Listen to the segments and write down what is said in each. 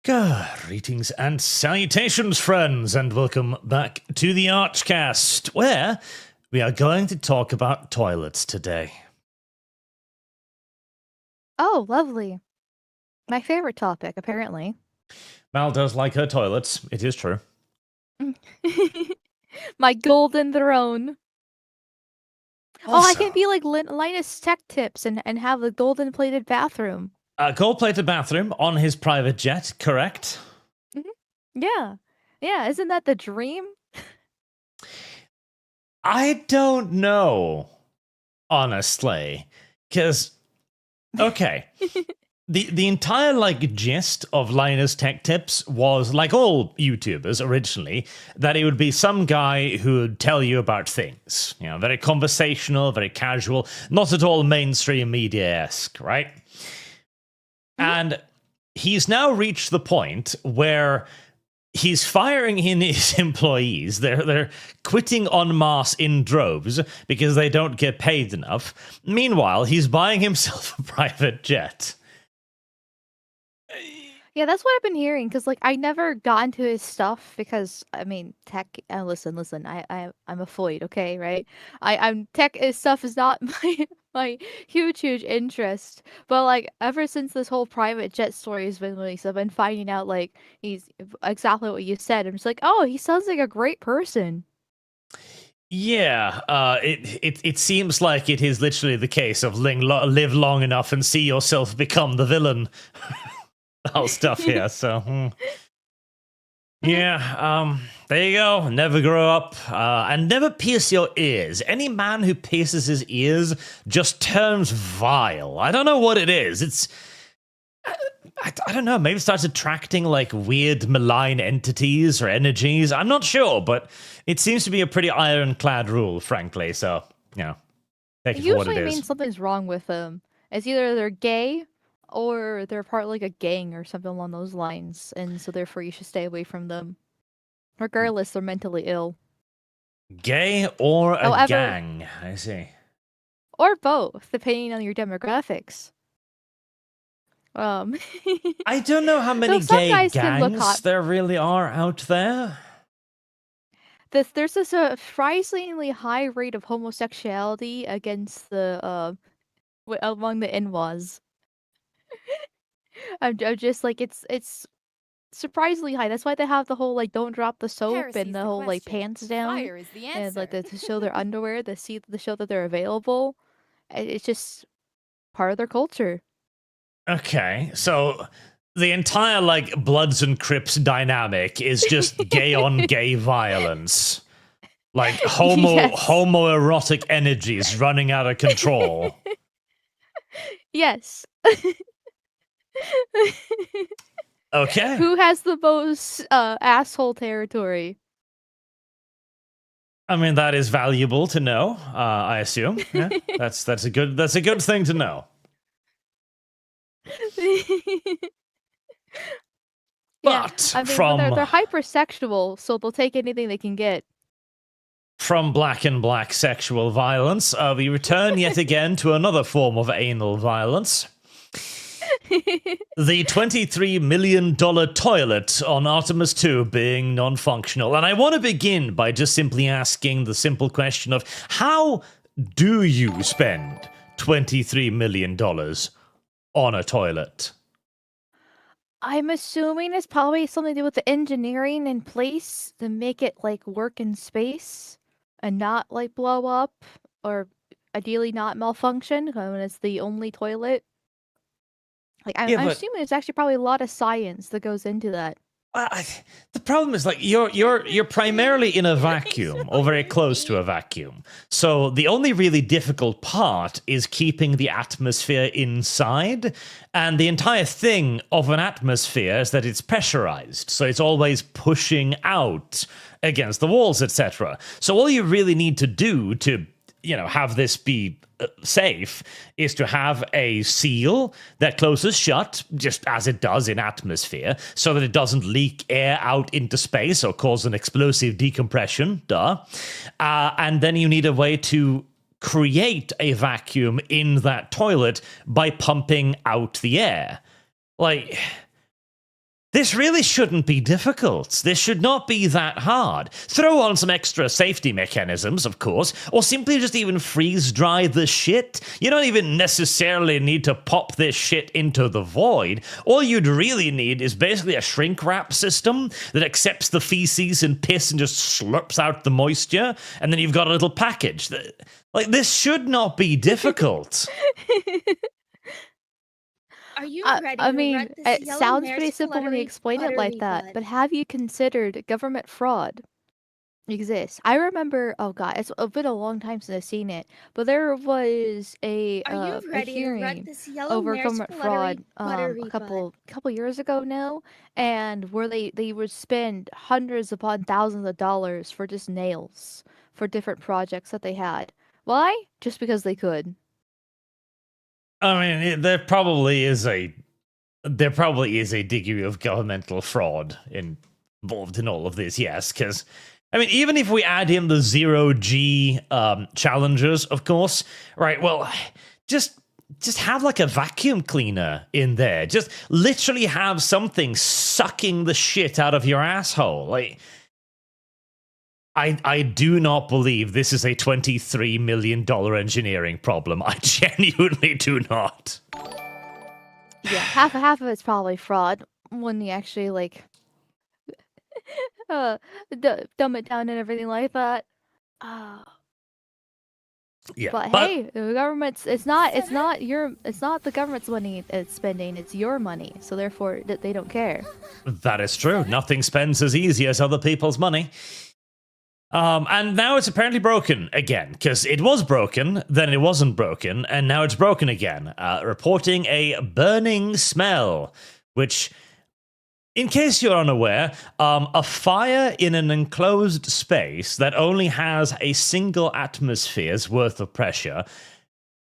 Greetings and salutations, friends, and welcome back to the ArchCast, where we are going to talk about toilets today. Oh, lovely. My favorite topic, apparently. Mal does like her toilets, it is true. My golden throne. Also, I can be like Linus Tech Tips and have a golden plated bathroom. A gold-plated bathroom on his private jet, correct? Yeah. Yeah, isn't that the dream? I don't know, honestly, because, okay, the entire, gist of Linus Tech Tips was, like all YouTubers originally, that it would be some guy who would tell you about things. You know, very conversational, very casual, not at all mainstream media-esque, right? And he's now reached the point where he's firing in his employees. They're quitting en masse in droves because they don't get paid enough. Meanwhile, he's buying himself a private jet. Yeah, that's what I've been hearing, because, I never got into his stuff because, tech, listen, I'm a Floyd, okay, right? I'm tech stuff is not my huge interest, but, ever since this whole private jet story has been released, I've been finding out, he's exactly what you said. I'm just like, oh, he sounds like a great person. Yeah, it seems like it is literally the case of live long enough and see yourself become the villain. Whole stuff here, so yeah, there you go. Never grow up and never pierce your ears. Any man who pierces his ears just turns vile. I don't know what it is. It's I don't know, maybe it starts attracting weird malign entities or energies. I'm not sure, but it seems to be a pretty ironclad rule, frankly, so take it for what it is. Usually means something's wrong with them. It's either they're gay or they're part of a gang or something along those lines, and so therefore you should stay away from them. Regardless, they're mentally ill. Gay or a gang, I see. Or both, depending on your demographics. I don't know how many gay gangs there really are out there. There's a surprisingly high rate of homosexuality against the among the Inwas. I'm just it's surprisingly high. That's why they have the whole don't drop the soap Heresy's and the whole pants down. Fire is the answer. And to show their underwear, to show that they're available. It's just part of their culture. Okay, so the entire Bloods and Crips dynamic is just gay on gay violence. Homoerotic energies running out of control. Yes. Okay. Who has the most asshole territory? I mean, that is valuable to know. I assume. Yeah, that's a good thing to know. But yeah, they're hypersexual, so they'll take anything they can get. From black and black sexual violence, we return yet again to another form of anal violence. The $23 million toilet on Artemis 2 being non-functional. And I want to begin by just simply asking the simple question of how do you spend $23 million on a toilet? I'm assuming it's probably something to do with the engineering in place to make it work in space and not blow up, or ideally not malfunction when it's the only toilet. I'm assuming it's actually probably a lot of science that goes into that. The problem is you're primarily in a vacuum or very close to a vacuum. So the only really difficult part is keeping the atmosphere inside, and the entire thing of an atmosphere is that it's pressurized, so it's always pushing out against the walls, etc. So all you really need to do to have this be safe is to have a seal that closes shut, just as it does in atmosphere, so that it doesn't leak air out into space or cause an explosive decompression. And then you need a way to create a vacuum in that toilet by pumping out the air. This really shouldn't be difficult. This should not be that hard. Throw on some extra safety mechanisms, of course, or simply just even freeze dry the shit. You don't even necessarily need to pop this shit into the void. All you'd really need is basically a shrink wrap system that accepts the feces and piss and just slurps out the moisture, and then you've got a little package. Like, this should not be difficult. Are you ready? I to mean, run this it yellow sounds mare's pretty simple when you fluttery, explain it like buttery that, blood? but have you considered government fraud exists? I remember, oh god, it's been a long time since I've seen it, but there was a Are you ready to run hearing this yellow over mare's government fluttery, fraud buttery a blood? couple years ago now, and where they would spend hundreds upon thousands of dollars for just nails for different projects that they had. Why? Just because they could. I mean, there probably is a degree of governmental fraud involved in all of this, yes, because, I mean, even if we add in the zero-G challenges, of course, right, well, just have like a vacuum cleaner in there. Just literally have something sucking the shit out of your asshole. Like, I do not believe this is a $23 million engineering problem. I genuinely do not. Yeah, half of it's probably fraud when you actually like uh dumb it down and everything like that. Yeah, But hey, the government's it's not the government's money it's spending, it's your money. So therefore they don't care. that is true. Nothing spends as easy as other people's money. And now it's apparently broken again, because it was broken, then it wasn't broken, and now it's broken again, reporting a burning smell, which, in case you're unaware, a fire in an enclosed space that only has a single atmosphere's worth of pressure,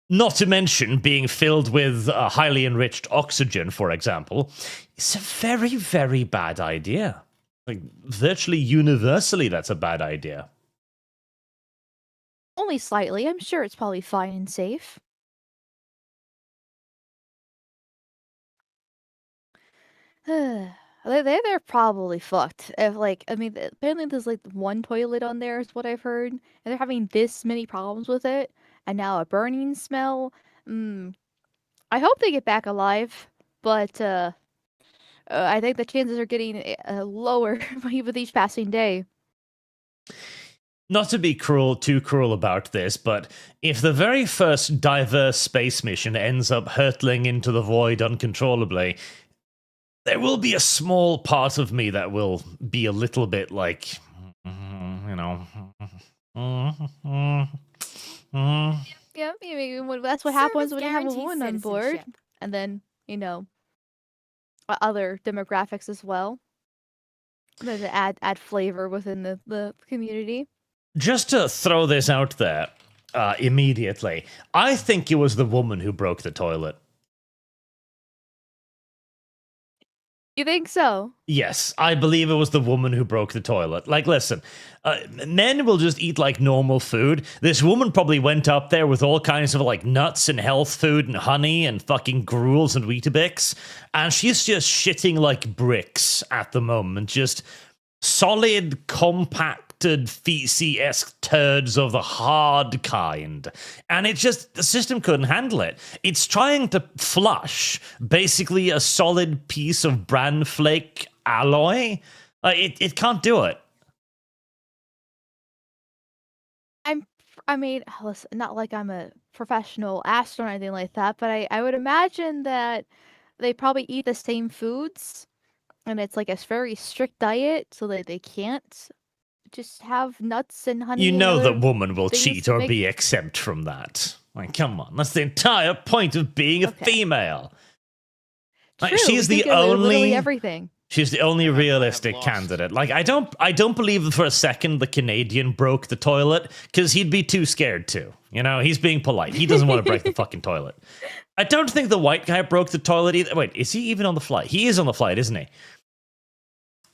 not to mention being filled with highly enriched oxygen, for example, is a very, very bad idea. Like, virtually universally, that's a bad idea. Only slightly. I'm sure it's probably fine and safe. They're probably fucked. If like, I mean, apparently there's like one toilet on there is what I've heard, and they're having this many problems with it, and now a burning smell. I hope they get back alive, but I think the chances are getting lower with each passing day. Not to be too cruel about this, but if the very first diverse space mission ends up hurtling into the void uncontrollably, there will be a small part of me that will be a little bit like, you know. Yeah, that's what happens when you have a woman on board, and then other demographics as well. To add flavor within the community. Just to throw this out there immediately, I think it was the woman who broke the toilet. You think so? Yes, I believe it was the woman who broke the toilet. Like, listen, men will just eat like normal food. This woman probably went up there with all kinds of like nuts and health food and honey and fucking gruels and Weetabix, and she's just shitting like bricks at the moment. Just solid, compacted, feces-esque turds of the hard kind. And it just, the system couldn't handle it. It's trying to flush basically a solid piece of bran flake alloy. It can't do it. I mean, listen, not like I'm a professional astronaut or anything like that, but I would imagine that they probably eat the same foods, and it's like a very strict diet, so that they can't just have nuts and honey. You know that woman will cheat or be exempt from that. Like, come on, that's the entire point of being a female. Like, True, she's the only everything. She's the only realistic candidate. Like, I don't believe for a second the Canadian broke the toilet, because he'd be too scared to. You know, he's being polite. He doesn't want to break the fucking toilet. I don't think the white guy broke the toilet either. Wait, is he even on the flight? He is on the flight, isn't he?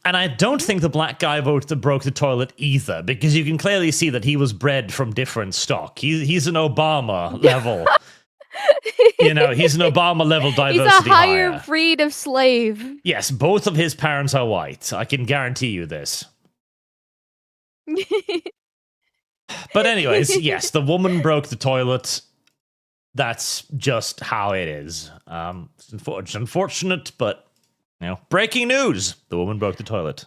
And I don't think the black guy broke the toilet either, because you can clearly see that he was bred from different stock. He's an Obama level. You know, he's an Obama-level diversity He's a higher hire. breed of slave. Yes, both of his parents are white. I can guarantee you this. But anyways, yes, the woman broke the toilet. That's just how it is. It's unfortunate, but, you know, breaking news. The woman broke the toilet.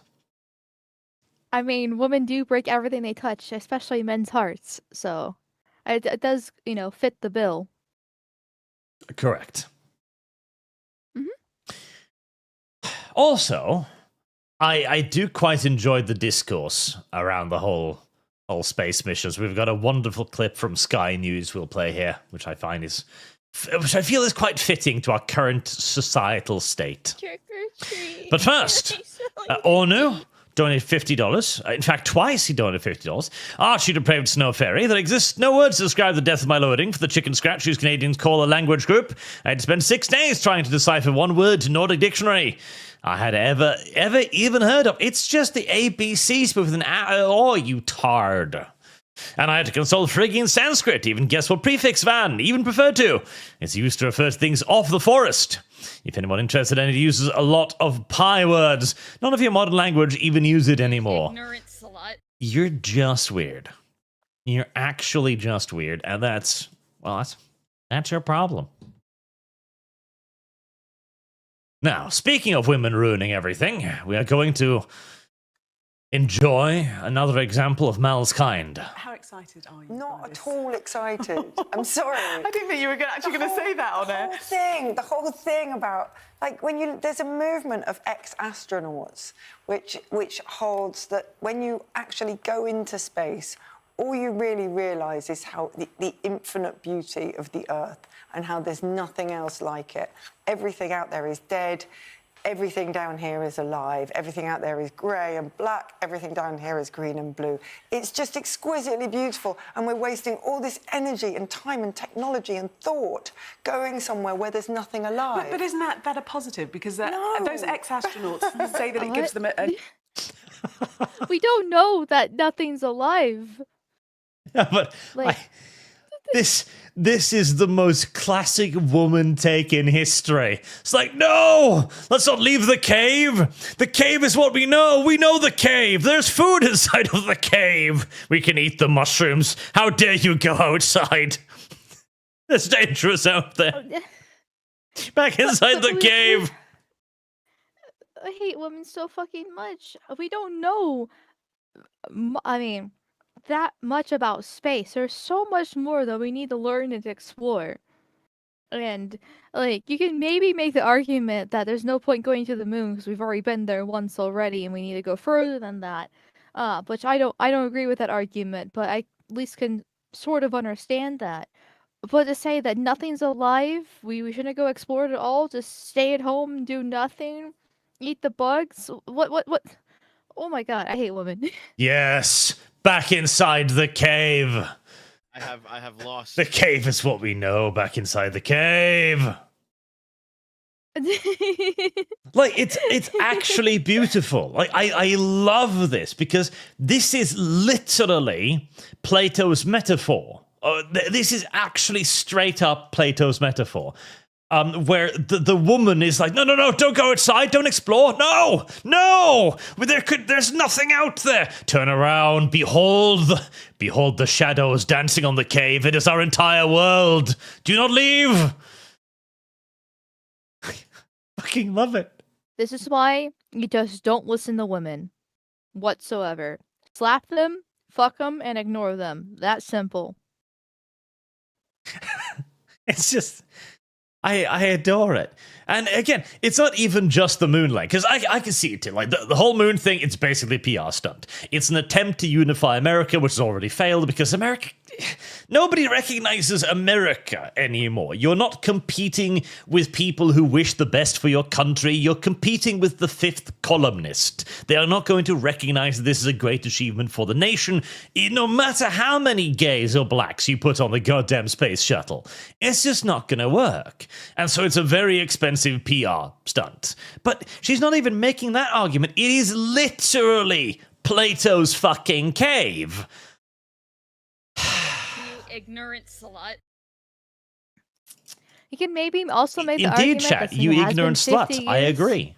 I mean, women do break everything they touch, especially men's hearts. So it does, you know, fit the bill. Correct. Mhm. Also, I do quite enjoy the discourse around the whole space missions. We've got a wonderful clip from Sky News we'll play here, which I feel is quite fitting to our current societal state. Trick or treat. But first, Ornu donated $50. In fact, twice he donated $50. Archie depraved snow fairy. There exists no words to describe the depth of my loading for the chicken scratch whose Canadians call a language group. I had to spend 6 days trying to decipher one word to Nordic dictionary I had ever even heard of. It's just the ABCs with an oh, you tard. And I had to consult Phrygian Sanskrit, even guess what prefix van even preferred to. It's used to refer to things off the forest. If anyone interested in it uses a lot of pie words. None of your modern language even use it anymore. Ignorant slut. You're just weird. You're actually just weird, and that's your problem. Now, speaking of women ruining everything, we are going to enjoy another example of Mal's kind. How excited are you? Not by at this? all excited. I'm sorry. I didn't think you were actually going to say that on air. The whole thing about, like, there's a movement of ex-astronauts which holds that when you actually go into space, all you really realise is how the infinite beauty of the Earth and how there's nothing else like it. Everything out there is dead. Everything down here is alive. Everything out there is grey and black. Everything down here is green and blue. It's just exquisitely beautiful, and we're wasting all this energy and time and technology and thought going somewhere where there's nothing alive. But isn't that a positive? Because No. those ex-astronauts say that it gives them a... We don't know that nothing's alive. Yeah, but Like- this is the most classic woman take in history. It's like, no, let's not leave the cave. The cave is what we know. We know the cave. There's food inside of the cave. We can eat the mushrooms. How dare you go outside? It's dangerous out there. Back inside the cave. I hate women so fucking much. We don't know. I mean, that much about space. There's so much more that we need to learn and explore. And, like, you can maybe make the argument that there's no point going to the moon because we've already been there once already and we need to go further than that. Which I don't agree with that argument, but I at least can sort of understand that. But to say that nothing's alive, we shouldn't go explore it at all, just stay at home, do nothing, eat the bugs. What? Oh my god, I hate women. Yes, back inside the cave. I have lost. The cave is what we know. Back inside the cave. Like, it's actually beautiful. Like, I love this because this is literally Plato's metaphor. This is actually straight up Plato's metaphor. Where the woman is like, no, don't go outside, don't explore, no, there's nothing out there. Turn around, behold the shadows dancing on the cave. It is our entire world. Do not leave. I fucking love it. This is why you just don't listen to women whatsoever. Slap them, fuck them, and ignore them. That simple. It's just, I adore it. And again, it's not even just the moon like, because I can see it too. Like, the whole moon thing, it's basically a PR stunt. It's an attempt to unify America, which has already failed because nobody recognizes America anymore. You're not competing with people who wish the best for your country. You're competing with the fifth columnist. They are not going to recognize that this is a great achievement for the nation, no matter how many gays or blacks you put on the goddamn space shuttle. It's just not going to work. And so it's a very expensive PR stunt. But she's not even making that argument. It is literally Plato's fucking cave. You ignorant slut. You can maybe also make the Indeed, argument chat, that you since it has ignorant been 50 slut. I years- agree.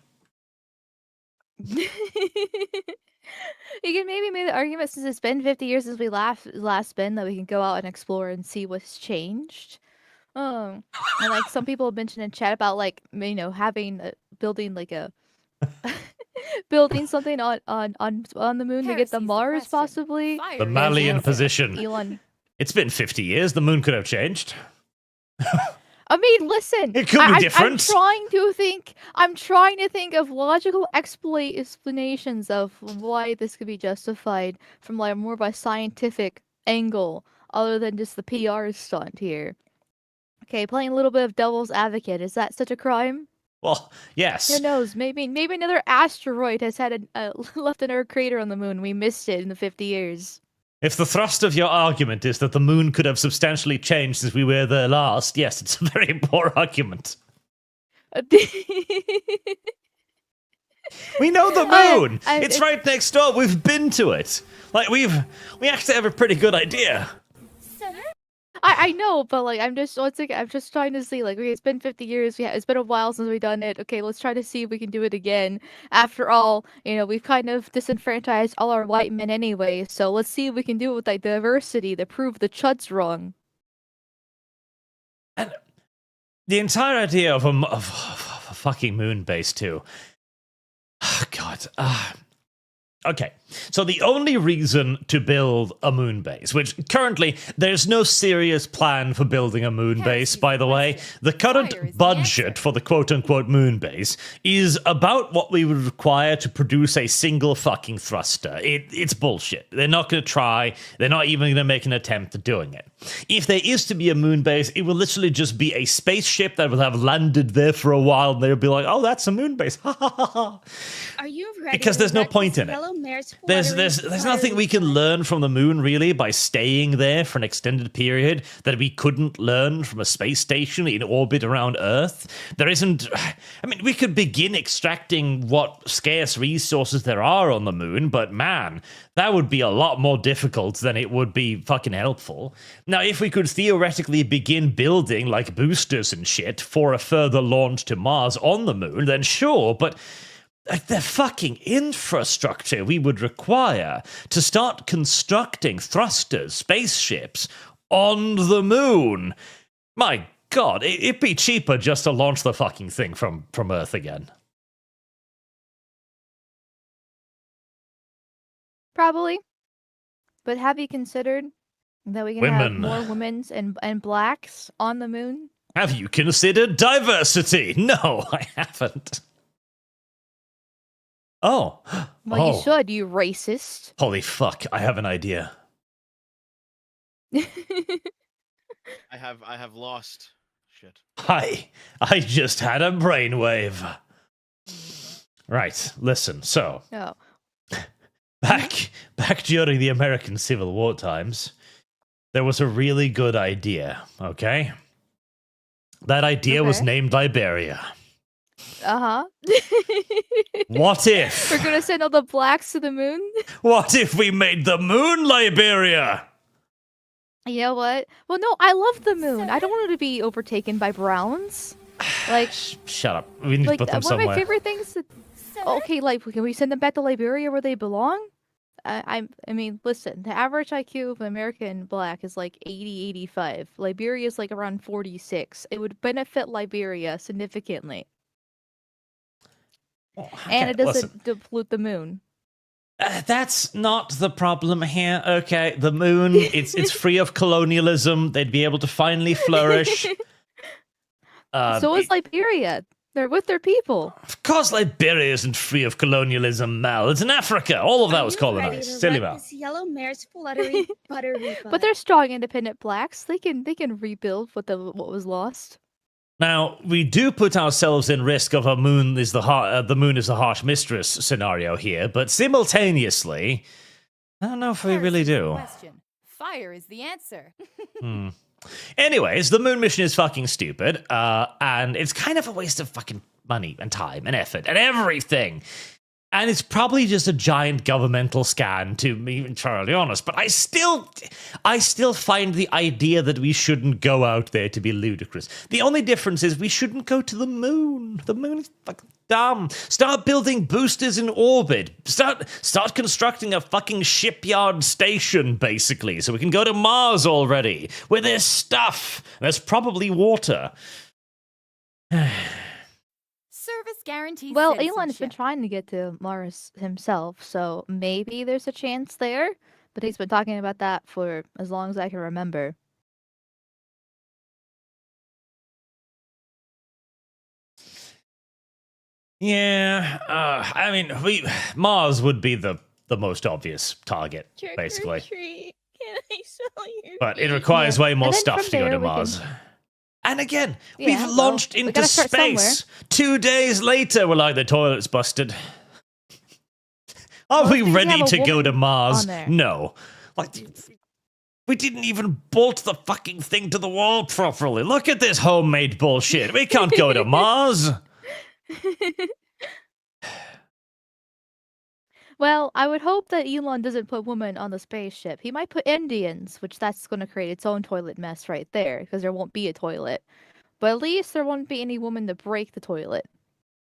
You can maybe make the argument since it's been 50 years since we last been that we can go out and explore and see what's changed. And like some people mentioned in chat about like having building like a building something on the moon to get the Heresy's the Mars question. possibly. Fire The is Malian answer. position. Elon. It's been 50 years. The moon could have changed. I mean, listen. It could be different. I'm trying to think of logical explanations of why this could be justified from like more of a scientific angle, other than just the PR stunt here. Okay, playing a little bit of devil's advocate. Is that such a crime? Well, yes. Who knows? Maybe another asteroid has had left another crater on the moon. We missed it in the 50 years. If the thrust of your argument is that the moon could have substantially changed since we were there last, yes, it's a very poor argument. We know the moon. It's right next door. We've been to it. Like we actually have a pretty good idea. I know, but like I'm just trying to see, like, okay, it's been 50 years. It's been a while since we've done it. Okay, let's try to see if we can do it again. After all, we've kind of disenfranchised all our white men anyway. So let's see if we can do it with like diversity to prove the chud's wrong. And the entire idea of a fucking moon base too. Oh, God. Okay, so the only reason to build a moon base, which currently there's no serious plan for building a moon base, by the way. The current budget for the quote-unquote moon base is about what we would require to produce a single fucking thruster. It's bullshit. They're not going to try. They're not even going to make an attempt at doing it. If there is to be a moon base, it will literally just be a spaceship that will have landed there for a while, and they'll be like, oh, that's a moon base. Ha ha ha ha. Are you ready? Because there's no Let point this in it. yellow mare's There's fluttering nothing we can learn from the moon, really, by staying there for an extended period that we couldn't learn from a space station in orbit around Earth. There isn't... I mean, we could begin extracting what scarce resources there are on the moon, but man, that would be a lot more difficult than it would be fucking helpful. Now, if we could theoretically begin building, like, boosters and shit for a further launch to Mars on the moon, then sure, but... like the fucking infrastructure we would require to start constructing thrusters, spaceships on the moon. My God, it'd be cheaper just to launch the fucking thing from Earth again. Probably. But have you considered that we can have more women's and blacks on the moon? Have you considered diversity? No, I haven't. Oh. Well, you should, you racist. Holy fuck, I have an idea. I have lost. Shit. Hi, I just had a brainwave. Right, listen, so... No. Back during the American Civil War times, there was a really good idea, okay? That idea was named Liberia. Uh-huh. What if? We're gonna send all the blacks to the moon? What if we made the moon Liberia? You know what? Well, no, I love the moon. I don't want it to be overtaken by browns. Like, shut up. We need to put them one somewhere. of my favorite things. Okay, like, can we send them back to Liberia where they belong? I mean, listen, the average IQ of an American black is like 80, 85. Liberia is like around 46. It would benefit Liberia significantly. And it doesn't deplete the moon. That's not the problem here, okay? The moon, it's free of colonialism. They'd be able to finally flourish. So is Liberia. They're with their people. Of course Liberia isn't free of colonialism, Mal. It's in Africa. All of that was colonized. Silly Mal. This yellow mare's fluttering buttery butt. But they're strong, independent blacks. They can rebuild what was lost. Now, we do put ourselves in risk of the moon is the harsh mistress scenario here, but simultaneously, I don't know if we really do. Question. Fire is the answer. Anyways, the moon mission is fucking stupid, and it's kind of a waste of fucking money and time and effort and everything. And it's probably just a giant governmental scam, to be entirely honest. But I still find the idea that we shouldn't go out there to be ludicrous. The only difference is we shouldn't go to the moon. The moon is fucking dumb. Start building boosters in orbit. Start constructing a fucking shipyard station, basically, so we can go to Mars already, where there's stuff. There's probably water. Service guarantees. Well, Elon's been citizenship. trying to get to Mars himself, so maybe there's a chance there. But he's been talking about that for as long as I can remember. Yeah, I mean, Mars would be the most obvious target, Trick or basically. treat. Can I sell you? But it requires way more And then stuff from to go there to we can- Mars. And again, Yeah, we've well, launched we into gotta start space. 2 days later, we're like, the toilet's busted. Are Well, we because you ready have a to go to woman Mars? on there. No. Like, we didn't even bolt the fucking thing to the wall properly. Look at this homemade bullshit. We can't go to Mars. Well, I would hope that Elon doesn't put women on the spaceship. He might put Indians, which that's going to create its own toilet mess right there, because there won't be a toilet. But at least there won't be any woman to break the toilet.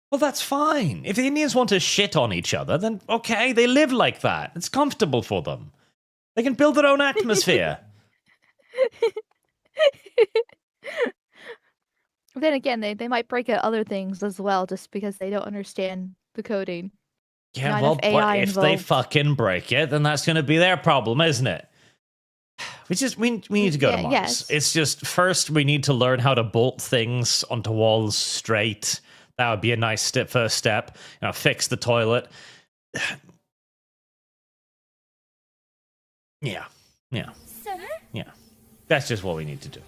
Well, that's fine. If the Indians want to shit on each other, then okay, they live like that. It's comfortable for them. They can build their own atmosphere. Then again, they might break out other things as well, just because they don't understand the coding. Yeah, Not well, enough but AI if they involved. fucking break it, then that's going to be their problem, isn't it? We need to go to Yeah, Mars. yes. It's just first we need to learn how to bolt things onto walls straight. That would be a nice first step. You know, fix the toilet. Yeah. Sir? That's just what we need to do.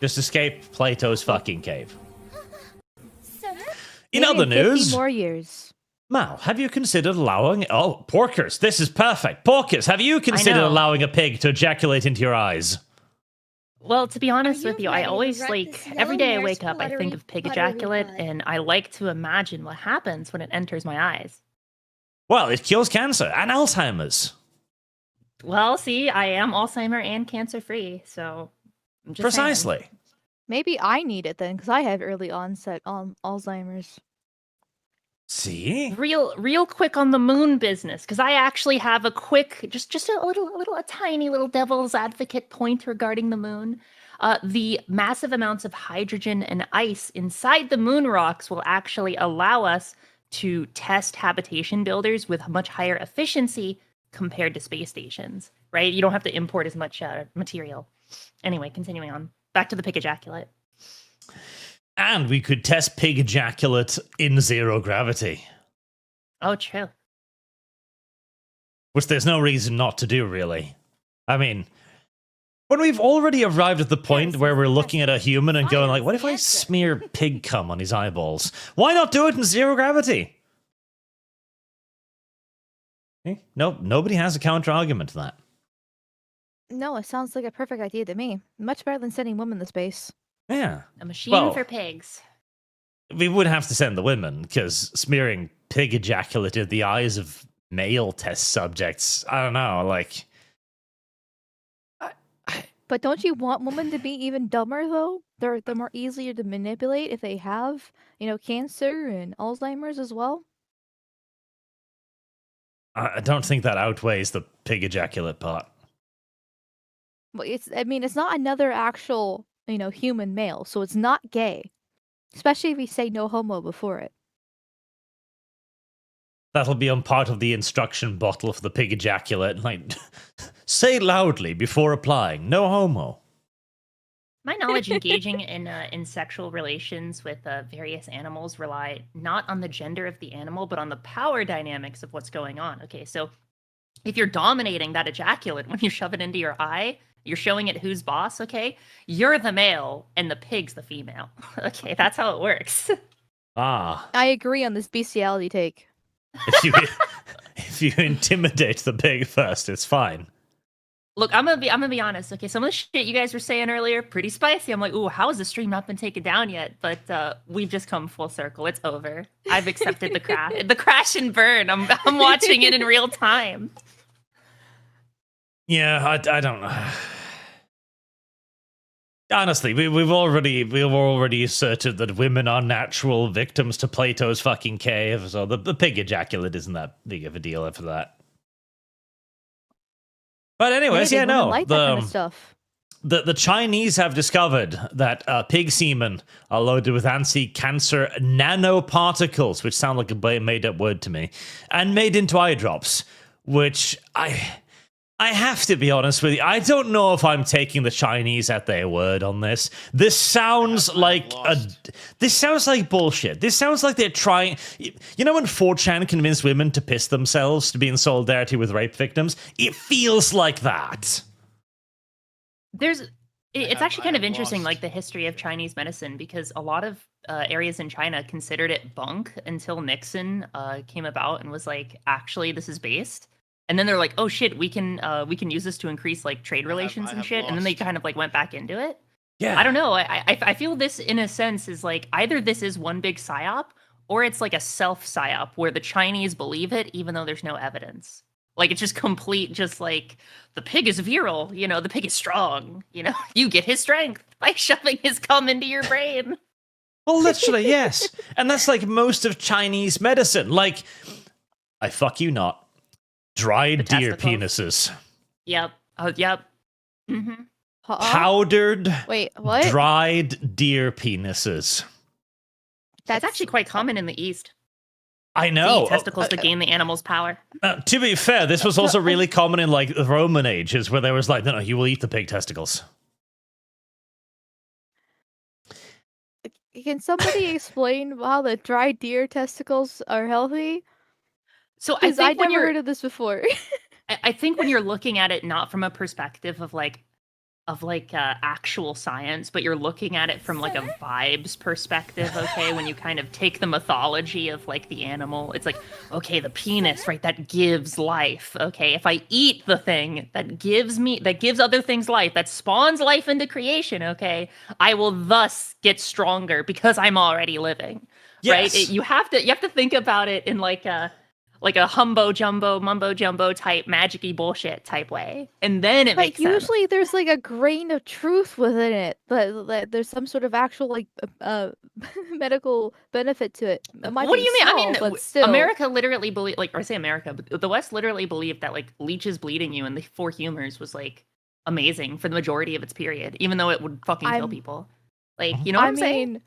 Just escape Plato's fucking cave. Sir? In Maybe other 50 news, more years. Mal, have you considered allowing... Oh, Porkers, this is perfect. Porkers, have you considered know. allowing a pig to ejaculate into your eyes? Well, to be honest you with you, I ready to always write like this every day I yellow wake mare's up, I think fluttery, of pig buttery ejaculate, butt? and I like to imagine what happens when it enters my eyes. Well, it cures cancer and Alzheimer's. Well, see, I am Alzheimer and cancer free, so I'm just saying. Precisely. Maybe I need it then, because I have early onset Alzheimer's. See? Real quick on the moon business, because I actually have a quick, just a tiny little devil's advocate point regarding the moon. The massive amounts of hydrogen and ice inside the moon rocks will actually allow us to test habitation builders with much higher efficiency compared to space stations, right? You don't have to import as much material. Anyway, continuing on. Back to the pig ejaculate. And we could test pig ejaculate in zero gravity, Oh, true. which there's no reason not to do, really. I mean, when we've already arrived at the point where we're looking at a human and going like, what if I smear pig cum on his eyeballs? Why not do it in zero gravity? Okay. Nope, nobody has a counter-argument to that. No, it sounds like a perfect idea to me. Much better than sending women to space. Yeah. A machine Well, for pigs. we would have to send the women, because smearing pig ejaculate in the eyes of male test subjects, I don't know, like... But don't you want women to be even dumber though? They're more easier to manipulate if they have, cancer and Alzheimer's as well. I don't think that outweighs the pig ejaculate part. Well, it's not another actual, human male, so it's not gay. Especially if we say no homo before it. That'll be on part of the instruction bottle for the pig ejaculate. Like, say loudly before applying. No homo. My knowledge engaging in sexual relations with various animals rely not on the gender of the animal, but on the power dynamics of what's going on. Okay, so if you're dominating that ejaculate when you shove it into your eye, you're showing it who's boss, okay? You're the male and the pig's the female. Okay, that's how it works. Ah. I agree on this bestiality take. If you intimidate the pig first, it's fine. Look, I'm gonna be honest. Okay, some of the shit you guys were saying earlier, pretty spicy. I'm like, ooh, how has the stream not been taken down yet? But we've just come full circle. It's over. I've accepted the crash and burn. I'm watching it in real time. Yeah, I don't know. Honestly, we've already asserted that women are natural victims to Plato's fucking cave, so the pig ejaculate isn't that big of a deal for that. But anyways, Maybe yeah, women no, like that kind of stuff. the Chinese have discovered that pig semen are loaded with anti-cancer nanoparticles, which sound like a made-up word to me, and made into eye drops, which I have to be honest with you, I don't know if I'm taking the Chinese at their word on this. This sounds like bullshit. This sounds like they're trying. You know when 4chan convinced women to piss themselves to be in solidarity with rape victims? It feels like that. It's actually kind of interesting, like the history of Chinese medicine, because a lot of areas in China considered it bunk until Nixon came about and was like, actually, this is based. And then they're like, oh shit, we can use this to increase like trade relations and shit. And then they kind of like went back into it. Yeah. I don't know. I feel this in a sense is like either this is one big psyop or it's like a self psyop where the Chinese believe it even though there's no evidence. Like it's just complete, just like the pig is virile, the pig is strong, you get his strength by shoving his cum into your brain. Well, literally, yes. And that's like most of Chinese medicine. Like, I fuck you not. Dried deer penises. Yep. Oh, yep. Mm-hmm. Powdered, wait, what? dried deer penises. That's actually quite common in the East. I know. Testicles to gain the animal's power. To be fair, this was also really common in like the Roman ages where there was like, no, you will eat the pig testicles. Can somebody explain how the dried deer testicles are healthy? So I never heard of this before. I think when you're looking at it not from a perspective of actual science, but you're looking at it from like a vibes perspective, okay? When you kind of take the mythology of like the animal, it's like, okay, the penis, right? That gives life, okay? If I eat the thing that gives other things life, that spawns life into creation, okay? I will thus get stronger because I'm already living, yes. right? You have to think about it in like a mumbo jumbo type magic-y bullshit type way. And then it makes sense. Usually there's like a grain of truth within it, but there's some sort of actual like medical benefit to it. What do you mean? Small, I mean, but still. America literally believe, like, or I say America, but the West literally believed that like leeches bleeding you in the four humors was like amazing for the majority of its period, even though it would fucking kill people. Like, you know what I'm saying?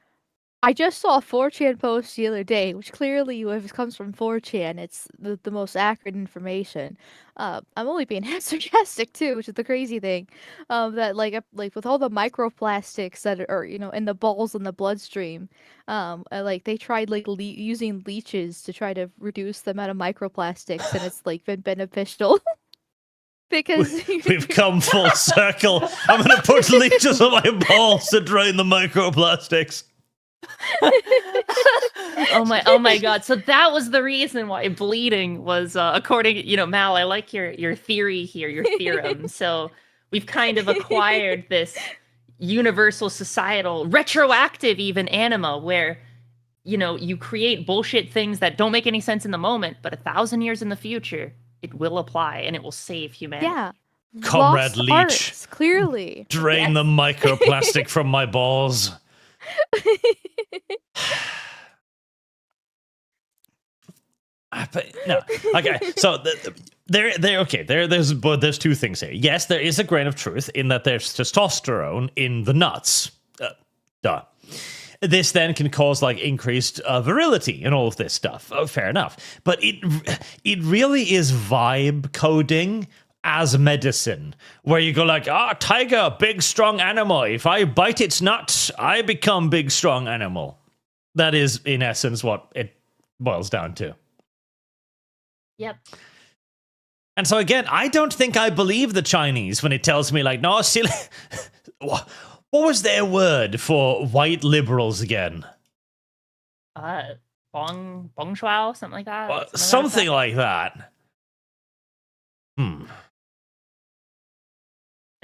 I just saw a 4chan post the other day, which clearly, if it comes from 4chan, it's the most accurate information. I'm only being sarcastic too, which is the crazy thing. That like with all the microplastics that are in the balls in the bloodstream, like they tried like using leeches to try to reduce the amount of microplastics, and it's like been beneficial. Because we've come full circle. I'm gonna put leeches on my balls to drain the microplastics. oh my god, so that was the reason why bleeding was according Mal, I like your theory here, your theorem. So we've kind of acquired this universal societal retroactive even anima where you create bullshit things that don't make any sense in the moment, but 1,000 years in the future it will apply and it will save humanity. Yeah, Comrade Lost Leech, arts, clearly drain the microplastic from my balls. But no, okay. So there's two things here. Yes, there is a grain of truth in that there's testosterone in the nuts. Duh. This then can cause like increased virility and all of this stuff. Oh, fair enough. But it really is vibe coding as medicine, where you go like, tiger, big, strong animal. If I bite its nuts, I become big, strong animal. That is, in essence, what it boils down to. Yep. And so again, I don't think I believe the Chinese when it tells me like, no, silly. What was their word for white liberals again? Bong shuao, something like that. Something like that.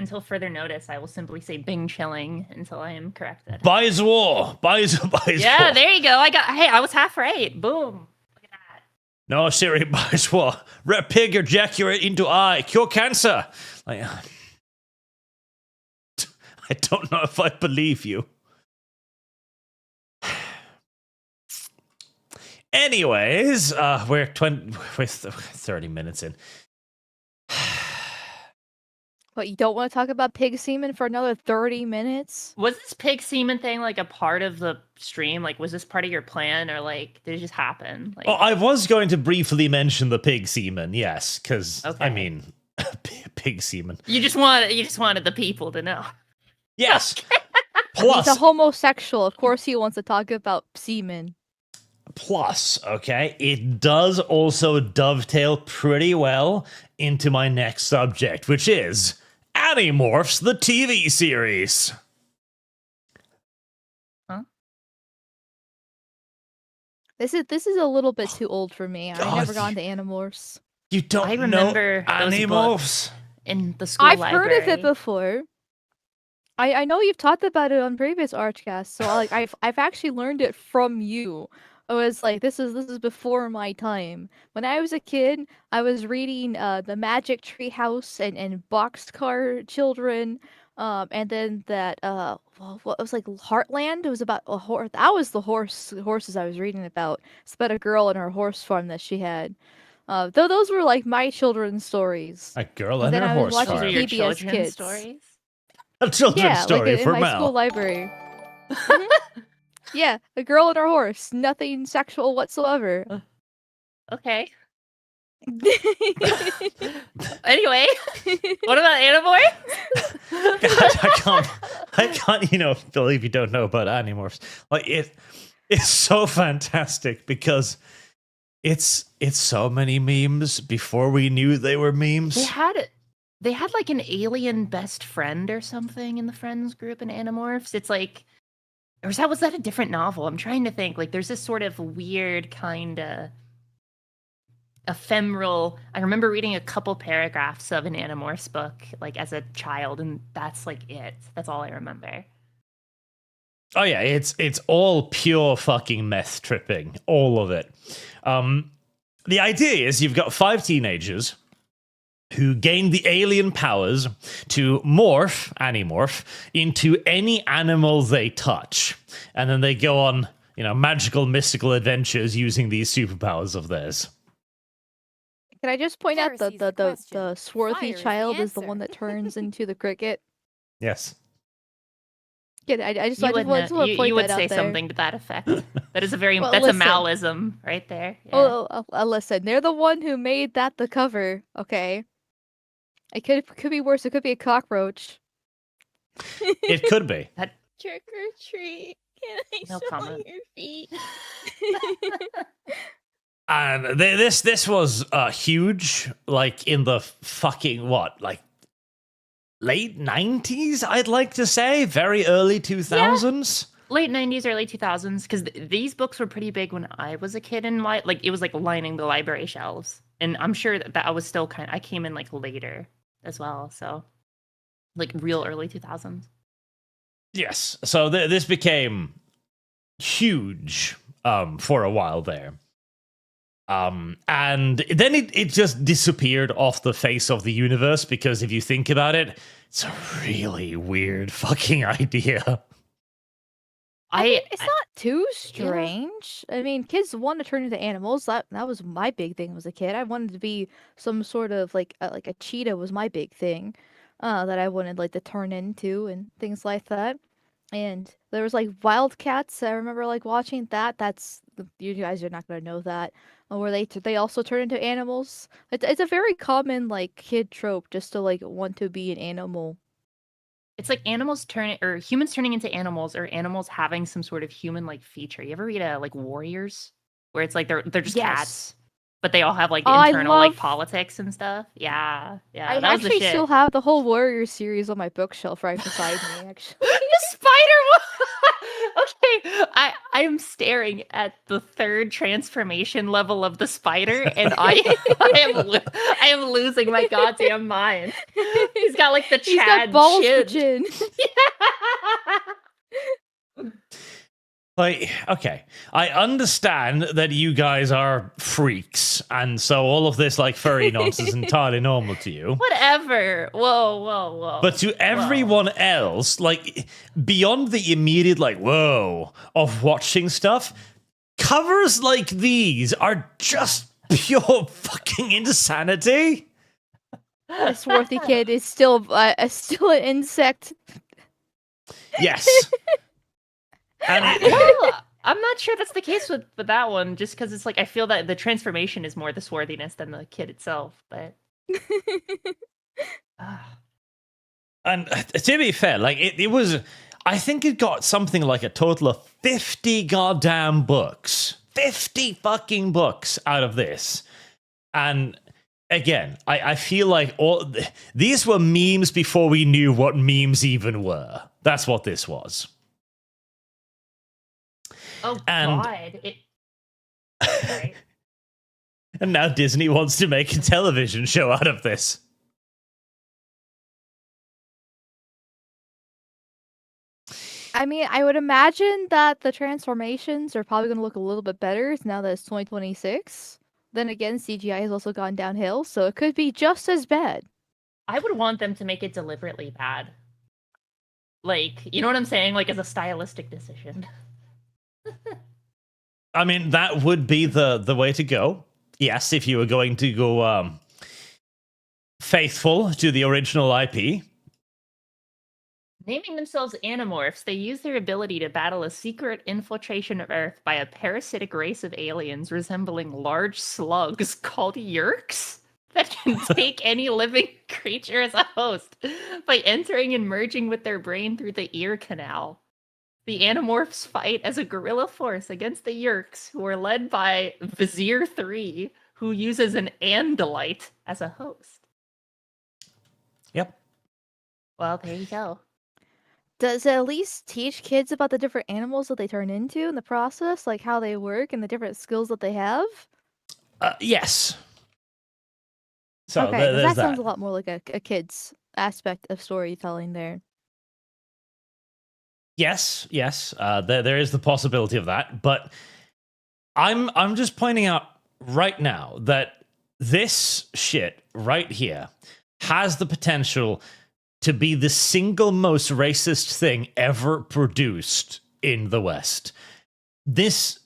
until further notice, I will simply say Bing chilling until I am corrected. Buys war. Buys Yeah, war. there you go. I was half right. Boom. Look at that. No, Siri, buys war. Red pig ejaculate into eye. Cure cancer. Like, I don't know if I believe you. Anyways, we're 30 minutes in. What, you don't want to talk about pig semen for another 30 minutes? Was this pig semen thing like a part of the stream? Like, was this part of your plan, or like did it just happen? Like, Oh, I was going to briefly mention the pig semen, yes, because Okay. I mean, pig semen. you just wanted the people to know. Yes. He's Plus, a homosexual. Of course he wants to talk about semen. okay, it does also dovetail pretty well into my next subject, which is Animorphs, the TV series. This is a little bit too old for me. I God, never got into Animorphs. You don't I know remember those Animorphs? In the school I've library. heard of it before. I know you've talked about it on previous ArchCasts, so I've actually learned it from you. I was like, this is before my time. When I was a kid, I was reading the Magic Tree House and Boxcar Children, and then that what was like Heartland. It was about a horse. That was the horses I was reading about. It's about a girl and her horse farm that she had. Though those were like my children's stories. A girl And and then her I was horse watching These are farm. your PBS children's kids. stories. A children's Yeah, story like in for my Mel. school library. Mhm. Yeah, a girl and her horse. Nothing sexual whatsoever. Okay. Anyway, what about Animorphs? God, I can't, believe you don't know about Animorphs. Like it's so fantastic because it's so many memes before we knew they were memes. They had like an alien best friend or something in the friends group in Animorphs. It's like, or was that a different novel? I'm trying to think. Like, there's this sort of weird kind of ephemeral. I remember reading a couple paragraphs of an Animorphs book, like as a child, and that's like it. That's all I remember. Oh yeah, it's all pure fucking meth tripping, all of it. The idea is you've got 5 teenagers who gain the alien powers to animorph into any animal they touch, and then they go on, magical, mystical adventures using these superpowers of theirs. Can I just point out Pharisees the question. swarthy Fire is the child is the answer. one that turns into the cricket? Yes. Yeah, I just You want would, to point you would that say out there. something to that effect. That is a very Well, that's listen. a Maoism right there. Yeah. Oh, listen, they're the one who made that the cover. Okay, it could be worse. It could be a cockroach. It could be. Trick or treat. Can I No smell comment. your feet? And this was huge, like in the fucking late 90s, I'd like to say, very early 2000s. Late 90s, early 2000s, because these books were pretty big when I was a kid, and it was like lining the library shelves. And I'm sure that I was still I came in like later as well, so like real early 2000s. Yes. So this became huge for a while there. And then it just disappeared off the face of the universe, because if you think about it, it's a really weird fucking idea. I mean, it's not too strange. I mean, kids want to turn into animals. That was my big thing as a kid. I wanted to be some sort of like a cheetah was my big thing, that I wanted like to turn into and things like that. And there was like Wildcats. I remember like watching that. You guys are not gonna know that. Where they also turn into animals. It's a very common like kid trope just to like want to be an animal. It's like humans turning into animals, or animals having some sort of human-like feature. You ever read like Warriors, where it's like they're just Yes. cats, but they all have like I internal like love- politics and stuff. Yeah, I that was the actually shit. still have the whole Warrior series on my bookshelf right beside me. Actually, Spider Okay, I am staring at the third transformation level of the spider, and I am losing my goddamn mind. He's got like the He's got Chad balls for chin. chin. Like, okay, I understand that you guys are freaks, and so all of this like furry nonsense is entirely normal to you. Whatever. Whoa. But to everyone else, like beyond the immediate like whoa of watching stuff, covers like these are just pure fucking insanity. The swarthy kid is still an insect. Yes. And Well, I'm not sure that's the case with that one, just because it's like I feel that the transformation is more the swarthiness than the kid itself. But and to be fair, like it was, I think it got something like a total of 50 goddamn books, 50 fucking books out of this, and. Again, I feel like these were memes before we knew what memes even were. That's what this was. oh And- god, Right. And now Disney wants to make a television show out of this. I mean, I would imagine that the transformations are probably going to look a little bit better now that it's 2026. Then again, CGI has also gone downhill, so it could be just as bad. I would want them to make it deliberately bad. Like, you know what I'm saying? Like, as a stylistic decision. I mean, that would be the way to go. Yes, if you were going to go faithful to the original IP. Naming themselves Animorphs, they use their ability to battle a secret infiltration of Earth by a parasitic race of aliens resembling large slugs called Yeerks that can take any living creature as a host by entering and merging with their brain through the ear canal. The Animorphs fight as a guerrilla force against the Yeerks, who are led by Vizier 3, who uses an Andalite as a host. Yep. Well, there you go. Does it at least teach kids about the different animals that they turn into in the process, like how they work and the different skills that they have? Yes. So okay, 'cause there's that sounds a lot more like a kid's aspect of storytelling there. Yes. There is the possibility of that, but I'm just pointing out right now that this shit right here has the potential to be the single most racist thing ever produced in the West. This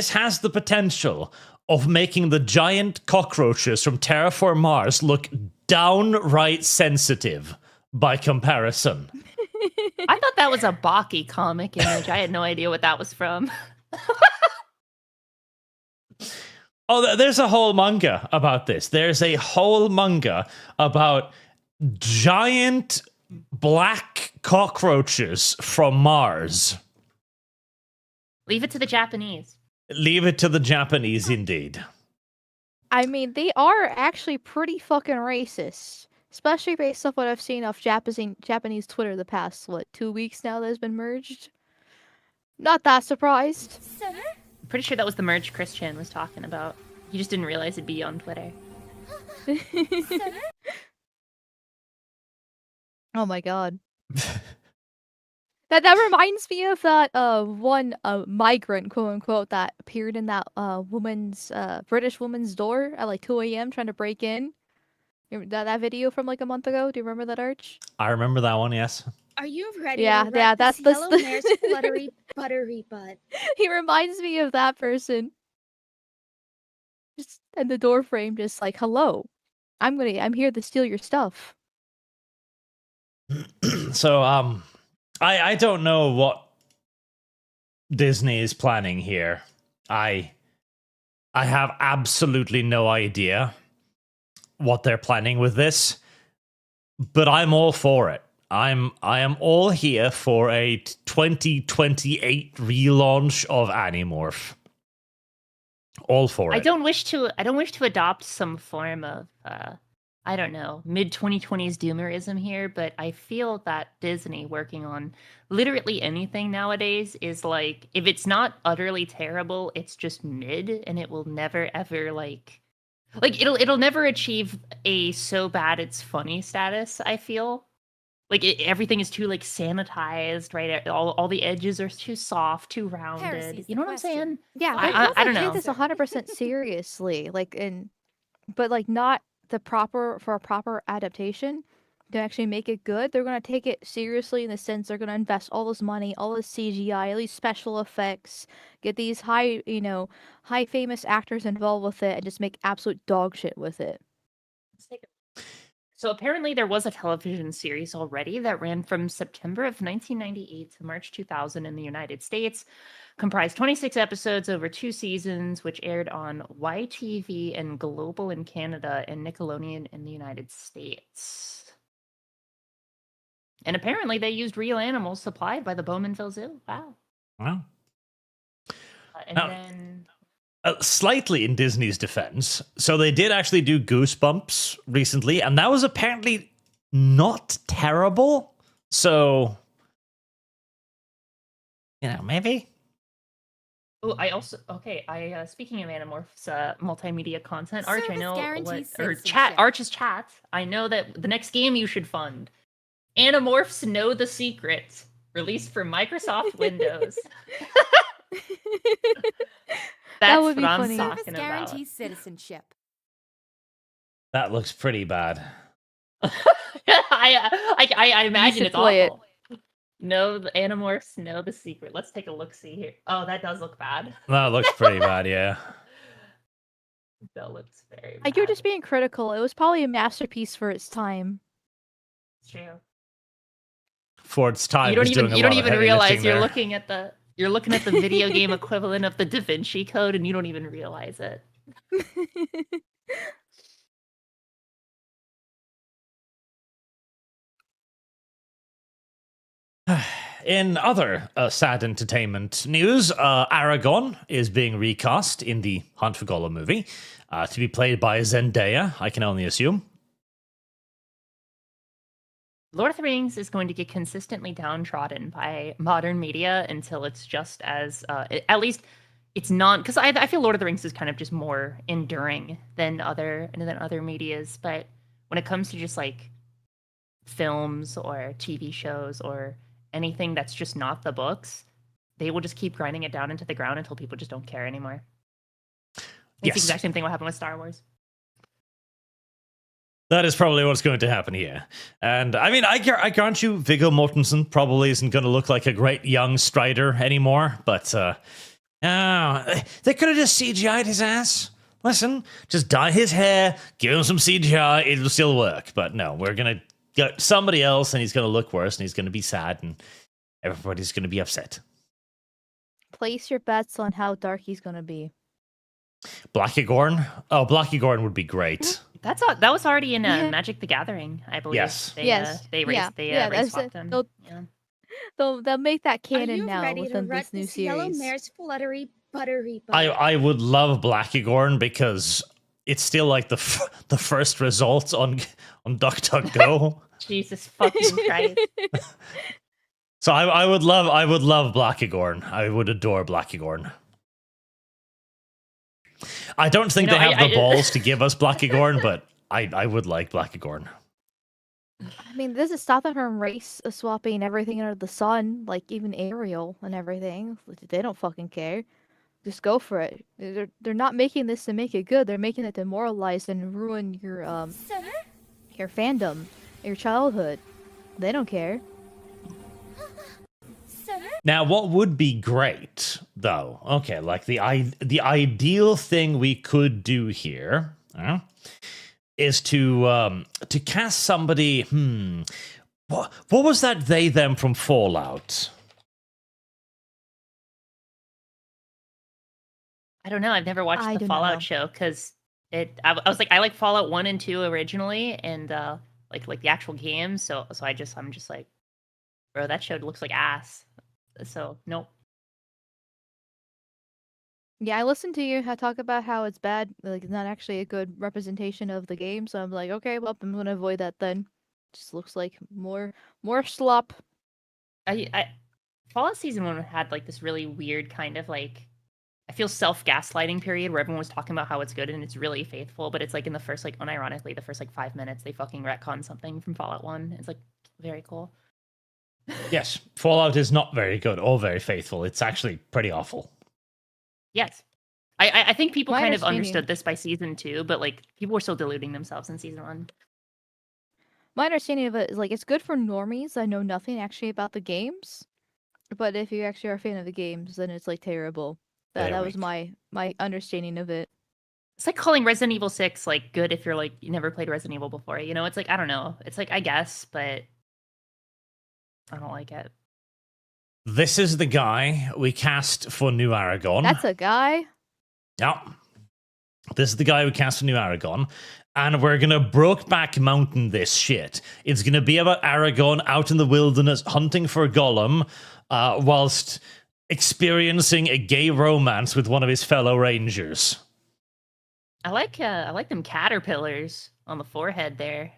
has the potential of making the giant cockroaches from Terraform Mars look downright sensitive by comparison. I thought that was a Baki comic image. I had no idea what that was from. Oh, there's a whole manga about this. There's a whole manga about giant black cockroaches from Mars. Leave it to the Japanese. Leave it to the Japanese, indeed. I mean, they are actually pretty fucking racist. Especially based off what I've seen off Japanese Twitter the past, 2 weeks now that has been merged? Not that surprised. Sir? I'm pretty sure that was the merge Christian was talking about. You just didn't realize it'd be on Twitter. Sir? Oh my god. That reminds me of that one migrant, quote unquote, that appeared in that British woman's door at 2 a.m. trying to break in. That video from a month ago? Do you remember that, Arch? I remember that one, yes. Are you ready Yeah, to yeah, wreck that's this the yellow mare's fluttery buttery butt? He reminds me of that person. Just in the door frame, just hello. I'm here to steal your stuff. So, I don't know what Disney is planning here. I have absolutely no idea what they're planning with this, but I'm all for it. I am all here for a 2028 relaunch of Animorph. All for it. I don't wish to adopt some form of I don't know, mid 2020s doomerism here, but I feel that Disney working on literally anything nowadays is like, if it's not utterly terrible, it's just mid, and it will never ever like it'll never achieve a so bad it's funny status, I feel. Like everything is too like sanitized, right? All the edges are too soft, too rounded. Heresy's You the know what I'm question. saying? Yeah, I- but I- once I they don't take know. this 100% seriously, but like not the proper for a proper adaptation to actually make it good, they're gonna take it seriously in the sense they're gonna invest all this money, all this CGI, all these special effects, get these high famous actors involved with it, and just make absolute dog shit with it. Let's take a So apparently there was a television series already that ran from September of 1998 to March 2000 in the United States, comprised 26 episodes over 2 seasons, which aired on YTV and Global in Canada and Nickelodeon in the United States. And apparently they used real animals supplied by the Bowmanville Zoo. Wow. Well, And Now- then slightly in Disney's defense, so they did actually do Goosebumps recently, and that was apparently not terrible. So, maybe. Oh, I also speaking of Animorphs multimedia content, Arch, I Service know guarantees or citizenship. chat Arch's chat. I know that the next game you should fund, Animorphs Know the Secret, released for Microsoft Windows. That's would be what I'm funny. Service talking about. guarantees citizenship. That looks pretty bad. I imagine should it's play it. awful. No, the Animorphs Know the Secret. Let's take a look. See here. Oh, that does look bad. That looks pretty bad, yeah. That looks very bad. Like, you're just being critical. It was probably a masterpiece for its time. It's true. For its time, You don't it's doing even a you lot don't of even heavy realize lifting you're there. looking at the video game equivalent of the Da Vinci Code, and you don't even realize it. In other sad entertainment news, Aragorn is being recast in the Hunt for Gollum movie to be played by Zendaya, I can only assume. Lord of the Rings is going to get consistently downtrodden by modern media until it's just as, at least it's not, because I feel Lord of the Rings is kind of just more enduring than other medias. But when it comes to just like films or TV shows or anything that's just not the books, they will just keep grinding it down into the ground until people just don't care anymore. It's Yes. the exact same thing what happened with Star Wars. That is probably what's going to happen here. And I mean, I grant you, Viggo Mortensen probably isn't going to look like a great young Strider anymore, but they could have just CGI'd his ass. Listen, just dye his hair, give him some CGI, it'll still work. But no, we're going to get somebody else, and he's going to look worse, and he's going to be sad, and everybody's going to be upset. Place your bets on how dark he's gonna be. Blackigorn? Oh, Blackigorn would be great. That was already in Yeah. Magic the Gathering, I believe. Yes. They, Yes. they race, Yeah. they Yeah, race that's swapped it. him. They'll- Yeah. They'll make that Are canon you now ready to within wreck this new this yellow series. mare's fluttery buttery butt? I would love Blackigorn because it's still like the first results on DuckDuckGo. Jesus fucking Christ. So I would love Blackigorn. I would adore Blackigorn. I don't think You know, they have I- the balls to give us Blackigorn, but I would like Blackigorn. I mean, this is stop them from race swapping everything under the sun, like even Ariel and everything. They don't fucking care. Just go for it. They're not making this to make it good. They're making it to demoralize and ruin your fandom, your childhood. They don't care. Now, what would be great, though? Okay, like the ideal thing we could do here is to cast somebody. What was that they them from Fallout? I don't know. I've never watched I the do not Fallout know. show because I was like, I like Fallout 1 and 2 originally, and like the actual game. So I'm just like, bro, that show looks like ass. So nope. Yeah, I listened to you talk about how it's bad, like not actually a good representation of the game. So I'm like, okay, well, I'm gonna avoid that then. Just looks like more slop. I Fallout Season 1 had like this really weird kind of like, I feel self-gaslighting period where everyone was talking about how it's good and it's really faithful, but it's like in the first, like, unironically, the first like 5 minutes, they fucking retcon something from Fallout 1. It's like very cool. Yes, Fallout is not very good or very faithful. It's actually pretty awful. Yes. I think people My kind of understanding- understood this by Season 2, but like people were still deluding themselves in Season 1. My understanding of it is like it's good for normies that know nothing actually about the games, but if you actually are a fan of the games, then it's like terrible. That Very was weak. my understanding of it. It's like calling Resident Evil 6 like good if you're like you never played Resident Evil before. You know, it's like I don't know. It's like I guess, but I don't like it. This is the guy we cast for New Aragorn. That's a guy. Yeah. This is the guy we cast for New Aragorn. And we're going to Brokeback Mountain this shit. It's going to be about Aragorn out in the wilderness hunting for Gollum whilst experiencing a gay romance with one of his fellow rangers. I like them caterpillars on the forehead there.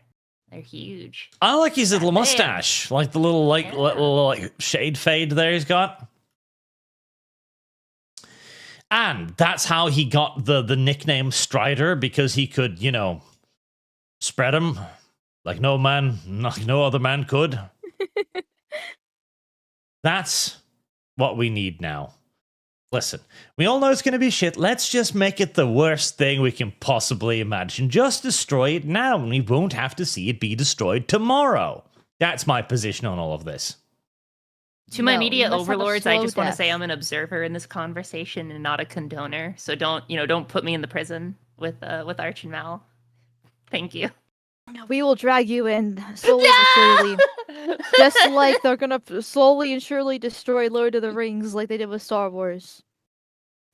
They're huge. I like his little Goddamn. mustache. Like the little little like shade fade there he's got. And that's how he got the nickname Strider, because he could, you know, spread them like no other man could. That's what we need now. Listen, we all know it's going to be shit. Let's just make it the worst thing we can possibly imagine. Just destroy it now, and we won't have to see it be destroyed tomorrow. That's my position on all of this. To my No, media you must have a overlords, I slow just want to death. say I'm an observer in this conversation and not a condoner. So don't put me in the prison with Arch and Mal. Thank you. We will drag you in slowly but surely. Just like they're gonna slowly and surely destroy Lord of the Rings like they did with Star Wars.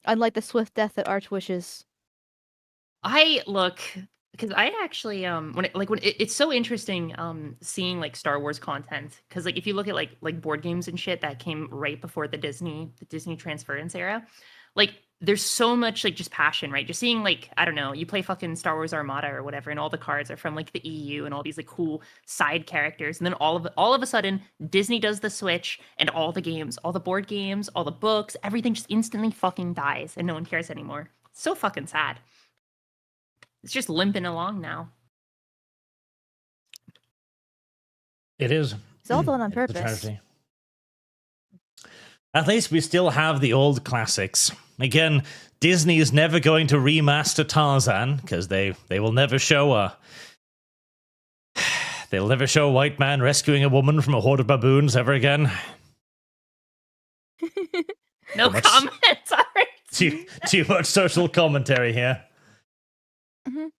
Unlike the swift death that Arch wishes. I look because I actually it's so interesting seeing like Star Wars content, because like if you look at like board games and shit that came right before the Disney transference era, like there's so much like just passion, right? Just seeing like, I don't know, you play fucking Star Wars Armada or whatever, and all the cards are from like the EU and all these like cool side characters, and then all of a sudden Disney does the switch, and all the games, all the board games, all the books, everything just instantly fucking dies and no one cares anymore. It's so fucking sad. It's just limping along now. It is. It's all done on It's a purpose. tragedy. At least we still have the old classics. Again, Disney is never going to remaster Tarzan, because they will never show they'll never show a white man rescuing a woman from a horde of baboons ever again. No much- comment. Sorry. Too much social commentary here. Mhm.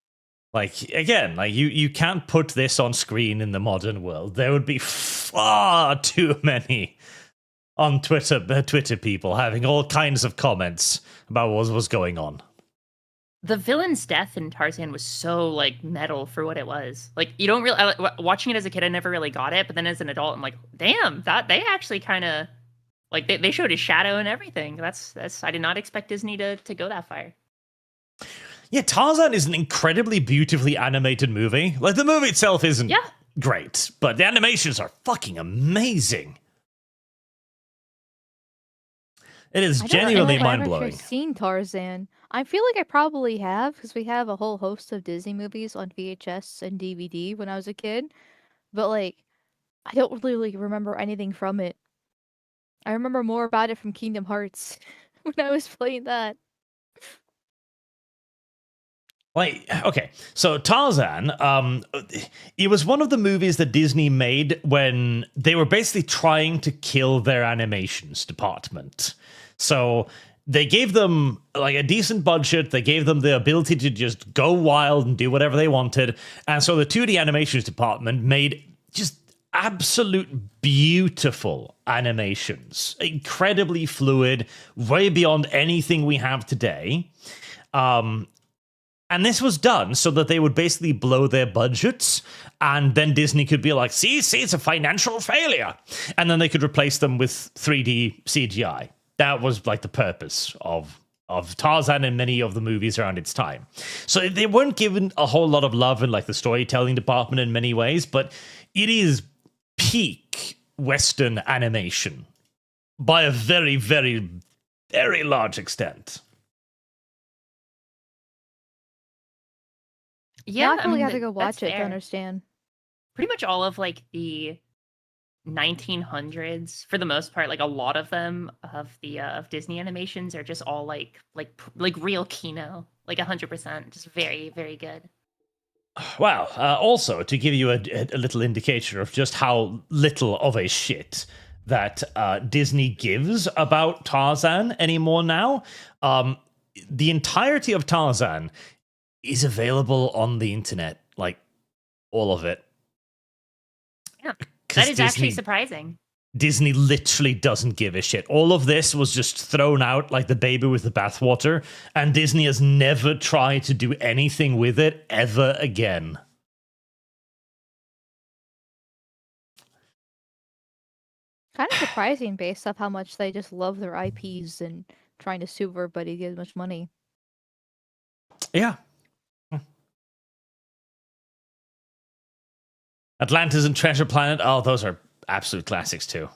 Like, again, like you can't put this on screen in the modern world. There would be far too many on Twitter people having all kinds of comments about what was going on. The villain's death in Tarzan was so like metal for what it was. Like you don't really watching it as a kid, I never really got it, but then as an adult, I'm like, damn, that they actually kind of like they showed his shadow and everything. That's I did not expect Disney to go that far. Yeah, Tarzan is an incredibly beautifully animated movie. Like, the movie itself isn't great, but the animations are fucking amazing. It is genuinely mind-blowing. I've seen Tarzan. I feel like I probably have, because we have a whole host of Disney movies on VHS and DVD when I was a kid. But, like, I don't really remember anything from it. I remember more about it from Kingdom Hearts when I was playing that. Like, okay, so Tarzan, it was one of the movies that Disney made when they were basically trying to kill their animations department. So they gave them like a decent budget, they gave them the ability to just go wild and do whatever they wanted, and so the 2D animations department made just absolute beautiful animations, incredibly fluid, way beyond anything we have today. And this was done so that they would basically blow their budgets, and then Disney could be like, see, it's a financial failure. And then they could replace them with 3D CGI. That was like the purpose of Tarzan and many of the movies around its time. So they weren't given a whole lot of love in like the storytelling department in many ways, but it is peak Western animation by a very, very, very large extent. Yeah, Yeah, I really have to th- go that's watch it to fair. understand. Pretty much all of like the 1900s, for the most part, like a lot of them of Disney animations are just all like real Kino, like 100%, just very, very good. Wow. Also, to give you a little indication of just how little of a shit that Disney gives about Tarzan anymore now, the entirety of Tarzan is available on the internet, like all of it. Yeah, 'Cause that is actually surprising. Disney literally doesn't give a shit. All of this was just thrown out like the baby with the bathwater, and Disney has never tried to do anything with it ever again. Kind of surprising based off how much they just love their IPs and trying to sue everybody to get as much money. Yeah. Atlantis and Treasure Planet. Oh, those are absolute classics too.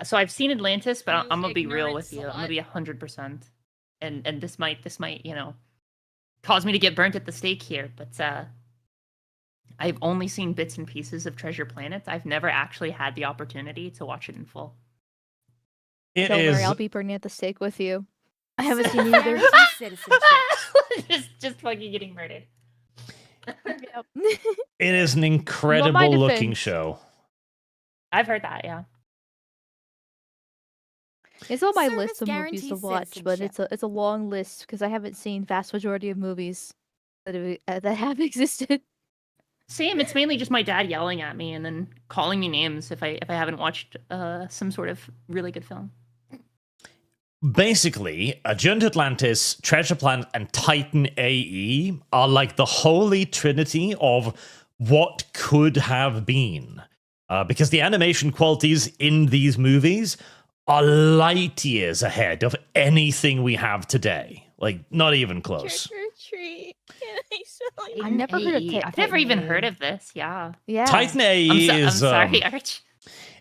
So I've seen Atlantis, but I'm gonna Use be real ignorance with you. a I'm gonna lot. be 100%, and this might cause me to get burnt at the stake here. But I've only seen bits and pieces of Treasure Planet. I've never actually had the opportunity to watch it in full. It Don't is. worry, I'll be burning at the stake with you. I haven't seen either. Guarantees citizenship. just fucking getting murdered. Yep. It is an incredible looking defense. show. I've heard that, yeah. It's on my Service list of movies to guarantees watch, but it's a long list because I haven't seen vast majority of movies that have existed. Same. It's mainly just my dad yelling at me and then calling me names if I haven't watched some sort of really good film. Basically, Agent Atlantis, Treasure Planet, and Titan AE are like the holy trinity of what could have been. Because the animation qualities in these movies are light years ahead of anything we have today. Like, not even close. Trick or treat. Can I smell you? I've never heard of AE. I've never even heard of this. Yeah. Yeah. Titan AE I'm is... sorry, Arch.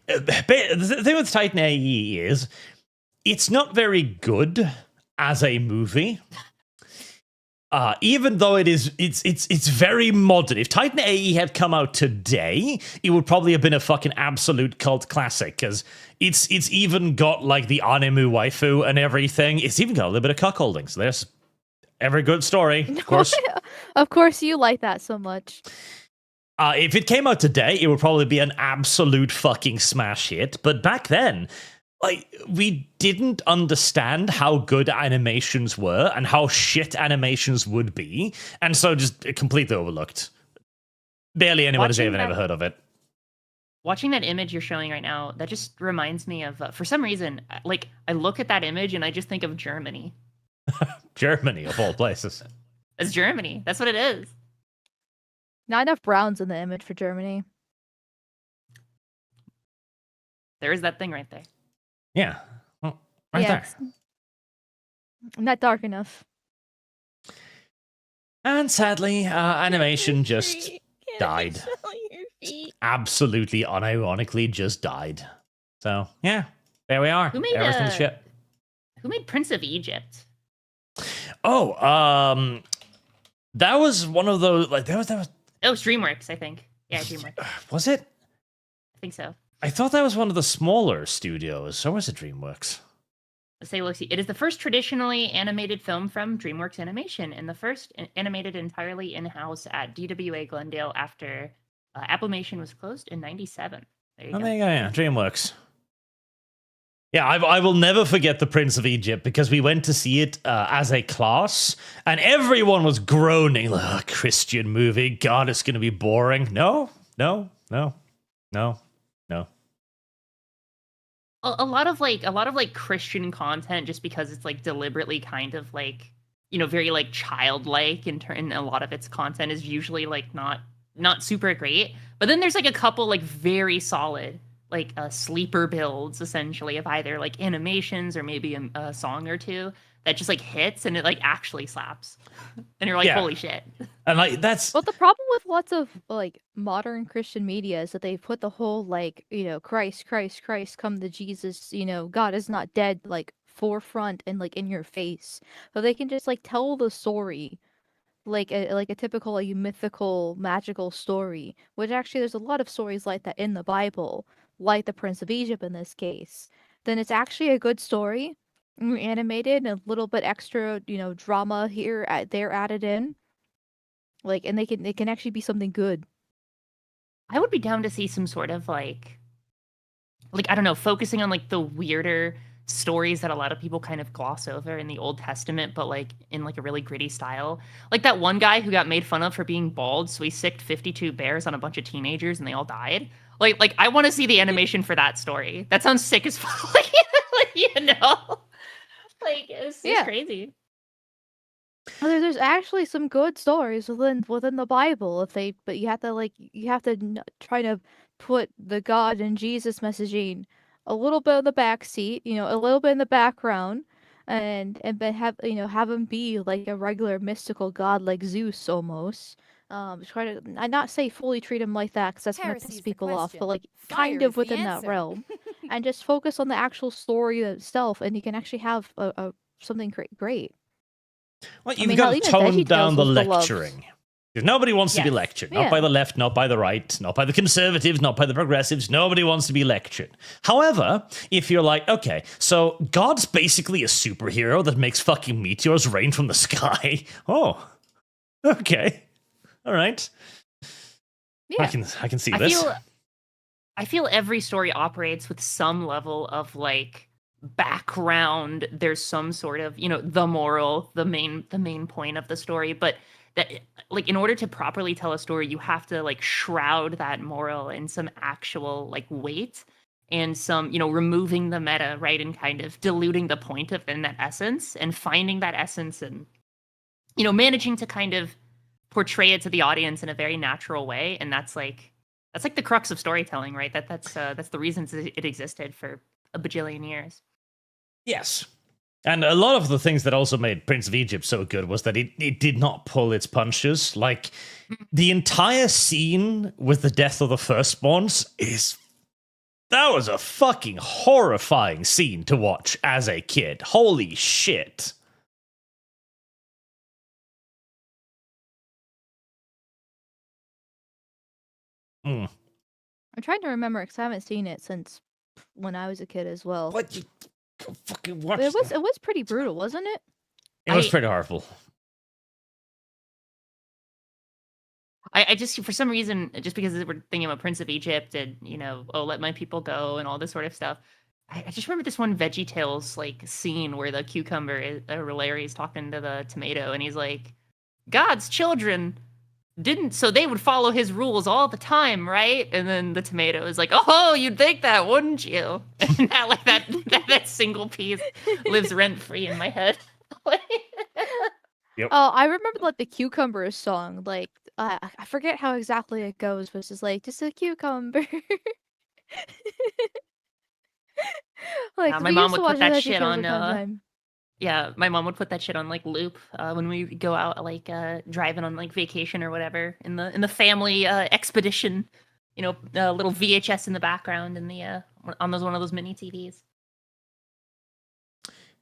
The thing with Titan AE is it's not very good as a movie. Even though it's very modern. If Titan AE had come out today, it would probably have been a fucking absolute cult classic, because it's even got like the anime waifu and everything. It's even got a little bit of cuckolding. So there's every good story, of course. Of course, you like that so much. If it came out today, it would probably be an absolute fucking smash hit. But back then, like, we didn't understand how good animations were and how shit animations would be, and so just completely overlooked. Barely anyone has Watching even that- ever heard of it. Watching that image you're showing right now, that just reminds me of, for some reason, like, I look at that image and I just think of Germany. Germany, of all places. It's Germany. That's what it is. Not enough browns in the image for Germany. There is that thing right there. Yeah. Well, right Yeah, there. it's not dark enough. And sadly, animation just Treat. Can died. I smell your feet? absolutely unironically just died. So, yeah, there we are. Who made Everything's shit. Who made Prince of Egypt? Oh, that was one of those, like, that was, Oh, it's DreamWorks, I think. Yeah, DreamWorks. was it? I think so. I thought that was one of the smaller studios. So was it DreamWorks? Let's say, look, it is the first traditionally animated film from DreamWorks Animation and the first animated entirely in-house at DWA Glendale after Applimation was closed in 97. There you Oh, go. there you go, yeah, DreamWorks. Yeah, I will never forget The Prince of Egypt because we went to see it as a class and everyone was groaning, like, oh, Christian movie, God, it's going to be boring. No. A lot of Christian content, just because it's like deliberately kind of like, you know, very like childlike and a lot of its content is usually like not super great. But then there's like a couple like very solid like sleeper builds essentially of either like animations or maybe a song or two that just like hits and it like actually slaps, and you're like, Yeah. holy shit. And like that's But the problem with lots of like modern Christian media is that they put the whole like, Christ, Christ, Christ, come to Jesus, God is not dead, like forefront and like in your face. So they can just like tell the story like a typical like mythical magical story, which actually there's a lot of stories like that in the Bible, like the Prince of Egypt in this case. Then it's actually a good story, animated, and a little bit extra, drama here there added in. Like, and it can actually be something good. I would be down to see some sort of like I don't know, focusing on like the weirder stories that a lot of people kind of gloss over in the Old Testament, but like in like a really gritty style. Like that one guy who got made fun of for being bald, so he sicked 52 bears on a bunch of teenagers and they all died. Like I want to see the animation for that story. That sounds sick as fuck. Like, it's crazy. Well, there's actually some good stories within the Bible. But you have to try to put the God and Jesus messaging a little bit in the back seat, a little bit in the background, and then have him be like a regular mystical god like Zeus almost. Try to I not say fully treat him like that because that's gonna Heresy's piss the people off, but question. like Fire kind is of the within that answer. realm, and just focus on the actual story itself, and you can actually have a something great. well, I you've mean, got hell, to even tone down VeggieTales the was beloved. lecturing. Because nobody wants to be Yes. lectured. Not by Yeah. the left, not by the right, not by the conservatives, not by the progressives. Nobody wants to be lectured. However, if you're like, okay, so God's basically a superhero that makes fucking meteors rain from the sky. Oh, okay. All right. Yeah. I can see this. I feel every story operates with some level of like background. There's some sort of, the moral, the main point of the story, but that like in order to properly tell a story, you have to like shroud that moral in some actual like weight and some, removing the meta, right, and kind of diluting the point of in that essence and finding that essence and managing to kind of portray it to the audience in a very natural way. And that's like the crux of storytelling, right? That's the reasons it existed for a bajillion years. Yes. And a lot of the things that also made Prince of Egypt so good was that it did not pull its punches. Like, the entire scene with the death of the firstborns that was a fucking horrifying scene to watch as a kid. Holy shit. I'm trying to remember because I haven't seen it since when I was a kid as well. What you fucking watch? But it was pretty brutal, wasn't it? It was pretty horrible. I just, for some reason, just because we're thinking about Prince of Egypt and, let my people go and all this sort of stuff, I just remember this one VeggieTales like scene where the cucumber, Larry is talking to the tomato and he's like, God's children didn't, so they would follow his rules all the time, right? And then the tomato is like, oh, you'd think that, wouldn't you? And that, like that single piece lives rent free in my head. Yep. Oh, I remember like the cucumber song. Like I forget how exactly it goes, but it's just like just a cucumber. Like Yeah, my we mom used to would watch put that VeggieTales shit on, all the time. Yeah, my mom would put that shit on like loop when we would go out like driving on like vacation or whatever in the family expedition. Little VHS in the background and the on one of those mini TVs.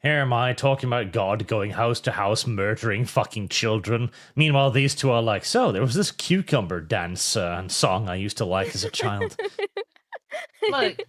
Here am I talking about God going house to house murdering fucking children. Meanwhile, these two are like, so there was this cucumber dance and song I used to like as a child. Look,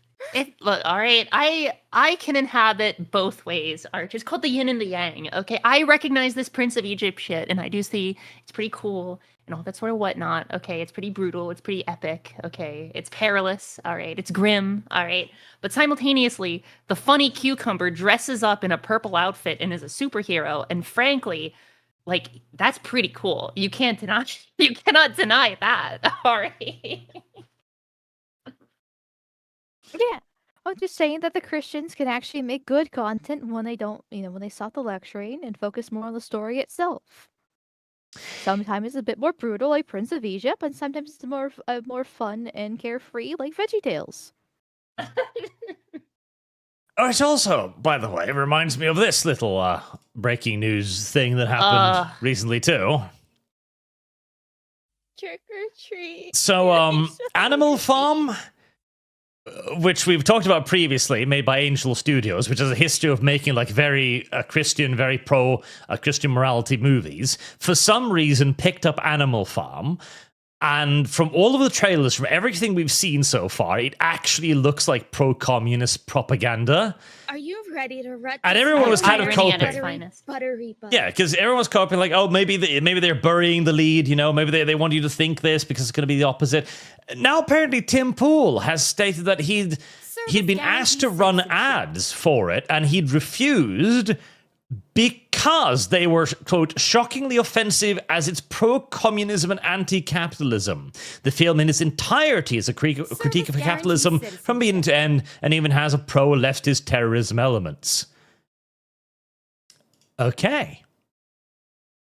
all right. I can inhabit both ways, Arch. It's called the yin and the yang. Okay, I recognize this Prince of Egypt shit, and I do see it's pretty cool and all that sort of whatnot. Okay, it's pretty brutal. It's pretty epic. Okay, it's perilous. All right, it's grim. All right, but simultaneously, the funny cucumber dresses up in a purple outfit and is a superhero. And frankly, like that's pretty cool. You cannot deny that. All right. Yeah. I'm just saying that the Christians can actually make good content when they don't, when they stop the lecturing and focus more on the story itself. Sometimes it's a bit more brutal, like Prince of Egypt, and sometimes it's more fun and carefree, like VeggieTales. Oh, it also, by the way, reminds me of this little breaking news thing that happened recently too. Trick or treat. So, Yay, Animal Sally. Farm, which we've talked about previously, made by Angel Studios, which has a history of making like very Christian, very pro Christian morality movies, for some reason picked up Animal Farm. And from all of the trailers, from everything we've seen so far, it actually looks like pro-communist propaganda. Are you ready to rut? And this everyone was kind of Irony at coping. its finest. Buttery. Yeah, because everyone's coping like, oh, maybe they're burying the lead, you know, maybe they want you to think this because it's going to be the opposite. Now, apparently, Tim Pool has stated that he'd been asked to run ads for it, and he'd refused because they were, quote, shockingly offensive as it's pro-communism and anti-capitalism. The film in its entirety is a critique of capitalism from beginning to end, and even has a pro-leftist terrorism elements. Okay.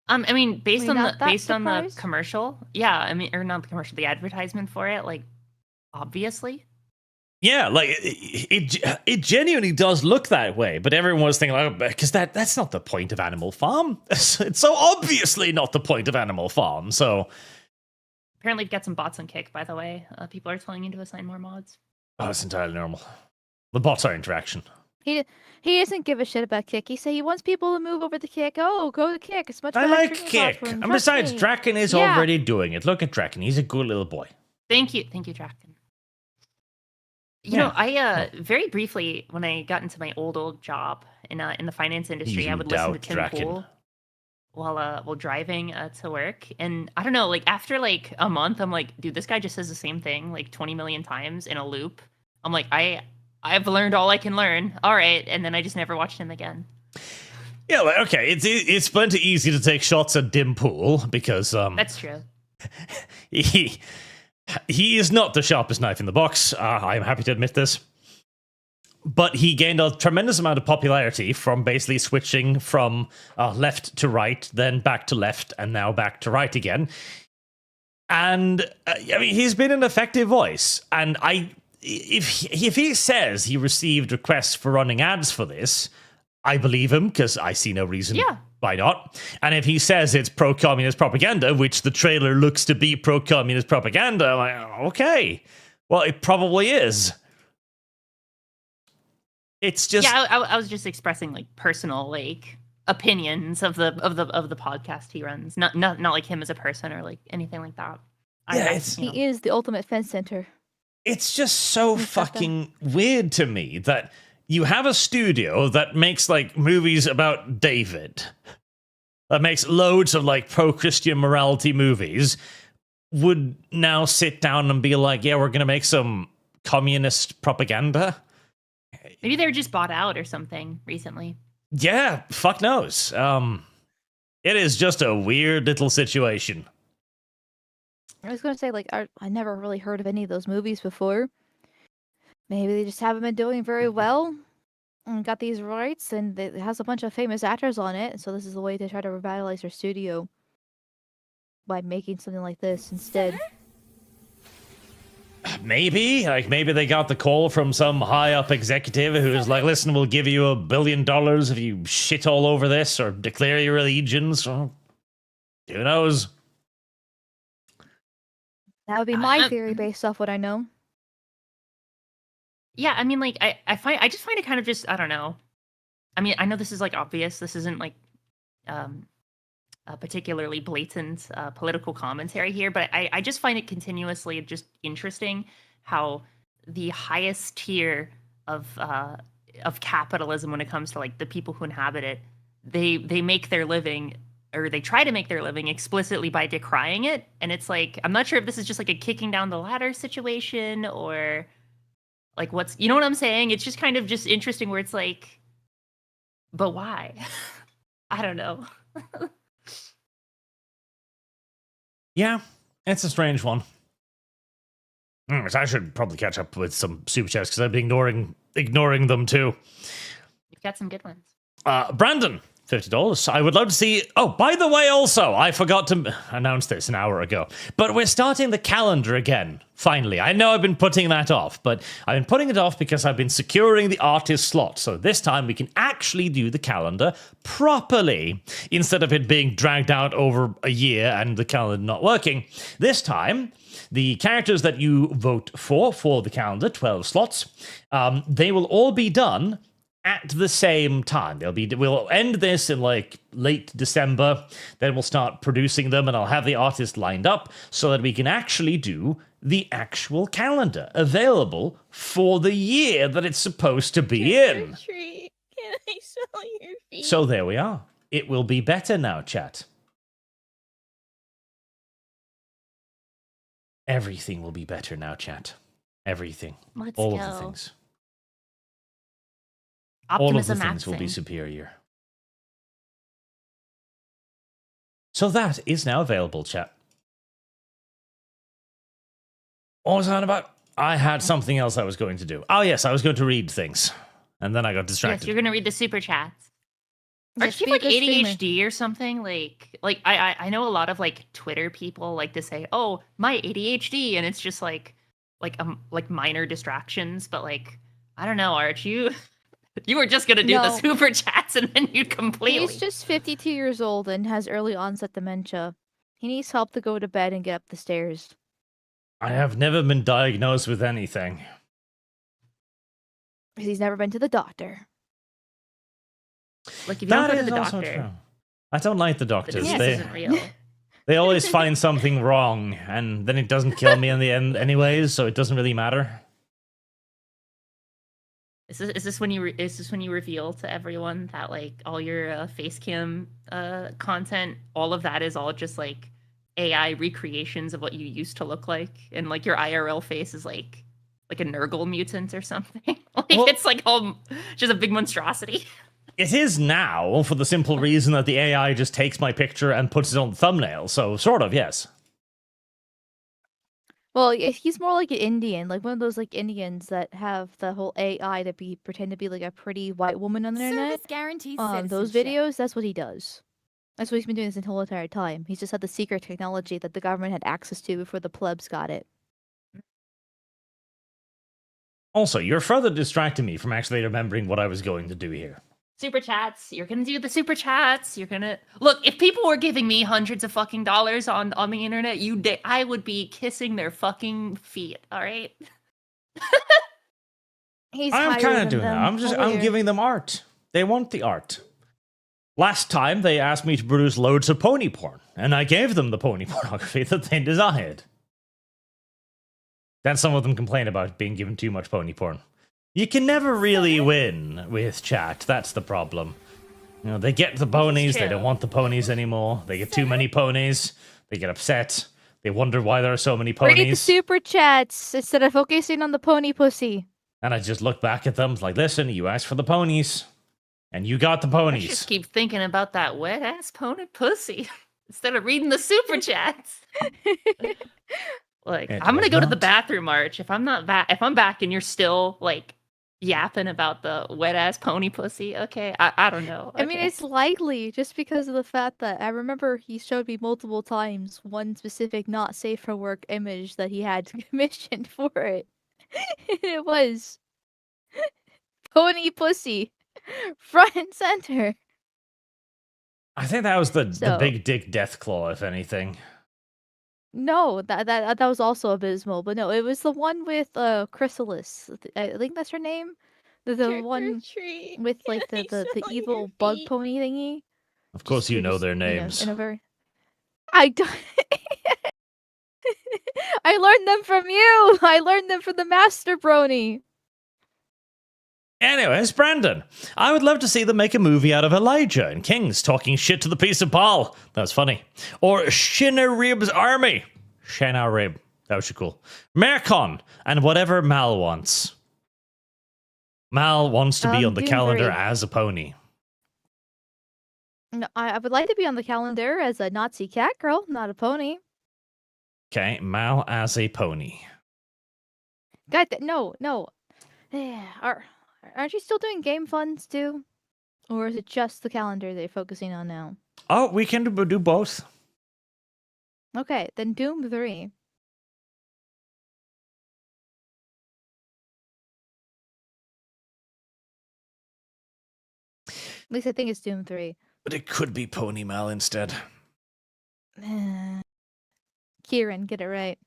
I mean, based We're on not that the surprised? commercial, yeah. I mean, or not the commercial, the advertisement for it, like, obviously. Yeah, like it genuinely does look that way, but everyone was thinking, like, because that's not the point of Animal Farm. It's so obviously not the point of Animal Farm. So Apparently, we've got some bots on Kick, by the way. People are telling you to assign more mods. oh, it's entirely normal. The bots are interaction. He doesn't give a shit about Kick. He wants people to move over to Kick. Oh, go to Kick. It's much I better like streaming Kick, platform, and trust besides, me. Draken is Yeah. already doing it. Look at Draken; he's a good little boy. Thank you, Draken. You Yeah. know, I very briefly, when I got into my old job in the finance industry, You I would listen to doubt Tim Draken. Pool while driving to work, and I don't know, like after like a month, I'm like, dude, this guy just says the same thing like 20 million times in a loop. I'm like, I've learned all I can learn. All right, and then I just never watched him again. Yeah, like, okay, it's plenty easy to take shots at Dim Pool because That's true. he is not the sharpest knife in the box. I'm happy to admit this. But he gained a tremendous amount of popularity from basically switching from left to right, then back to left, and now back to right again. And I mean, he's been an effective voice. And if he says he received requests for running ads for this, I believe him because I see no reason why not. And if he says it's pro-communist propaganda, which the trailer looks to be pro-communist propaganda, I'm like, okay, well, it probably is. It's just I was just expressing like personal like opinions of the podcast he runs, not like him as a person or like anything like that. Yeah, He is the ultimate fence center. It's just so fucking weird to me that you have a studio that makes like movies about David, that makes loads of like pro-Christian morality movies, would now sit down and be like, yeah, we're going to make some communist propaganda. Maybe they were just bought out or something recently. Yeah, fuck knows. It is just a weird little situation. I was going to say, like, I never really heard of any of those movies before. Maybe they just haven't been doing very well and got these rights, and it has a bunch of famous actors on it, so this is a way to try to revitalize their studio by making something like this instead. Maybe they got the call from some high up executive who's like, listen, we'll give you $1 billion if you shit all over this or declare your allegiance. Well, who knows? That would be my theory based off what I know. Yeah, I mean, like, I just find it kind of just, I don't know. I mean, I know this is like obvious. This isn't like a particularly blatant political commentary here, but I just find it continuously just interesting how the highest tier of capitalism, when it comes to like the people who inhabit it, they make their living, or they try to make their living explicitly by decrying it. And it's like, I'm not sure if this is just like a kicking down the ladder situation or like what's, you know what I'm saying? It's just kind of just interesting where it's like, but why? I don't know. Yeah, it's a strange one. I should probably catch up with some super chats because I've been ignoring them too. You've got some good ones. Brandon $50. I would love to see. Oh, by the way, also, I forgot to announce this an hour ago, but we're starting the calendar again. Finally, I know I've been putting that off, but I've been putting it off because I've been securing the artist slot. So this time we can actually do the calendar properly instead of it being dragged out over a year and the calendar not working. This time, the characters that you vote for the calendar, 12 slots, they will all be done at the same time. We'll end this in like late December, then we'll start producing them and I'll have the artist lined up so that we can actually do the actual calendar available for the year that it's supposed to be in. Tree. Can I smell your feet? So there we are. It will be better now, chat. Everything will be better now, chat. Everything. Let's All go. of the things. Optimism All of the things will be maxing. superior. So that is now available, chat. What was that about? I had something else I was going to do. Oh, yes, I was going to read things. And then I got distracted. Yes, you're gonna read the super chats. Yes, Are you be a like good streamer. ADHD or something? Like I know a lot of like Twitter people like to say, "Oh, my ADHD," and it's just like minor distractions. But like I don't know, Arch, you were just gonna do the No. super chats and then you completely. He's just 52 years old and has early onset dementia. He needs help to go to bed and get up the stairs. I have never been diagnosed with anything. Because he's never been to the doctor. Like if you don't That go to is the also doctor, true. I don't like the the doctors. disease They isn't real. they always find something wrong, and then it doesn't kill me in the end anyways, so it doesn't really matter. Is this when you reveal to everyone that like all your face cam content, all of that is all just like AI recreations of what you used to look like, and like your IRL face is like a Nurgle mutant or something? Like Well- it's like all just a big monstrosity. It is now, for the simple reason that the AI just takes my picture and puts it on the thumbnail, so sort of, yes. Well, he's more like an Indian, like one of those like Indians that have the whole AI to pretend to be like a pretty white woman on the internet. Service guarantees Those citizenship. videos, that's what he does. That's what he's been doing this whole entire time. He's just had the secret technology that the government had access to before the plebs got it. Also, you're further distracting me from actually remembering what I was going to do here. Super chats. You're gonna do the super chats. You're gonna look. If people were giving me hundreds of fucking dollars on the internet, I would be kissing their fucking feet. All right. He's I'm higher kind of than doing that. them. I'm giving them art. They want the art. Last time, they asked me to produce loads of pony porn, and I gave them the pony pornography that they desired. Then some of them complain about being given too much pony porn. You can never really win with chat. That's the problem. You know, they get the ponies, they true. don't want the ponies anymore. They get too many ponies, they get upset. They wonder why there are so many Read the ponies. super chats instead of focusing on the pony pussy. And I just look back at them like, listen, you asked for the ponies, and you got the I ponies. just keep thinking about that wet ass pony pussy instead of reading the super chats. Like It I'm gonna was go to the not. bathroom, Arch. If I'm back and you're still like yapping about the wet ass pony pussy, okay, I don't know. I mean, okay. it's likely just because of the fact that I remember he showed me multiple times one specific not safe for work image that he had commissioned for it. And it was pony pussy front and center. I think that was the So- big dick death claw, if anything. No, that was also abysmal, but no, it was the one with Chrysalis. I think that's her name. The Trick or one treat. with like Can I the smell your evil bug feet? pony thingy. Of course, you Who know just, their you know, names. in a very... I don't. I learned them from you. I learned them from the Master Brony. Anyways, Brandon, I would love to see them make a movie out of Elijah and Kings talking shit to the piece of Paul. That was funny. Or Shinarib's army. Shinarib. That was cool. Mercon and whatever Mal wants. Mal wants to be on the calendar Doombury. as a pony. No, I would like to be on the calendar as a Nazi cat girl, not a pony. Okay, Mal as a pony. God, no. Yeah, aren't you still doing game funds too? Or is it just the calendar they're focusing on now? Oh, we can do both. Okay, then Doom 3. At least I think it's Doom 3. But it could be Pony Mal instead. Kieran, get it right.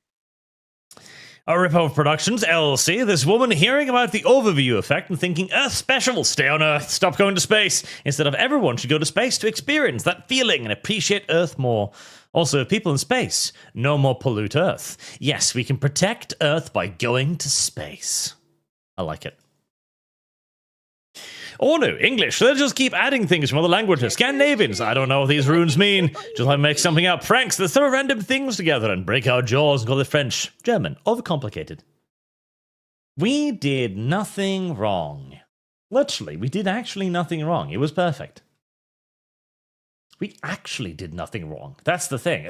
A Ripoff Productions, LLC. This woman hearing about the overview effect and thinking, Earth special, stay on Earth, stop going to space. Instead of everyone should go to space to experience that feeling and appreciate Earth more. Also, people in space, no more pollute Earth. Yes, we can protect Earth by going to space. I like it. Or no, English. Let's just keep adding things from other languages. Scandinavians. I don't know what these runes mean. Just like make something up. Franks. Let's throw random things together and break our jaws and call it French. German. Overcomplicated. We did nothing wrong. Literally, we did actually nothing wrong. It was perfect. We actually did nothing wrong. That's the thing.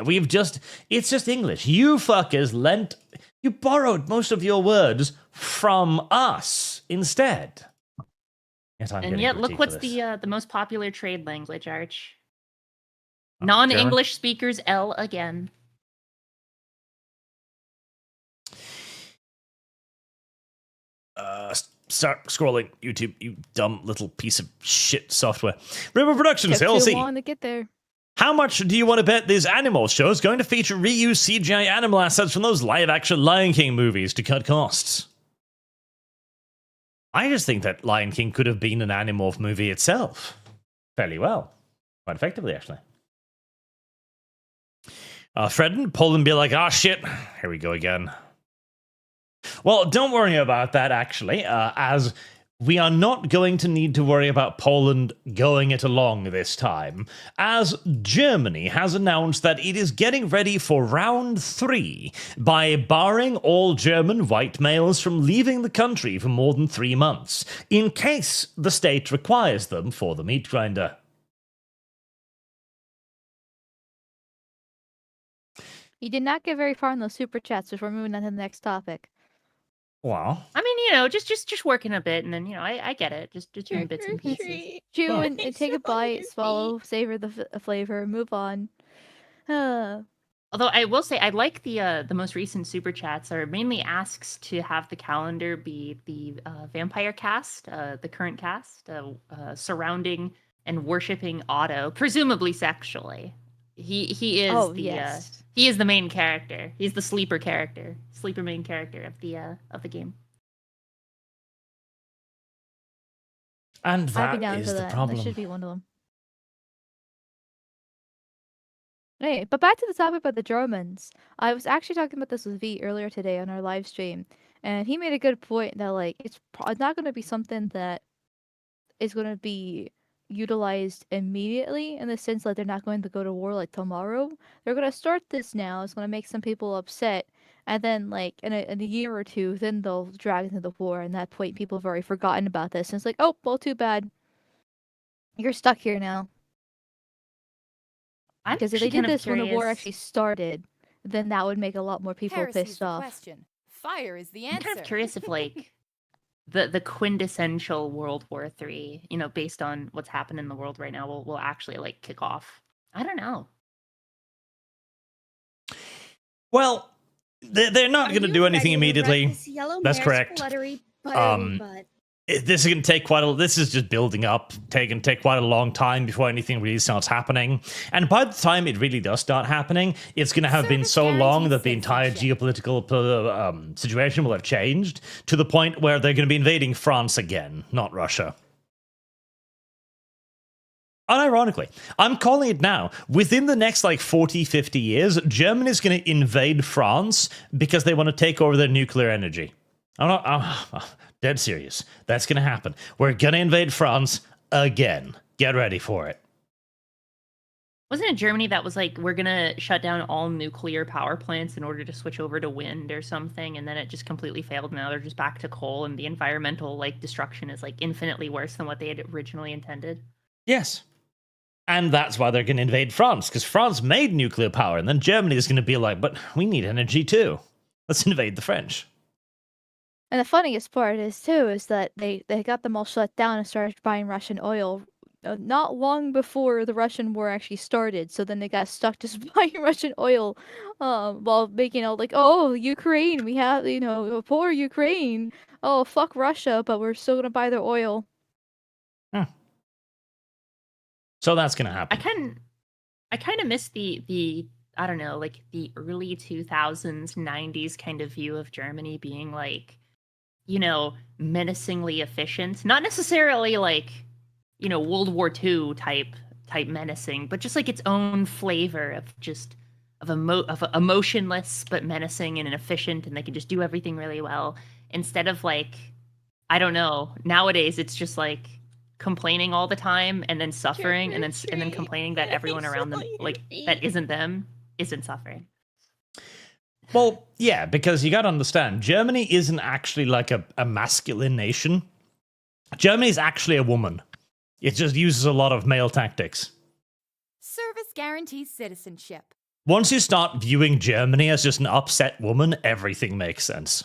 It's just English. You fuckers you borrowed most of your words from us instead. And yet, look what's the most popular trade language, Arch. Oh, Non-English speakers, L again. Start scrolling YouTube, you dumb little piece of shit software. River Productions, Took too LLC. long to get there. How much do you want to bet this Animorphs show is going to feature reused CGI animal assets from those live-action Lion King movies to cut costs? I just think that Lion King could have been an Animorph movie itself. Fairly well. Quite effectively, actually. Fred and pull and be like, ah, shit. Here we go again. Well, don't worry about that, actually, as we are not going to need to worry about Poland going it along this time, as Germany has announced that it is getting ready for round 3 by barring all German white males from leaving the country for more than 3 months, in case the state requires them for the meat grinder. You did not get very far in those super chats before moving on to the next topic. Wow. I mean, just working a bit, and then, I get it. Just doing bits and pieces. Chew and take a bite, swallow, savor the flavor, move on. Although I will say, I like the most recent super chats are mainly asks to have the calendar be the vampire cast, the current cast, surrounding and worshipping Otto, presumably sexually. He is he is the main character. He's the sleeper main character of the game. And I'd be that down is for the that. problem. That should be one of them. Hey, but back to the topic about the Germans. I was actually talking about this with V earlier today on our live stream, and he made a good point that it's not going to be something that is going to be utilized immediately, in the sense that they're not going to go to war tomorrow. They're going to start this now. It's going to make some people upset, and then in a year or two, then they'll drag into the war. And at that point, people have already forgotten about this, and it's like, oh, well, too bad. You're stuck here now. Because if they did this when the war actually started, then that would make a lot more people pissed off. Question. Fire is the answer. I'm kind of curious if the quintessential World War III, based on what's happened in the world right now, will actually kick off. I don't know. Well, they're not going to do anything immediately. That's correct. This is going to take this is just building up, take quite a long time before anything really starts happening. And by the time it really does start happening, it's going to have been so long that the entire geopolitical situation will have changed to the point where they're going to be invading France again, not Russia. Unironically, I'm calling it now. Within the next 40, 50 years, Germany is going to invade France because they want to take over their nuclear energy. I'm dead serious. That's going to happen. We're going to invade France again. Get ready for it. Wasn't it Germany that was we're going to shut down all nuclear power plants in order to switch over to wind or something, and then it just completely failed. Now they're just back to coal, and the environmental destruction is infinitely worse than what they had originally intended? Yes. And that's why they're going to invade France, because France made nuclear power, and then Germany is going to be but we need energy too. Let's invade the French. And the funniest part is that they got them all shut down and started buying Russian oil not long before the Russian war actually started. So then they got stuck just buying Russian oil, while making out like, oh, Ukraine, we have, poor Ukraine. Oh, fuck Russia, but we're still gonna buy their oil. So that's gonna happen. I kind of miss the I don't know, like the early 2000s, 90s kind of view of Germany being like, menacingly efficient. Not necessarily like, World War II type menacing, but just like its own flavor of emotionless but menacing and efficient, and they can just do everything really well. Instead of like, I don't know, nowadays it's just like complaining all the time and then suffering and then complaining that everyone around them, like that isn't them, isn't suffering. Well, yeah, because you got to understand, Germany isn't actually like a masculine nation. Germany is actually a woman. It just uses a lot of male tactics. Service guarantees citizenship. Once you start viewing Germany as just an upset woman, everything makes sense.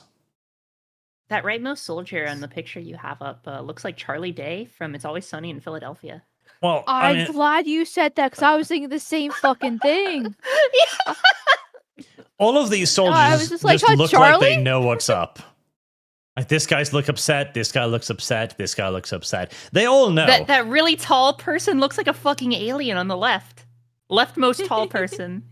That rightmost soldier on the picture you have up looks like Charlie Day from It's Always Sunny in Philadelphia. Well, I'm glad you said that because I was thinking the same fucking thing. all of these soldiers I was just like, "Oh, look like they Charlie?" know what's up. Like, this guy's look upset, this guy looks upset, this guy looks upset. They all know. That really tall person looks like a fucking alien on the left. Leftmost tall person.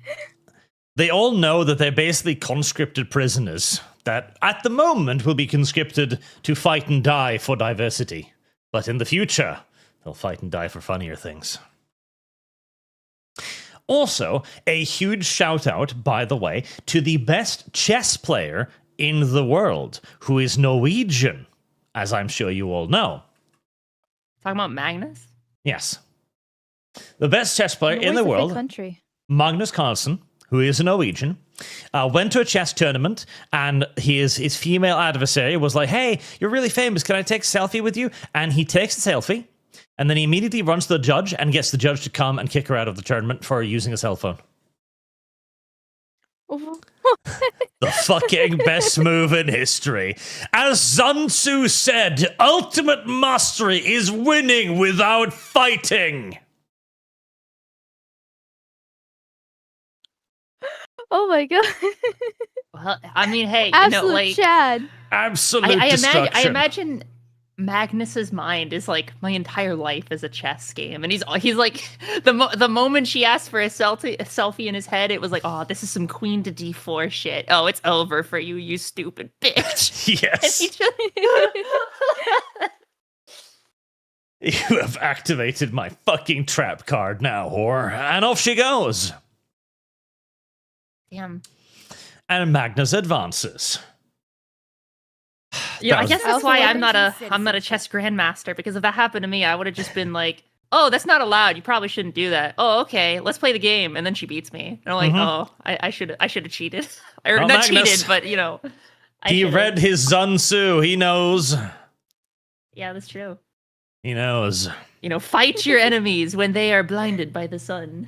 They all know that they're basically conscripted prisoners that at the moment will be conscripted to fight and die for diversity. But in the future, they'll fight and die for funnier things. Also, a huge shout out, by the way, to the best chess player in the world, who is Norwegian, as I'm sure you all know. Talking about Magnus? Yes. The best chess player in the world, country. Magnus Carlsen, who is a Norwegian, went to a chess tournament, and his female adversary was like, hey, you're really famous, can I take a selfie with you? And he takes the selfie, and then he immediately runs to the judge and gets the judge to come and kick her out of the tournament for using a cell phone. The fucking best move in history. As Sun Tzu said, ultimate mastery is winning without fighting. Oh my god. Well, I mean, hey, Absolute Chad. Absolute destruction. I imagine Magnus's mind is like, my entire life is a chess game, and he's like, the moment she asked for a selfie in his head, it was like, oh, this is some queen to d4 shit. Oh, it's over for you, you stupid bitch. Yes. You have activated my fucking trap card now, whore. And off she goes. Damn. And Magnus advances. Yeah, I guess that's why I'm not a citizenship. chess grandmaster, because if that happened to me, I would have just been like, oh, that's not allowed. You probably shouldn't do that. Oh, okay, let's play the game. And then she beats me. And I'm like, oh, I should have cheated. Or Well, not Magnus, cheated, but he should've. read his Sun Tzu. He knows. Yeah, that's true. He knows. Fight your enemies when they are blinded by the sun.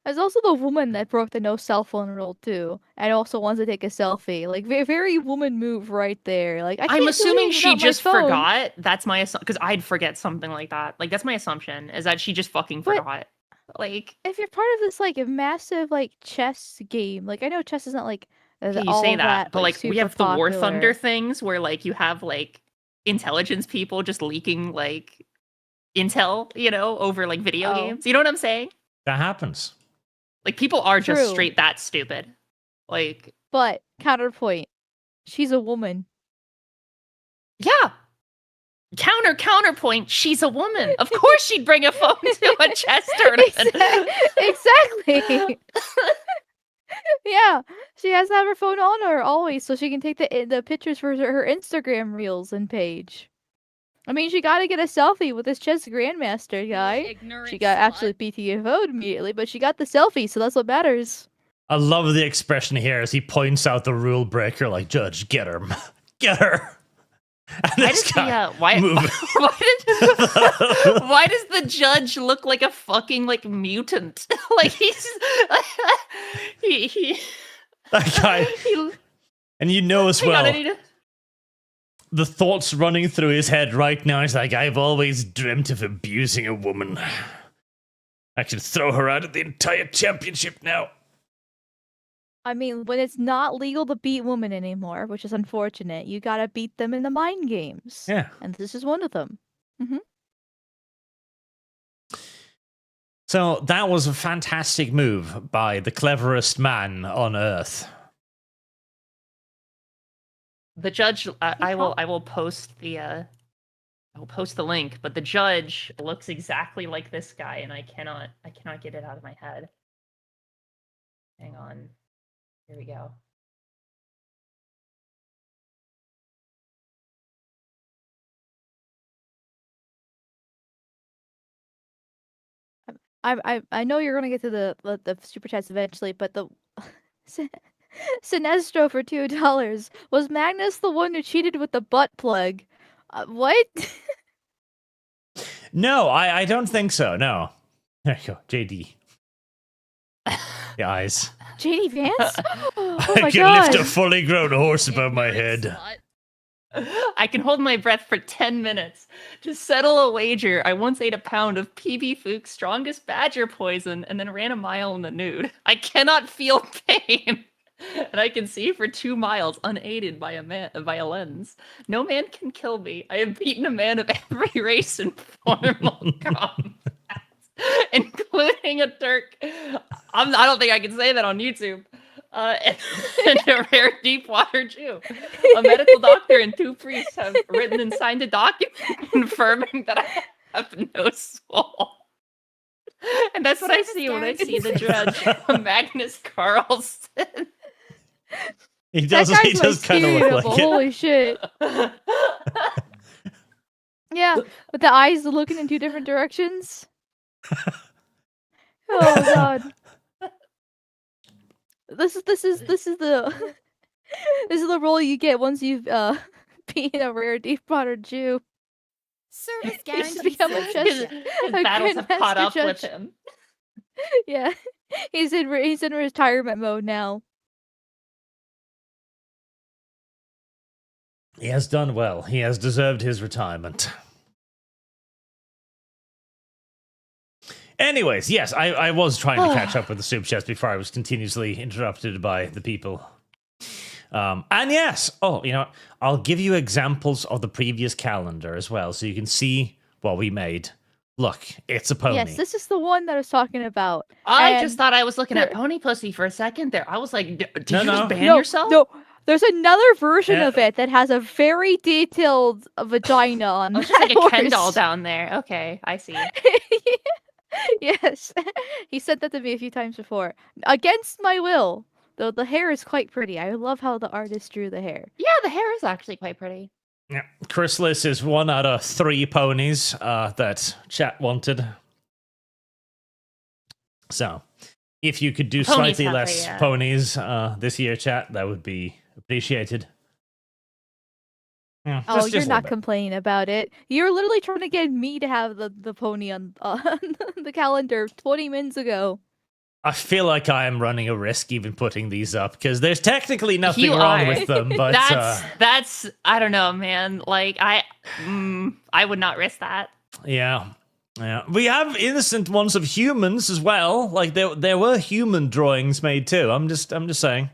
There's also the woman that broke the no cell phone rule too, and also wants to take a selfie. Like very woman move right there. Like I'm assuming she just forgot. forgot. That's my assumption, because I'd forget something like that. Like, that's my assumption, is that she just fucking But- forgot. Like, If you're part of this like massive like chess game, like I know chess is not like okay, you all say that, but like we super have the War popular. Thunder things where like you have like intelligence people just leaking like intel, over like video Oh. games. You know what I'm saying? That happens. Like, people are just True. straight that stupid. Like, But counterpoint, she's a woman. yeah. Counterpoint, she's a woman. Of course she'd bring a phone to a chess tournament. Exactly. Yeah, she has to have her phone on her always, so she can take the pictures for her Instagram reels and page. I mean, she got to get a selfie with this chess grandmaster guy. She got absolutely PTFO'd immediately, but she got the selfie, so that's what matters. I love the expression here as he points out the rule breaker, like, Judge, get her. Get her. And Why this does guy why moving. why does the judge look like a fucking like mutant? Like he's he That guy. he And you know as hang on, well. I need to... the thoughts running through his head right now is like, I've always dreamt of abusing a woman. I should throw her out of the entire championship now. I mean, when it's not legal to beat women anymore, which is unfortunate, you gotta beat them in the mind games. Yeah. And this is one of them. So that was a fantastic move by the cleverest man on Earth. The judge, I will post the link, but the judge looks exactly like this guy, and I cannot get it out of my head. Hang on. Here we go. I know you're gonna get to the super chats eventually, but the Sinestro for $2. Was Magnus the one who cheated with the butt plug? What? No, I don't think so. No. There you go, JD. The eyes. JD Vance? Oh I my can god! lift a fully grown horse above my head. I can hold my breath for 10 minutes to settle a wager. I once ate a pound of PB Fuchs' strongest badger poison and then ran a mile in the nude. I cannot feel pain, and I can see for 2 miles unaided by a lens. No man can kill me. I have beaten a man of every race and formal combat, including a Turk. I don't think I can say that on YouTube. And a rare deep water Jew. A medical doctor and 2 priests have written and signed a document confirming that I have no soul. And that's what I see when I see the judge, Magnus Carlsen. He does kind of look like it. Holy shit. Yeah, with the eyes looking in 2 different directions. Oh god. This is the this is the role you get once you've being a rare deep water Jew. Service You just guarantee become a citizenship. judge. His A battles have caught Grandmaster up with Judge. him. Yeah, he's in retirement mode now. He has done well. He has deserved his retirement. Anyways, yes, I was trying to catch up with the super chats before I was continuously interrupted by the people. And yes, you know what? I'll give you examples of the previous calendar as well, so you can see what we made. Look, it's a pony. Yes, this is the one that I was talking about. I And just thought I was looking at there- Pony Pussy for a second there. I was like, did No, you no. just ban no, yourself? No, there's another version Yeah. of it that has a very detailed vagina on. Oh, it's just like a that Ken doll horse. down there. Okay, I see. Yes, he said that to me a few times before. Against my will, though the hair is quite pretty. I love how the artist drew the hair. Yeah, the hair is actually quite pretty. Yeah. Chrysalis is 1 out of 3 ponies that chat wanted. So, if you could do Ponies slightly have less a, ponies this year, chat, that would be appreciated. Yeah, Oh, just you're a little not bit. complaining about it. You're literally trying to get me to have the pony on the calendar 20 minutes ago. I feel like I am running a risk even putting these up because there's technically nothing You wrong are. with them, but That's I don't know, man. Like I would not risk that. yeah. We have innocent ones of humans as well. Like there were human drawings made too. I'm just saying.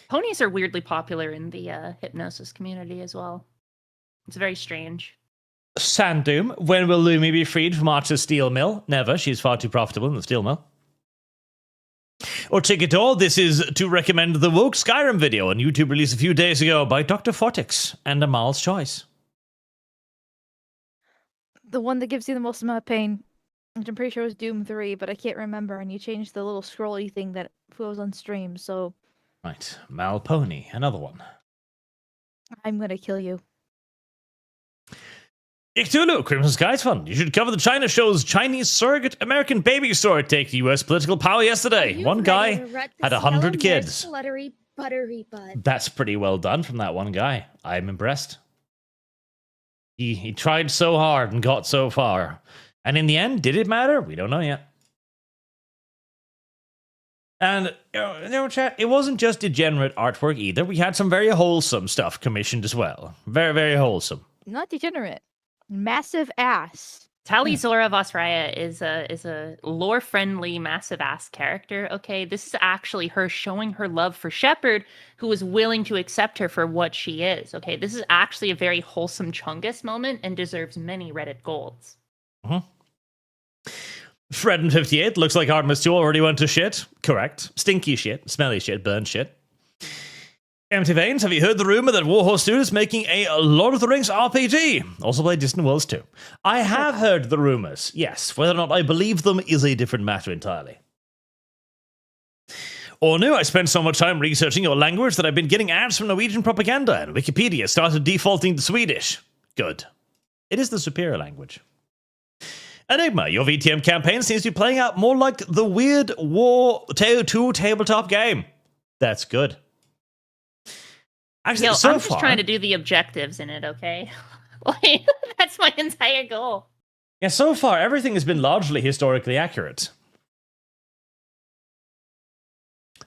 Ponies are weirdly popular in the hypnosis community as well. It's very strange. Sandoom, when will Lumi be freed from Archer's steel mill? Never. She's far too profitable in the steel mill. Or Chickador, this is to recommend the woke Skyrim video on YouTube released a few days ago by Dr. Fortix and Amal's Choice. The one that gives you the most amount of pain, which I'm pretty sure was Doom 3, but I can't remember. And you changed the little scrolly thing that goes on stream, so Right, Malpony, another one. I'm gonna kill you. Ictulu, Crimson Skies Fund. You should cover the China show's Chinese surrogate American baby story take to U.S. political power yesterday. One guy had 100 kids. Fluttery, buttery butt. That's pretty well done from that one guy. I'm impressed. He tried so hard and got so far. And in the end, did it matter? We don't know yet. And, chat, it wasn't just degenerate artwork either. We had some very wholesome stuff commissioned as well. Very, very wholesome. Not degenerate. Massive ass. Tali Zora Vosraya is a lore-friendly, massive-ass character, okay? This is actually her showing her love for Shepard, who is willing to accept her for what she is, okay? This is actually a very wholesome Chungus moment and deserves many Reddit golds. Fred58 looks like Artemis 2 already went to shit. Correct. Stinky shit, smelly shit, burn shit. Empty Veins, have you heard the rumor that Warhorse Studio is making a Lord of the Rings RPG? Also play Distant Worlds 2. I have heard the rumors, yes. Whether or not I believe them is a different matter entirely. Or no, I spent so much time researching your language that I've been getting ads from Norwegian propaganda, and Wikipedia started defaulting to Swedish. Good. It is the superior language. Enigma, your VTM campaign seems to be playing out more like the weird War 2 tabletop game. That's good. Actually, I'm just trying to do the objectives in it, okay? Like, that's my entire goal. Yeah, so far, everything has been largely historically accurate.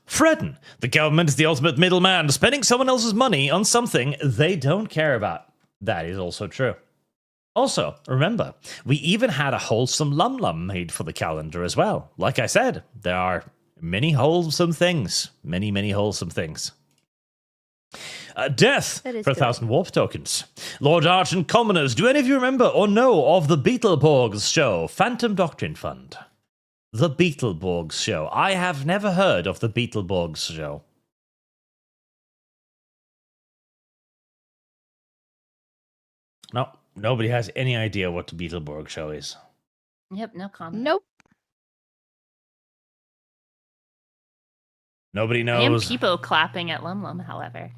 Fredden, the government is the ultimate middleman, spending someone else's money on something they don't care about. That is also true. Also, remember, we even had a wholesome Lum made for the calendar as well. Like I said, there are many wholesome things. Many, many wholesome things. Death for 1,000 warp tokens. Lord Arch and commoners, do any of you remember or know of the Beetleborgs show, Phantom Doctrine Fund? The Beetleborgs show. I have never heard of the Beetleborgs show. No, nobody has any idea what the Beetleborg show is. Yep, no comment. Nope. Nobody knows. I am peepo clapping at Lum, however.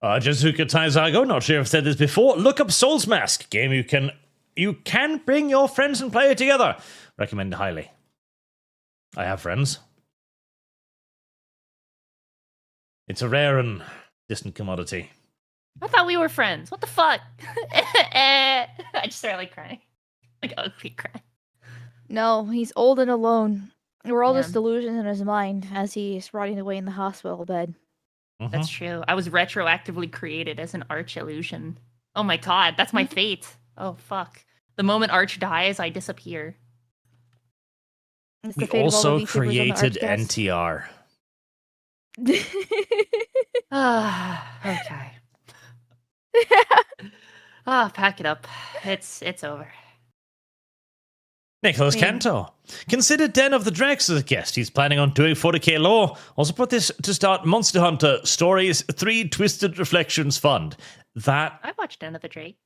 Jazuka Taizago, not sure if I've said this before. Look up Soul's Mask, game you can bring your friends and play it together. Recommend highly. I have friends. It's a rare and distant commodity. I thought we were friends. What the fuck? I just started like crying. Like ugly crying. No, he's old and alone. We're all Yeah. just delusions in his mind as he's rotting away in the hospital bed. That's true. I was retroactively created as an Arch illusion. Oh my god, that's my fate. Oh fuck. The moment Arch dies, I disappear. It's We the fate of all the also VTubers on the created ArchCast. NTR. Okay. Pack it up. It's over. Nicholas Man. Cantor. Consider Den of the Drakes as a guest. He's planning on doing 40k lore. Also put this to start Monster Hunter Stories 3 Twisted Reflections Fund. That I watched Den of the Drake.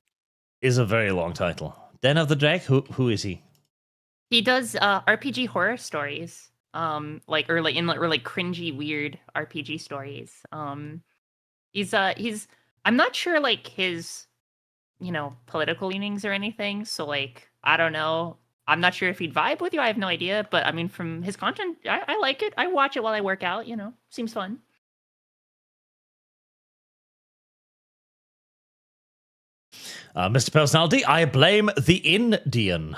is a very long title. Den of the Drake? Who is he? He does RPG horror stories. Like cringy, weird RPG stories. He's I'm not sure like his, political leanings or anything. So like, I don't know. I'm not sure if he'd vibe with you. I have no idea. But I mean, from his content, I like it. I watch it while I work out. Seems fun. Mr. Personality, I blame the Indian.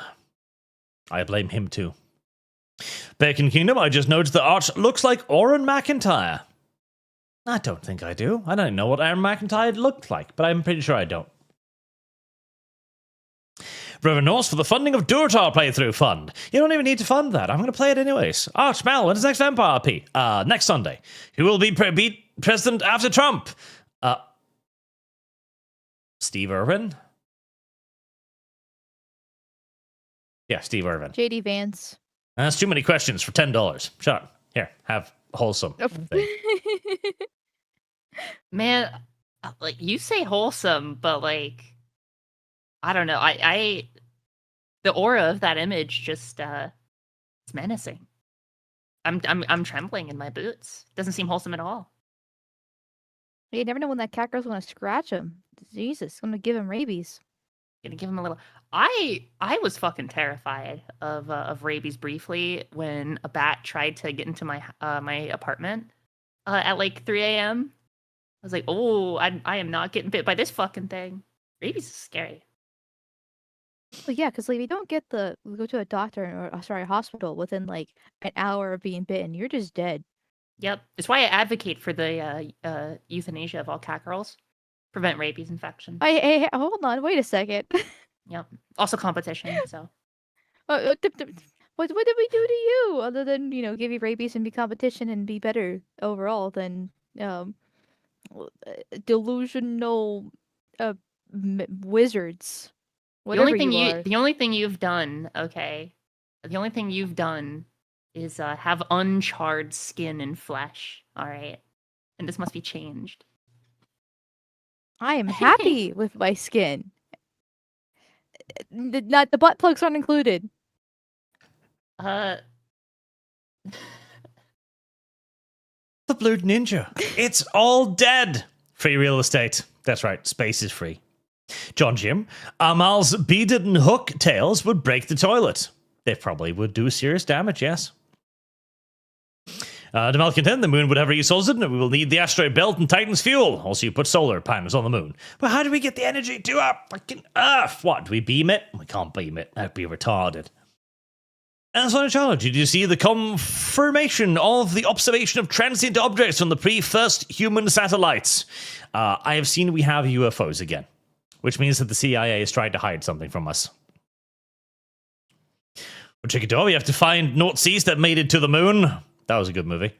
I blame him too. Bacon Kingdom, I just noticed the Arch looks like Oren McIntyre. I don't think I do. I don't know what Aaron McIntyre looked like, but I'm pretty sure I don't. Reverend Norse for the funding of Durtar playthrough fund. You don't even need to fund that. I'm going to play it anyways. Arch Mal, when is next Vampire RP? Next Sunday. Who will be president after Trump? Steve Irwin? Yeah, Steve Irwin. JD Vance. That's too many questions for $10. Shut up. Here, have wholesome thing. Man, like you say wholesome, but like I don't know. I the aura of that image just it's menacing. I'm trembling in my boots. Doesn't seem wholesome at all. You never know when that cat girl's gonna scratch him. Jesus, gonna give him rabies. Gonna give him a little. I was fucking terrified of rabies briefly when a bat tried to get into my my apartment at like 3 a.m. I was like, oh, I am not getting bit by this fucking thing. Rabies is scary. Well, yeah, because like, you don't go to a doctor or a hospital within like an hour of being bitten. You're just dead. Yep. It's why I advocate for the euthanasia of all cat girls. Prevent rabies infection. Hey, hold on, wait a second. Yep. Also competition, so. What did we do to you other than give you rabies and be competition and be better overall than delusional wizards? Whatever The only thing you've done, okay, the only thing you've done is have uncharred skin and flesh. All right, and this must be changed. I am happy with my skin. Not the butt plugs aren't included. The Blue Ninja. It's all dead. Free real estate. That's right. Space is free. John Jim. Amal's beaded and hook tails would break the toilet. They probably would do serious damage, yes. To malcontent, the moon would have resources, and we will need the asteroid belt and Titan's fuel. Also, you put solar panels on the moon. But how do we get the energy to our fucking Earth? What, do we beam it? We can't beam it. That'd be retarded. And Sonichology, did you see the confirmation of the observation of transient objects from the pre-first human satellites? I have seen we have UFOs again, which means that the CIA is trying to hide something from us. Well, check it out. We have to find Nazis that made it to the moon. That was a good movie.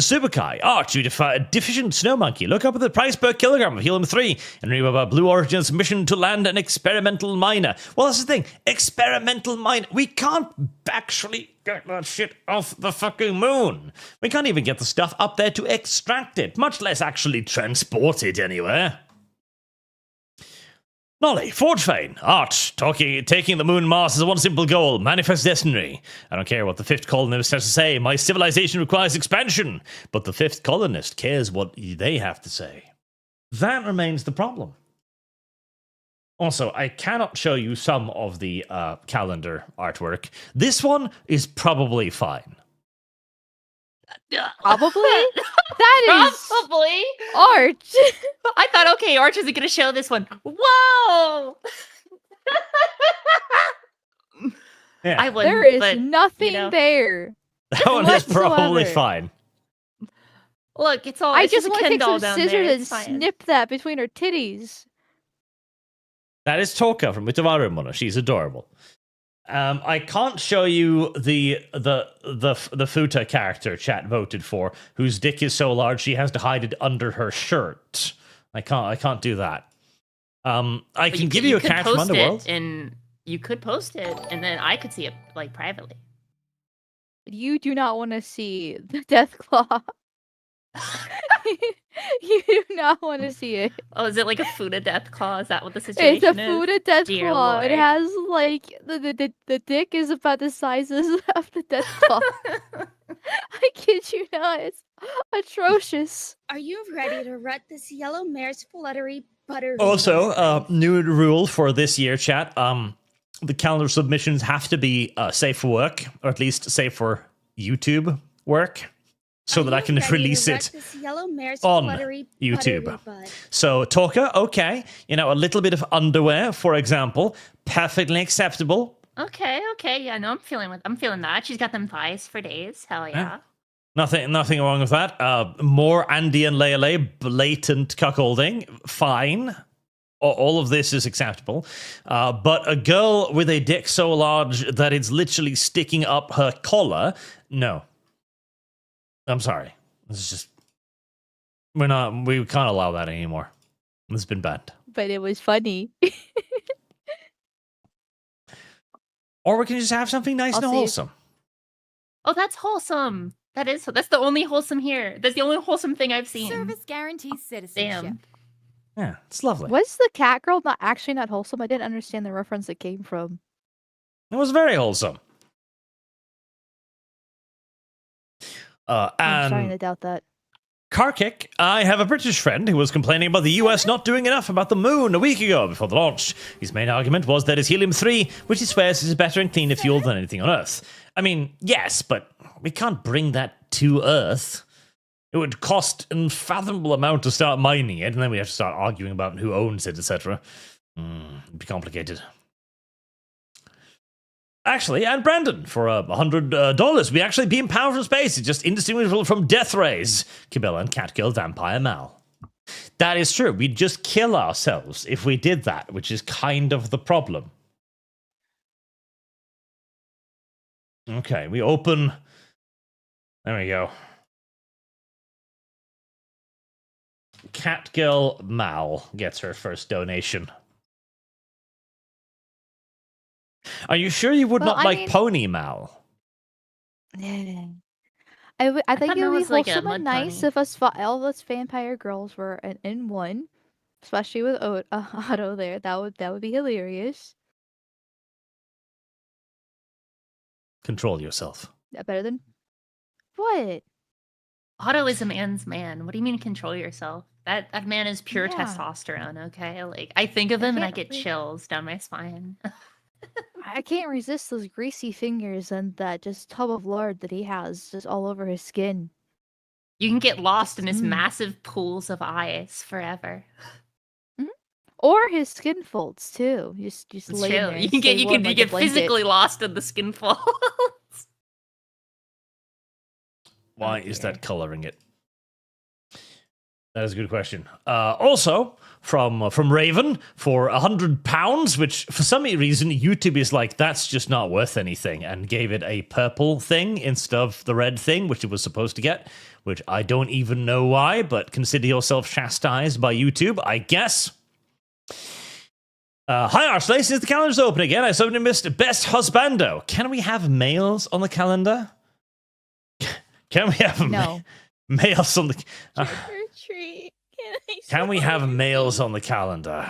Superkai, Arch, you defy a deficient snow monkey. Look up at the price per kilogram of helium-3 and read about Blue Origin's mission to land an experimental miner. Well, that's the thing. Experimental miner. We can't actually get that shit off the fucking moon. We can't even get the stuff up there to extract it, much less actually transport it anywhere. Nolly, Forge Fane, Arch, taking the moon Mars is one simple goal, manifest destiny. I don't care what the fifth colonist has to say, my civilization requires expansion, but the fifth colonist cares what they have to say. That remains the problem. Also, I cannot show you some of the calendar artwork. This one is probably fine. Probably? That is Probably. Arch. I thought, okay, Arch isn't going to show this one. Whoa! Yeah. I wouldn't, There is but, nothing there. That one is probably whatsoever. fine. Look, it's all. I It's just a want to Ken take doll some down scissors there. and It's fine. snip that between her titties. That is Toka from Itavarumona. She's adorable. I can't show you the Futa character chat voted for, whose dick is so large she has to hide it under her shirt. I can't do that. I can give you a character from Underworld. And you could post it, and then I could see it like privately. You do not want to see the Death Claw. You do not want to see it. Oh, is it like a Fuda death claw? Is that what the situation It's a is? Fuda Death Dear Claw. It Lord. has like the dick is about the sizes of the Death Claw. I kid you not. It's atrocious. Are you ready to rut this yellow mare's fluttery buttery? Also, new rule for this year, chat. The calendar submissions have to be safe for work, or at least safe for YouTube work, so that I can release it on YouTube. So, Toka, okay. A little bit of underwear, for example, perfectly acceptable. Okay, yeah, no, I'm feeling that. She's got them thighs for days. Hell yeah. Nothing wrong with that. More Andy and Leia, blatant cuckolding, fine. All of this is acceptable. But a girl with a dick so large that it's literally sticking up her collar, no. I'm sorry. This is just... We can't allow that anymore. It's been banned. But it was funny. Or we can just have something nice and wholesome. Oh, that's wholesome. That's the only wholesome here. That's the only wholesome thing I've seen. Service guarantees citizenship. Damn. Yeah, it's lovely. Was the cat girl not wholesome? I didn't understand the reference it came from. It was very wholesome. I'm starting to doubt that. Car kick. I have a British friend who was complaining about the US not doing enough about the moon a week ago before the launch. His main argument was that it's helium-3, which he swears is better and cleaner fuel than anything on Earth. I mean, yes, but we can't bring that to Earth. It would cost an unfathomable amount to start mining it, and then we have to start arguing about who owns it, etc. It'd be complicated. actually, and Brandon for $100. We actually beam power from space. It's just indistinguishable from death rays. Cabela and Catgirl Vampire Mal. That is true. We'd just kill ourselves if we did that, which is kind of the problem. Okay, we open... There we go. Catgirl Mal gets her first donation. Are you sure you would not like Pony Mal? I I think thought it Mel would be was like a wholesome mud and nice pony. if all us vampire girls were in one, especially with Otto there. That would be hilarious. Control yourself. Better than what? Otto is a man's man. What do you mean control yourself? That man is pure Yeah. testosterone, okay? Like, I think of I him and I can't get re- chills down my spine. I can't resist those greasy fingers and that just tub of lard that he has just all over his skin. You can get lost in his Mm. massive pools of ice forever. Or his skin folds too. Just It's lay true. there. You and can stay get warm like a you get blanket. physically lost in the skin folds. Why Oh, is dear. that coloring it? That is a good question. Also, from Raven for £100, which for some reason YouTube is like, that's just not worth anything, and gave it a purple thing instead of the red thing, which it was supposed to get, which I don't even know why, but consider yourself chastised by YouTube, I guess. Hi, Archelace, since the calendar's open again, I suddenly missed Best Husbando. Can we have males on the calendar? Can we have No. males on the... Trick or treat. Can we have males on the calendar?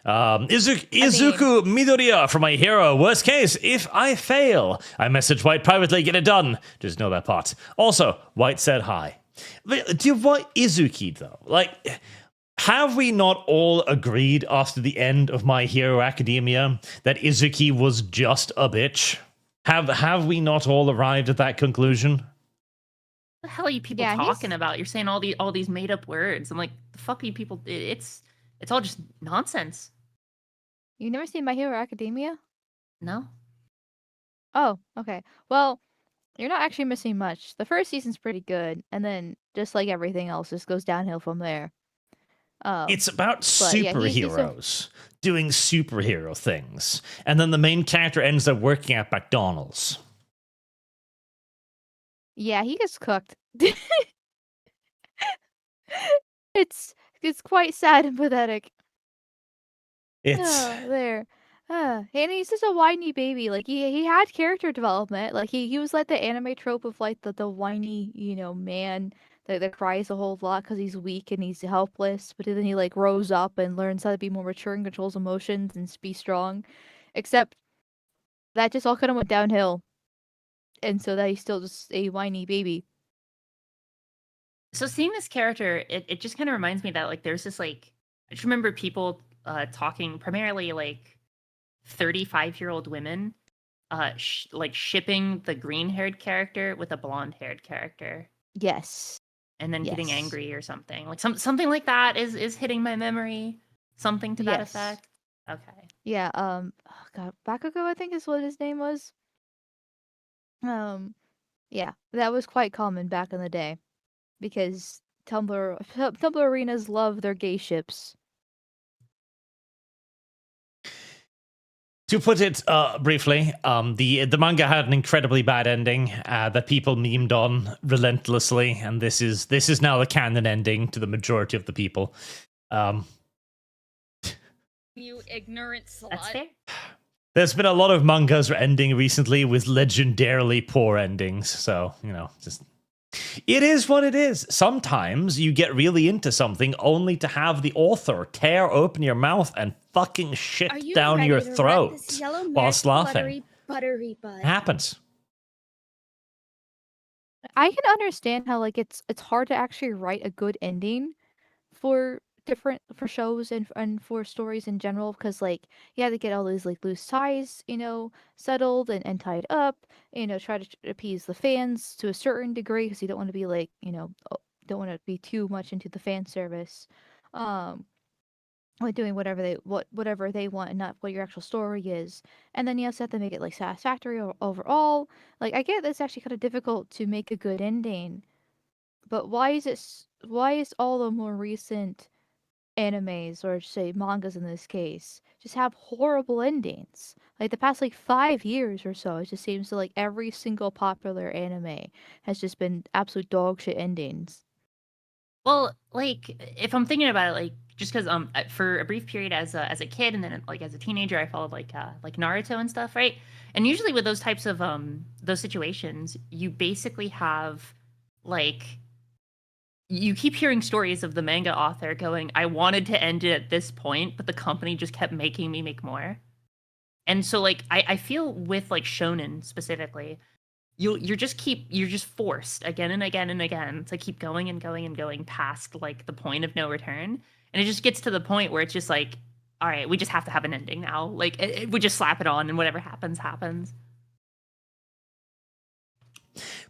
Izuku Midoriya for my hero. Worst case, if I fail, I message White privately, get it done. Just know that part. Also, White said hi. But do you want Izuki, though? Like, have we not all agreed after the end of My Hero Academia that Izuki was just a bitch? Have we not all arrived at that conclusion? What the hell are you people Yeah, talking he's- about? You're saying all these made up words. I'm like, the fuck are you people? It's all just nonsense. You've never seen My Hero Academia? No. Oh, okay. Well, you're not actually missing much. The first season's pretty good, and then just like everything else, just goes downhill from there. It's about but yeah, he's just a- superheroes doing superhero things. And then the main character ends up working at McDonald's. Yeah, he gets cooked. it's quite sad and pathetic. It's There. And he's just a whiny baby. Like he had character development. Like he was like the anime trope of like the whiny, man that cries a whole lot because he's weak and he's helpless. But then he like grows up and learns how to be more mature and controls emotions and be strong. Except that just all kind of went downhill. And so that he's still just a whiny baby. So seeing this character, it just kind of reminds me that like there's this like I just remember people talking primarily like 35-year-old women like shipping the green-haired character with a blonde-haired character Yes. and then getting Yes. angry or something. Like something like that is hitting my memory. Something to that Yes. effect. Okay. Yeah, oh God, Bakugo, I think is what his name was. Yeah, that was quite common back in the day, because Tumblr arenas love their gay ships. To put it briefly, the manga had an incredibly bad ending that people memed on relentlessly, and this is now the canon ending to the majority of the people. You ignorant slut. That's fair. There's been a lot of mangas ending recently with legendarily poor endings, so just it is what it is. Sometimes you get really into something only to have the author tear open your mouth and fucking shit Are you down ready your to rub throat this yellow whilst mare's laughing. fluttery, buttery butt? It happens. I can understand how like it's hard to actually write a good ending for shows and for stories in general, because like you have to get all these like loose ties settled and tied up, try to appease the fans to a certain degree, because you don't want to be like don't want to be too much into the fan service, and doing whatever they want and not what your actual story is. And then you also have to make it like satisfactory overall. Like I get that it's actually kind of difficult to make a good ending, but why is all the more recent animes, or say mangas in this case, just have horrible endings? Like the past like 5 years or so, it just seems to like every single popular anime has just been absolute dog shit endings. Well, like if I'm thinking about it, like just because for a brief period as a kid and then like as a teenager, I followed like Naruto and stuff, right? And usually with those types of those situations, you basically have like you keep hearing stories of the manga author going, "I wanted to end it at this point, but the company just kept making me make more." And so like I feel with like shonen specifically, you're just forced again and again and again to keep going and going and going past like the point of no return, and it just gets to the point where it's just like, all right, we just have to have an ending now. Like we just slap it on, and whatever happens happens.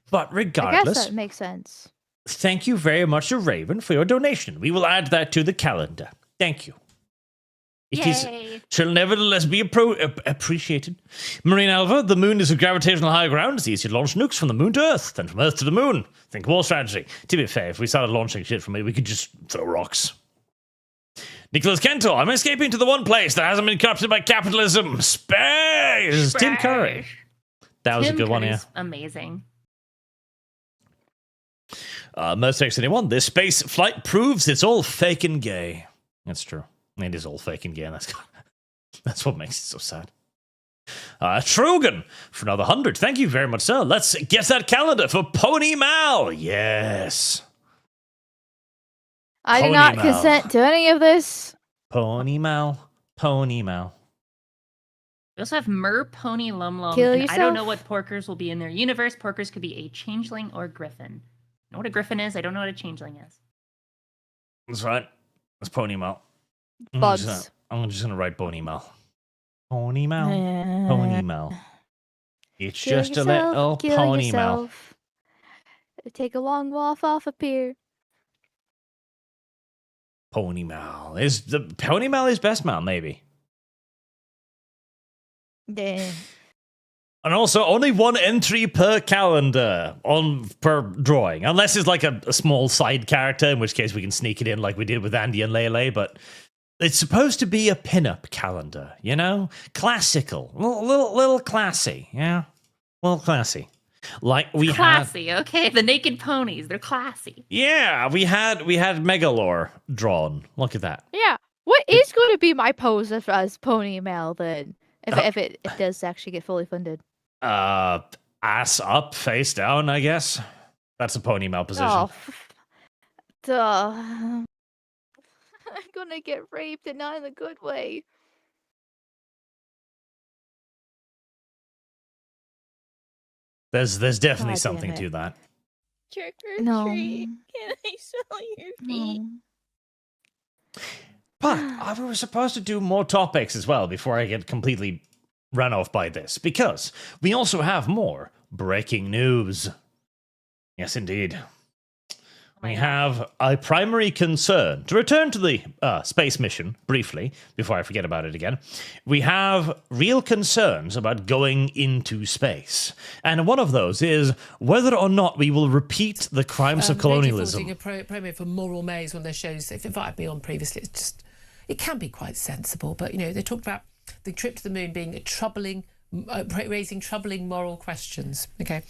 But I regardless, guess that makes sense. thank you very much to Raven for your donation. We will add that to the calendar. Thank you. Yay. Shall nevertheless be appreciated. Marine Alva, the moon is a gravitational high ground. It's easier to launch nukes from the moon to Earth than from Earth to the moon. Think war strategy. To be fair, if we started launching shit from it, we could just throw rocks. Nicholas Kentor, I'm escaping to the one place that hasn't been corrupted by capitalism. Space! Tim Curry. That was a good one, yeah. Amazing. Most X81, this space flight proves it's all fake and gay. That's true. It is all fake and gay, and that's what makes it so sad. Trogan, for another 100. Thank you very much, sir. Let's get that calendar for Pony Mal. Yes. I do Pony not Mal. consent to any of this. Pony Mal. Pony Mal. We also have Mer, Pony, Lum Lum. Kill And I don't know yourself. what porkers will be in their universe. Porkers could be a changeling or griffin. I know what a griffin is. I don't know what a changeling is. That's right. That's Pony Mal. Bugs. I'm just gonna write Pony Mal. Pony Mal. Pony Mal. It's Kill just yourself, a little kill Pony Mal. yourself. Take a long walk off a pier. Pony Mal. Is the Pony Mal is best Mal, maybe. Damn. And also, only one entry per calendar per drawing. Unless it's like a small side character, in which case we can sneak it in like we did with Andy and Lele, but it's supposed to be a pin-up calendar, you know? Classical. Little classy, yeah? A little classy. Like we Classy, okay. The naked ponies, they're classy. Yeah, we had Megalore drawn. Look at that. Yeah. What is going to be my pose as Pony Mal then? If it does actually get fully funded. Ass up, face down, I guess. That's a Pony Mal position. Oh, duh. I'm gonna get raped and not in a good way. There's definitely God damn something it. to that. Trick or No. treat. Can I smell your feet? No. But we were supposed to do more topics as well before I get completely run off by this, because we also have more breaking news. Yes, indeed. We have a primary concern. To return to the space mission briefly, before I forget about it again, we have real concerns about going into space. And one of those is whether or not we will repeat the crimes of colonialism. They're doing a promo for Moral Maze, one of their shows they've invited me on previously. It's just, it can be quite sensible, but, you know, they talked about the trip to the moon being a troubling, raising troubling moral questions, okay?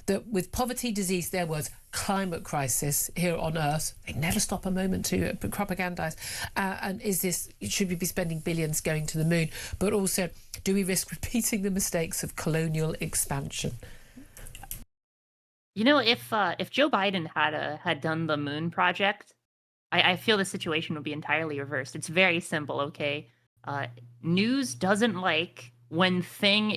That with poverty, disease, their words, climate crisis here on Earth, they never stop a moment to propagandize. And should we be spending billions going to the moon? But also, do we risk repeating the mistakes of colonial expansion? You know, if Joe Biden had done the moon project, I feel the situation would be entirely reversed. It's very simple, okay? News doesn't like when thing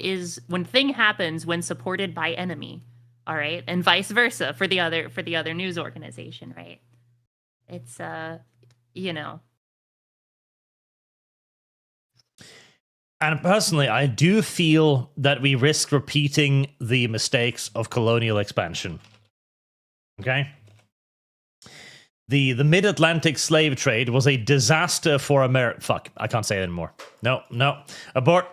happens when supported by enemy, all right, and vice versa for the other news organization, right? It's you know. And personally, I do feel that we risk repeating the mistakes of colonial expansion. Okay? the mid-Atlantic slave trade was a disaster for America. Fuck, I can't say it anymore. No. Abort.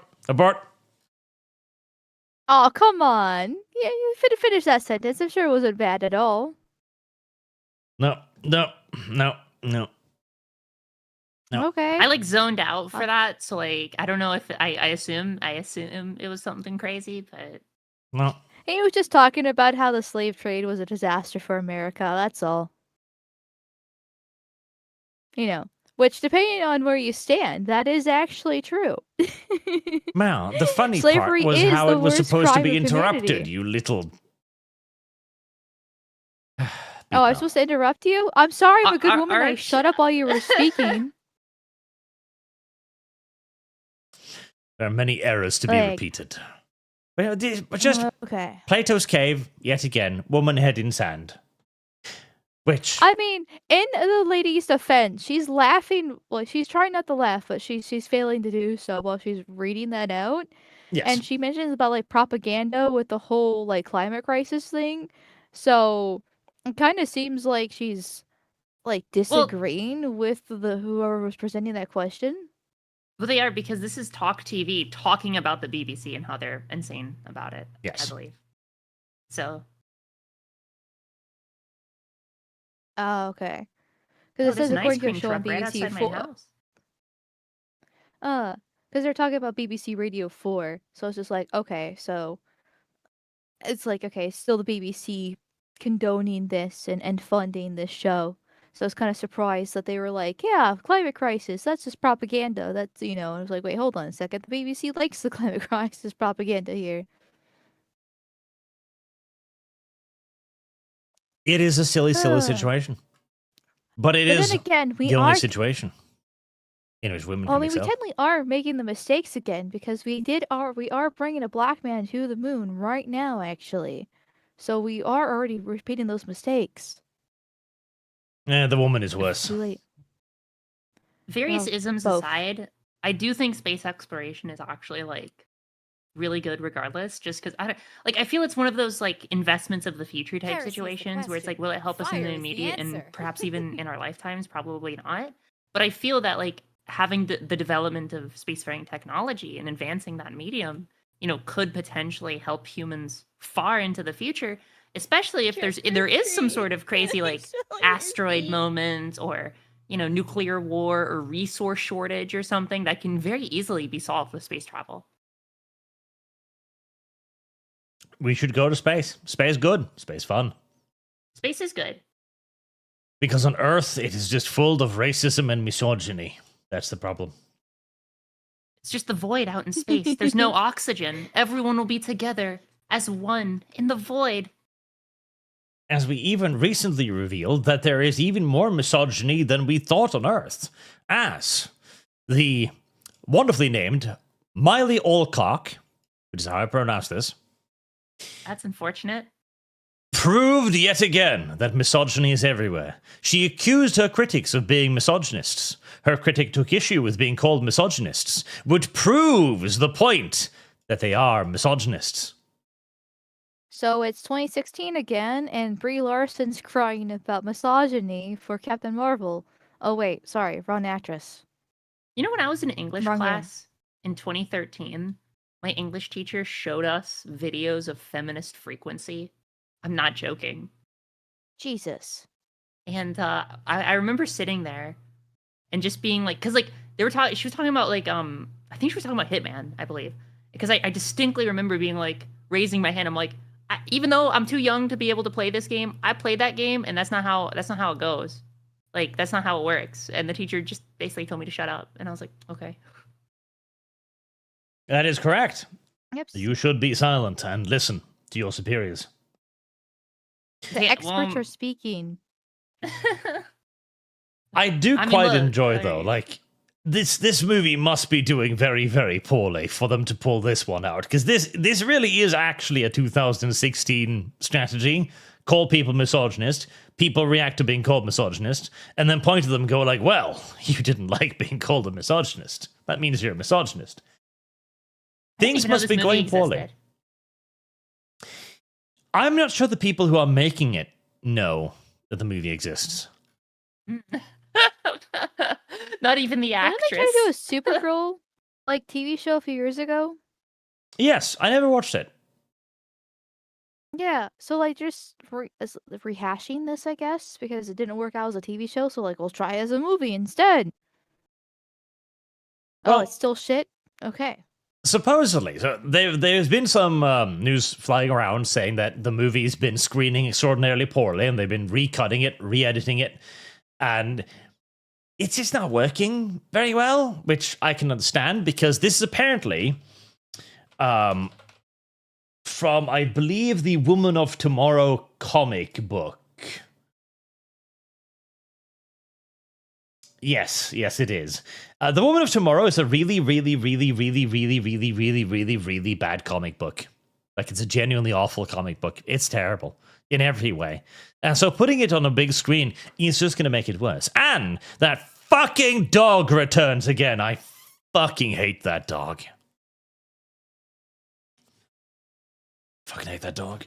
Oh, come on. Yeah, you finish that sentence. I'm sure it wasn't bad at all. No. No. Okay. I like zoned out for that, so like I don't know if I assume it was something crazy, but No. He was just talking about how the slave trade was a disaster for America. That's all. You know, which depending on where you stand, that is actually true. Mal, the funny Slavery part was is how the it was worst supposed to crime be of interrupted, humanity. you little... Oh, I was supposed to interrupt you? I'm sorry, I'm a good Ar- woman. I Arch- shut up while you were speaking. There are many errors to be Like- repeated. But just Okay. Plato's cave, yet again, woman head in sand. Which... I mean, in the lady's defense, she's laughing. Well, she's trying not to laugh, but she's failing to do so while she's reading that out. yes. And she mentions about like propaganda with the whole like climate crisis thing. So it kind of seems like she's like disagreeing with the whoever was presenting that question. well, they are because this is Talk TV talking about the BBC and how they're insane about it. Yes. I believe. So Oh, okay. Because it there's says an ice according to a cream show on truck right BBC outside my 4. house. Because they're talking about BBC Radio 4. So it's just like, okay, so it's like, okay, still the BBC condoning this and funding this show. So I was kind of surprised that they were like, yeah, climate crisis, that's just propaganda. That's, you know, I was like, wait, hold on a second. The BBC likes the climate crisis propaganda here. It is a silly situation. But it But is then again, we the only are situation in which women Well, I can mean, we excel. technically are making the mistakes again because we are bringing a black man to the moon right now, actually. So we are already repeating those mistakes. Yeah, the woman is It's worse. too late. Various Well, isms both. aside, I do think space exploration is actually like really good regardless, just because I feel it's one of those like investments of the future type Here's the situations where it's like, question. will it help us in Fire the is the immediate and answer. perhaps even in our lifetimes? Probably not. But I feel that like having the development of spacefaring technology and advancing that medium, you know, could potentially help humans far into the future, especially if there is some sort of crazy like asteroid moment or, you know, nuclear war or resource shortage or something that can very easily be solved with space travel. We should go to space. Space good. Space fun. Space is good. Because on Earth, it is just full of racism and misogyny. That's the problem. It's just the void out in space. There's no oxygen. Everyone will be together as one in the void. As we even recently revealed that there is even more misogyny than we thought on Earth. As the wonderfully named Milly Alcock, which is how I pronounce this, That's unfortunate. proved yet again that misogyny is everywhere. She accused her critics of being misogynists. Her critic took issue with being called misogynists, which proves the point that they are misogynists. So it's 2016 again, and Brie Larson's crying about misogyny for Captain Marvel. Oh wait, sorry, wrong actress. You know, when I was in English Wrong class in 2013, my English teacher showed us videos of feminist frequency. I'm not joking. Jesus. And I remember sitting there and just being like, because like they were talking, she was talking about like I think she was talking about Hitman, I believe, because I distinctly remember being like raising my hand. I'm like, even though I'm too young to be able to play this game, I played that game, and that's not how it goes. Like that's not how it works. And the teacher just basically told me to shut up, and I was like, okay. That is correct. Yep. You should be silent and listen to your superiors. The Yeah, experts well, are speaking. I do I mean, quite look, enjoy though, like this movie must be doing very, very poorly for them to pull this one out, because this really is actually a 2016 strategy. Call people misogynist, people react to being called misogynist, and then point to them and go like, well, you didn't like being called a misogynist. That means you're a misogynist. I didn't Things even know must this be movie going poorly. existed. I'm not sure the people who are making it know that the movie exists. Not even the Didn't actress. they try to do a Supergirl like TV show a few years ago? Yes, I never watched it. Yeah, so like just rehashing this, I guess, because it didn't work out as a TV show. So like, we'll try it as a movie instead. Well- Oh, it's still shit. Okay. Supposedly, so there's been some news flying around saying that the movie's been screening extraordinarily poorly, and they've been recutting it, re-editing it, and it's just not working very well, which I can understand because this is apparently from, I believe, the Woman of Tomorrow comic book. Yes, it is. The Woman of Tomorrow is a really, really, really, really, really, really, really, really, really bad comic book. Like, it's a genuinely awful comic book. It's terrible in every way. And so putting it on a big screen is just going to make it worse. And that fucking dog returns again. I fucking hate that dog. Fucking hate that dog.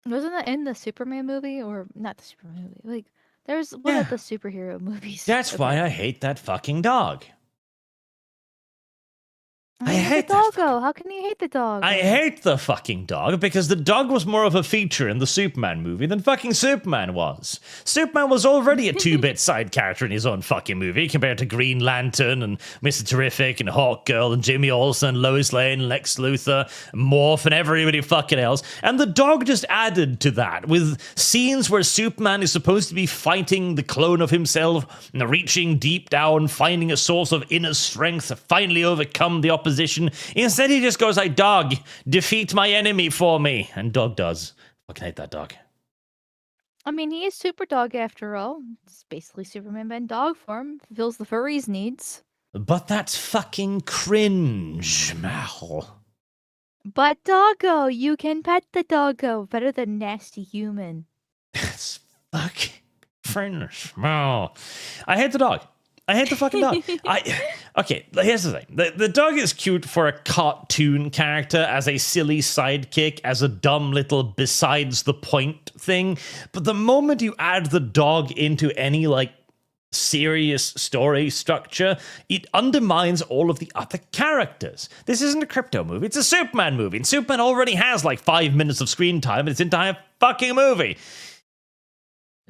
Wasn't that in the Superman movie, or not the Superman movie? Like, there's one of the superhero movies. That's why I hate that fucking dog. I hate the doggo. How can you hate the dog? I hate the fucking dog because the dog was more of a feature in the Superman movie than fucking Superman was. Superman was already a two-bit side character in his own fucking movie compared to Green Lantern and Mr. Terrific and Hawkgirl and Jimmy Olsen, Lois Lane, Lex Luthor, Morph and everybody fucking else. And the dog just added to that with scenes where Superman is supposed to be fighting the clone of himself, and reaching deep down, finding a source of inner strength to finally overcome the opposition. Instead, he just goes like, dog, defeat my enemy for me. And dog does. Fucking hate that dog. I mean, he is super dog after all. It's basically Superman in dog form. Fulfills the furry's needs. But that's fucking cringe, Mal. But doggo, you can pet the doggo better than nasty human. That's fucking cringe, Mal. I hate the dog. I hate the fucking dog. Okay, here's the thing. The dog is cute for a cartoon character, as a silly sidekick, as a dumb little besides the point thing. But the moment you add the dog into any, like, serious story structure, it undermines all of the other characters. This isn't a crypto movie. It's a Superman movie. And Superman already has, like, 5 minutes of screen time in its entire fucking movie.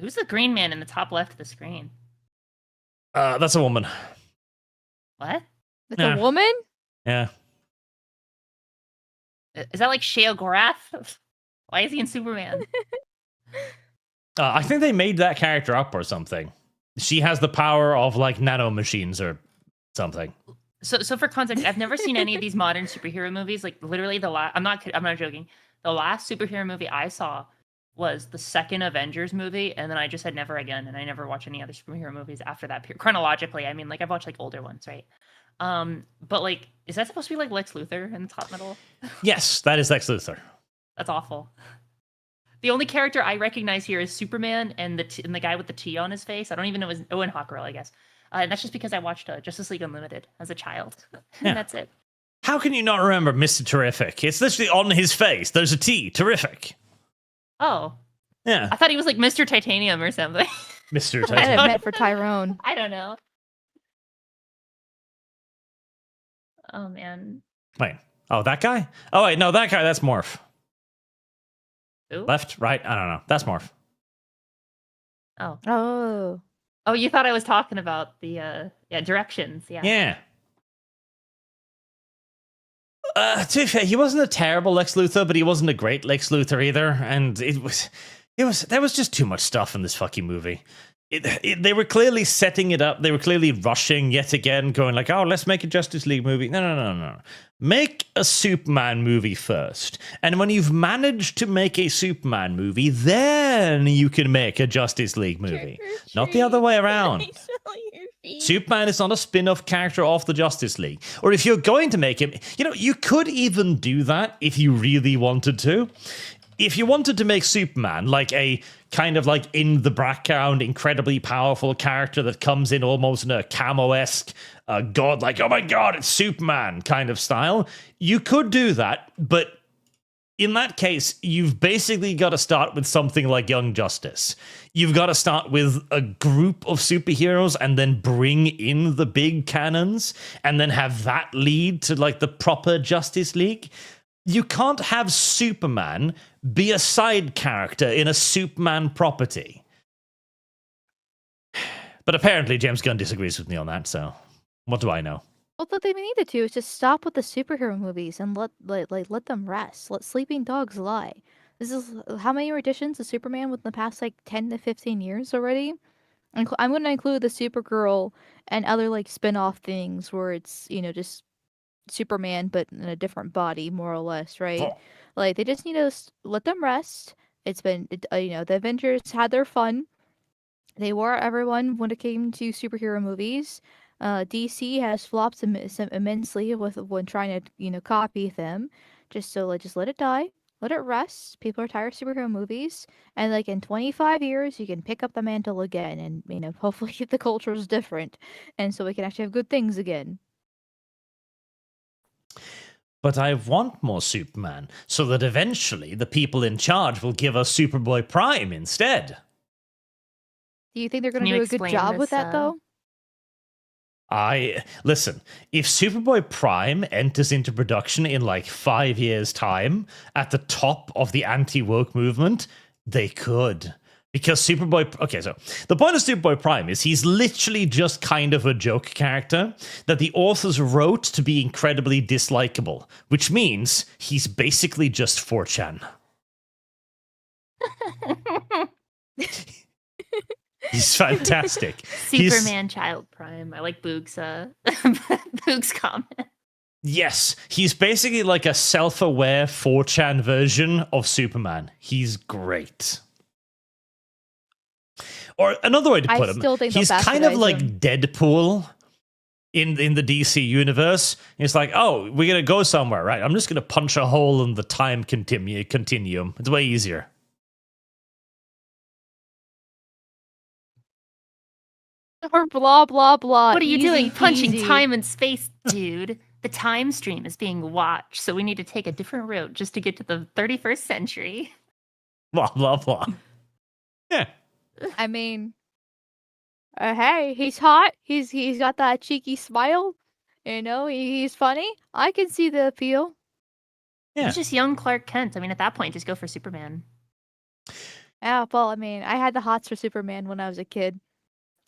Who's the green man in the top left of the screen? That's a woman. What? That's a woman? Yeah. Is that like Shea Gorath? Why is he in Superman? I think they made that character up or something. She has the power of, like, nano machines or something. So for context, I've never seen any of these modern superhero movies. Like, literally I'm not joking. The last superhero movie I saw was the second Avengers movie, and then I just said never again, and I never watched any other superhero movies after that period. Chronologically, I mean, like, I've watched, like, older ones, right? But, like, is that supposed to be, like, Lex Luthor in the top middle? Yes, that is Lex Luthor. That's awful. The only character I recognize here is Superman and the guy with the T on his face. I don't even know his Owen Hawkgirl, I guess. And that's just because I watched Justice League Unlimited as a child. Yeah. And that's it. How can you not remember Mr. Terrific? It's literally on his face. There's a T. Terrific. Oh. Yeah. I thought he was like Mr. Titanium or something. Mr. I Titanium. meant for Tyrone. I don't know. Oh, man. Wait. Oh, that guy? Oh, wait. No, that guy. That's Morph. Who? Left? Right? I don't know. That's Morph. Oh. Oh. Oh, you thought I was talking about the directions. Yeah. Yeah. To be fair, he wasn't a terrible Lex Luthor, but he wasn't a great Lex Luthor either. And there was just too much stuff in this fucking movie. They were clearly setting it up. They were clearly rushing yet again, going like, oh, let's make a Justice League movie. No. Make a Superman movie first. And when you've managed to make a Superman movie, then you can make a Justice League movie. Not the other way around. Superman is not a spin-off character off the Justice League. Or if you're going to make him, you could even do that if you really wanted to. If you wanted to make Superman like a kind of like in the background, incredibly powerful character that comes in almost in a camo-esque god, like, oh my god, it's Superman kind of style, you could do that, but in that case, you've basically got to start with something like Young Justice. You've got to start with a group of superheroes and then bring in the big cannons and then have that lead to like the proper Justice League. You can't have Superman be a side character in a Superman property. But apparently James Gunn disagrees with me on that, so what do I know? Well, what they needed to is just stop with the superhero movies and let them rest. Let sleeping dogs lie. This is how many editions of Superman within the past 10 to 15 years already? I'm going to include the Supergirl and other spin-off things where it's just Superman but in a different body, more or less, right? They just need to let them rest. It's been the Avengers had their fun. They wore everyone when it came to superhero movies. DC has flopped immensely when trying to copy them. Just let it die. Let it rest. People are tired of superhero movies, and in 25 years you can pick up the mantle again, and hopefully the culture is different, and so we can actually have good things again. But I want more Superman, so that eventually the people in charge will give us Superboy Prime instead. Do you think they're going to do a good job with that, though? Listen, if Superboy Prime enters into production in 5 years' time at the top of the anti-woke movement, they could. Because Superboy... Okay, so the point of Superboy Prime is he's literally just kind of a joke character that the authors wrote to be incredibly dislikable, which means he's basically just 4chan. He's fantastic. Superman Child Prime. I like Boog's Boog's comment. Yes, he's basically like a self-aware 4chan version of Superman. He's great. Or another way to put him, he's kind of like Deadpool in the DC universe. It's like, oh, we're going to go somewhere, right? I'm just going to punch a hole in the time continuum. It's way easier. Or blah, blah, blah. What are you doing? Punching peasy. time and space, dude. The time stream is being watched, so we need to take a different route just to get to the 31st century. Blah, blah, blah. Yeah. I mean, hey, he's hot. He's got that cheeky smile. He's funny. I can see the appeal. Yeah. He's just young Clark Kent. I mean, at that point, just go for Superman. Yeah, well, I mean, I had the hots for Superman when I was a kid.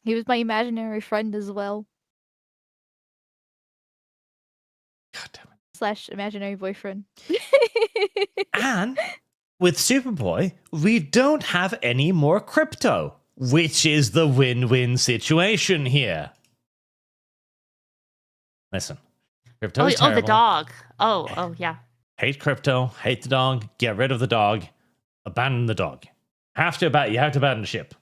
He was my imaginary friend as well. God damn / imaginary boyfriend. And with Superboy, we don't have any more crypto, which is the win-win situation here. Listen, crypto is terrible. Oh, the dog. Oh, yeah. Hate crypto, hate the dog, get rid of the dog, abandon the dog. You have to abandon the ship.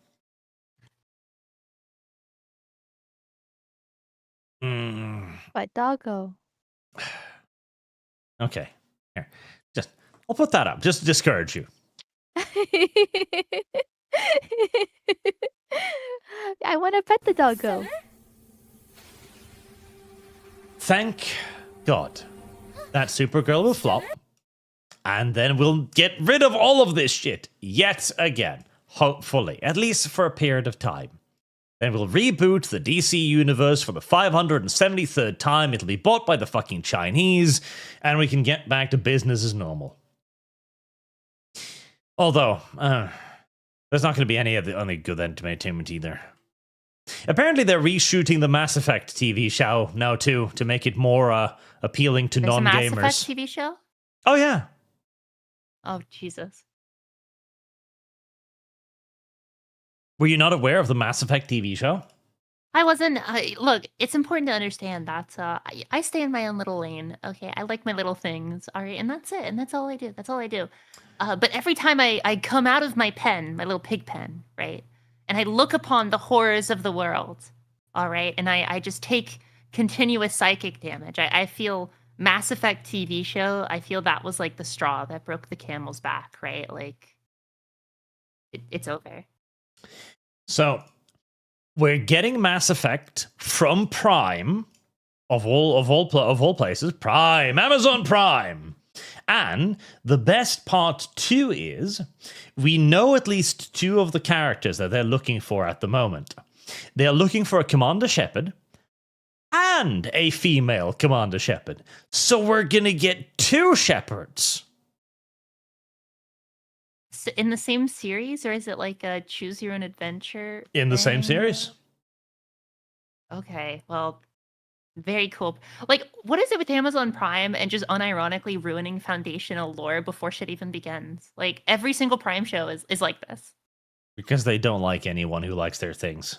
But doggo. Okay. Here. I'll put that up just to discourage you. I want to pet the doggo. Thank God that Supergirl will flop. And then we'll get rid of all of this shit yet again. Hopefully. At least for a period of time. Then we'll reboot the DC universe for the 573rd time. It'll be bought by the fucking Chinese. And we can get back to business as normal. Although, there's not going to be any good entertainment either. Apparently they're reshooting the Mass Effect TV show now too, to make it more appealing to There's non-gamers. a Mass Effect TV show? Oh yeah. Oh, Jesus. Were you not aware of the Mass Effect TV show? I wasn't. Look, it's important to understand that I stay in my own little lane. Okay, I like my little things. All right, and that's it. And that's all I do. That's all I do. But every time I come out of my pen, my little pig pen, right, and I look upon the horrors of the world, all right, and I just take continuous psychic damage. I feel Mass Effect TV show. I feel that was like the straw that broke the camel's back, right? Like, it's over. So, we're getting Mass Effect from Prime, of all places, Prime, Amazon Prime, And the best part too is we know at least 2 of the characters that they're looking for at the moment. They're looking for a Commander Shepard and a female Commander Shepard. So we're going to get 2 Shepards. So in the same series, or is it like a choose your own adventure? In the same thing? series. Okay, well, very cool. Like, what is it with Amazon Prime and just unironically ruining foundational lore before shit even begins? Like, every single Prime show is like this. Because they don't like anyone who likes their things.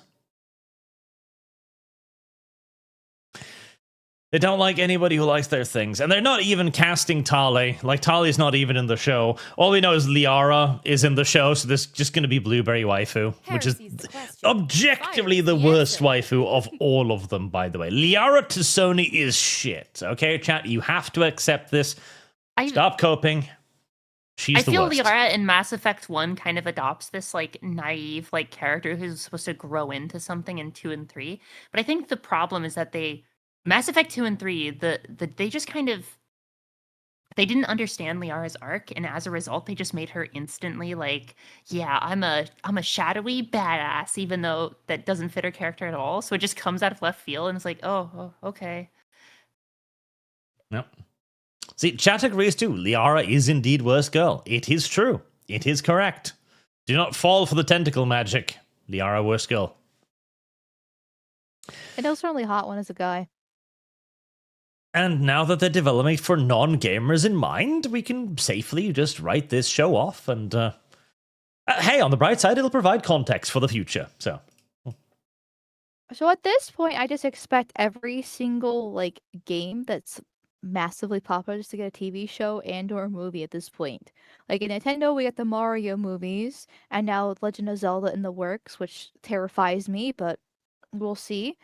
They don't like anybody who likes their things. And they're not even casting Tali. Like, Tali's not even in the show. All we know is Liara is in the show, so there's just going to be Blueberry Waifu, which is objectively the worst waifu of all of them, by the way. Liara Tassoni is shit. Okay, chat, you have to accept this. Stop coping. She's the feel worst. Liara in Mass Effect 1 kind of adopts this, like, naive, like, character who's supposed to grow into something in 2 and 3. But I think the problem is that Mass Effect 2 and 3, they just kind of, they didn't understand Liara's arc, and as a result, they just made her instantly like, yeah, I'm a shadowy badass, even though that doesn't fit her character at all. So it just comes out of left field, and it's like, oh okay. Yep. See, chat agrees too. Liara is indeed worst girl. It is true. It is correct. Do not fall for the tentacle magic. Liara worst girl. I know certainly hot one as a guy. And now that they're developing for non-gamers in mind, we can safely just write this show off. And hey, on the bright side, it'll provide context for the future. So at this point, I just expect every single like game that's massively popular just to get a TV show and/or movie at this point. Like in Nintendo, we get the Mario movies, and now Legend of Zelda in the works, which terrifies me, but we'll see.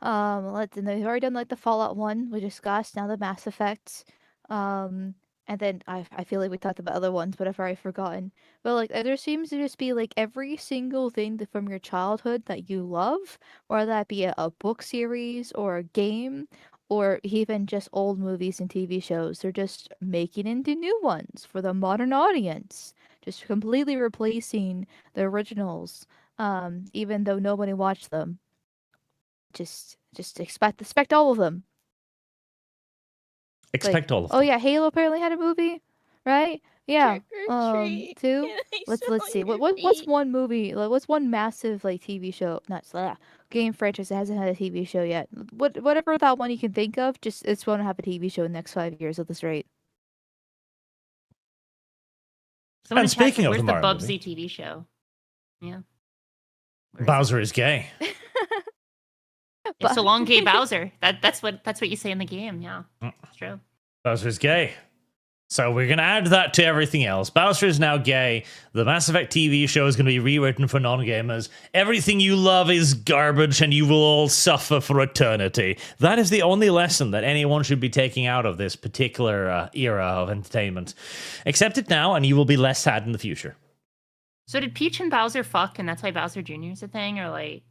And they've already done like the Fallout 1 we discussed, now the Mass Effects. And then I feel like we talked about other ones, but I've already forgotten. But like there seems to just be like every single thing from your childhood that you love, whether that be a book series or a game or even just old movies and TV shows. They're just making into new ones for the modern audience, just completely replacing the originals, even though nobody watched them. Just expect all of them. Expect all of them. Oh yeah, Halo apparently had a movie, right? Yeah. Trick or treat. 2. Can I Let's smell see. your What's feet? one movie? Like, what's one massive like TV show? Game franchise that hasn't had a TV show yet. Whatever that one you can think of, just it's going to have a TV show in the next 5 years at this rate. Someone And in chat speaking said, of where's the the Mario Bubsy TV show? Yeah. Where is Bowser is gay. it? Yeah, so long, gay Bowser. That's what you say in the game. Yeah, it's true. Bowser is gay. So we're going to add that to everything else. Bowser is now gay. The Mass Effect TV show is going to be rewritten for non-gamers. Everything you love is garbage and you will all suffer for eternity. That is the only lesson that anyone should be taking out of this particular era of entertainment. Accept it now and you will be less sad in the future. So did Peach and Bowser fuck, and that's why Bowser Jr. is a thing, or like?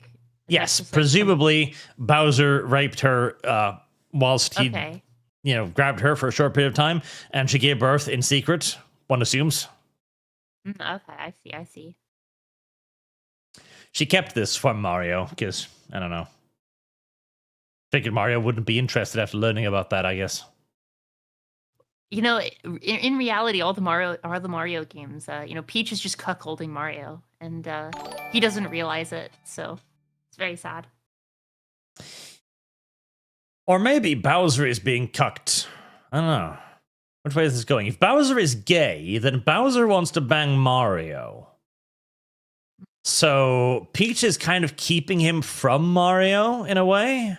Yes, presumably Bowser raped her whilst he, grabbed her for a short period of time, and she gave birth in secret, one assumes. Okay, I see. She kept this from Mario, because, I don't know. Figured Mario wouldn't be interested after learning about that, I guess. You know, in reality, all the Mario games, Peach is just cuckolding Mario, and he doesn't realize it, so it's very sad. Or maybe Bowser is being cucked. I don't know. Which way is this going? If Bowser is gay, then Bowser wants to bang Mario. So Peach is kind of keeping him from Mario, in a way?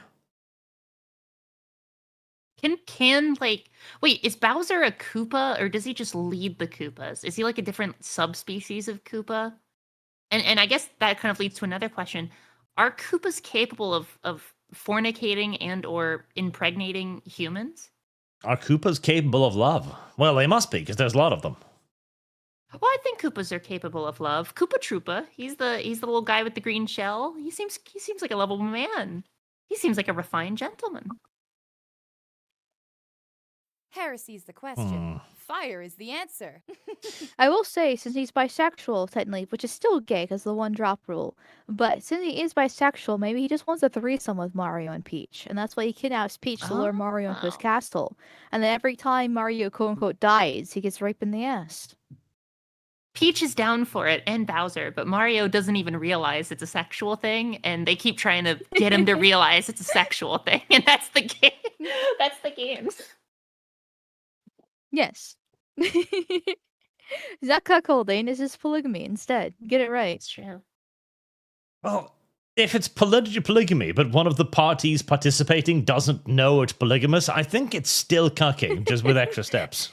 Wait, is Bowser a Koopa, or does he just lead the Koopas? Is he like a different subspecies of Koopa? And I guess that kind of leads to another question. Are Koopas capable of fornicating and or impregnating humans? Are Koopas capable of love? Well, they must be, because there's a lot of them. Well, I think Koopas are capable of love. Koopa Troopa, he's the little guy with the green shell. He seems like a lovable man. He seems like a refined gentleman. Heresy's the question. Fire is the answer. I will say, since he's bisexual, technically, which is still gay because the one drop rule, but since he is bisexual, maybe he just wants a threesome with Mario and Peach, and that's why he kidnaps Peach to lure Mario into his castle. And then every time Mario quote unquote dies, he gets raped in the ass. Peach is down for it, and Bowser, but Mario doesn't even realize it's a sexual thing, and they keep trying to get him to realize it's a sexual thing, and that's the game. That's the game. Yes. It's not cuckolding, it's just polygamy instead. Get it right. It's true. Well, if it's polygamy, but one of the parties participating doesn't know it's polygamous, I think it's still cucking, just with extra steps.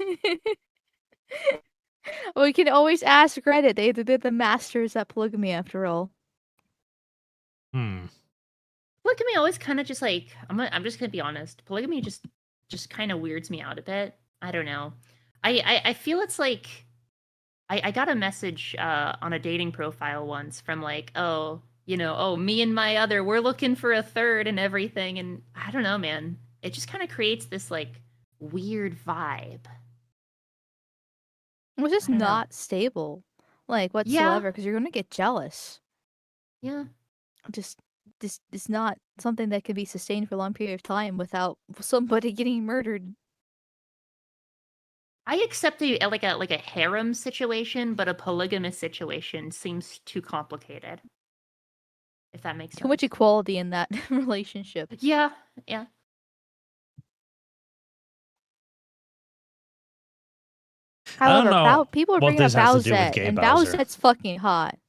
Well, you can always ask Reddit. They're the masters at polygamy, after all. Polygamy always kind of just like I'm just gonna be honest. Polygamy just kind of weirds me out a bit. I don't know. I feel it's like I got a message on a dating profile once from like, me and my other, we're looking for a third and everything, and I don't know, man. It just kind of creates this like weird vibe. It was just not stable, like whatsoever, because you're gonna get jealous. Yeah. Just it's not something that can be sustained for a long period of time without somebody getting murdered. I accept like a harem situation, but a polygamous situation seems too complicated. If that makes sense. Too much equality in that relationship. Yeah. However, people are bringing up Bowsette, and Bowsette's fucking hot.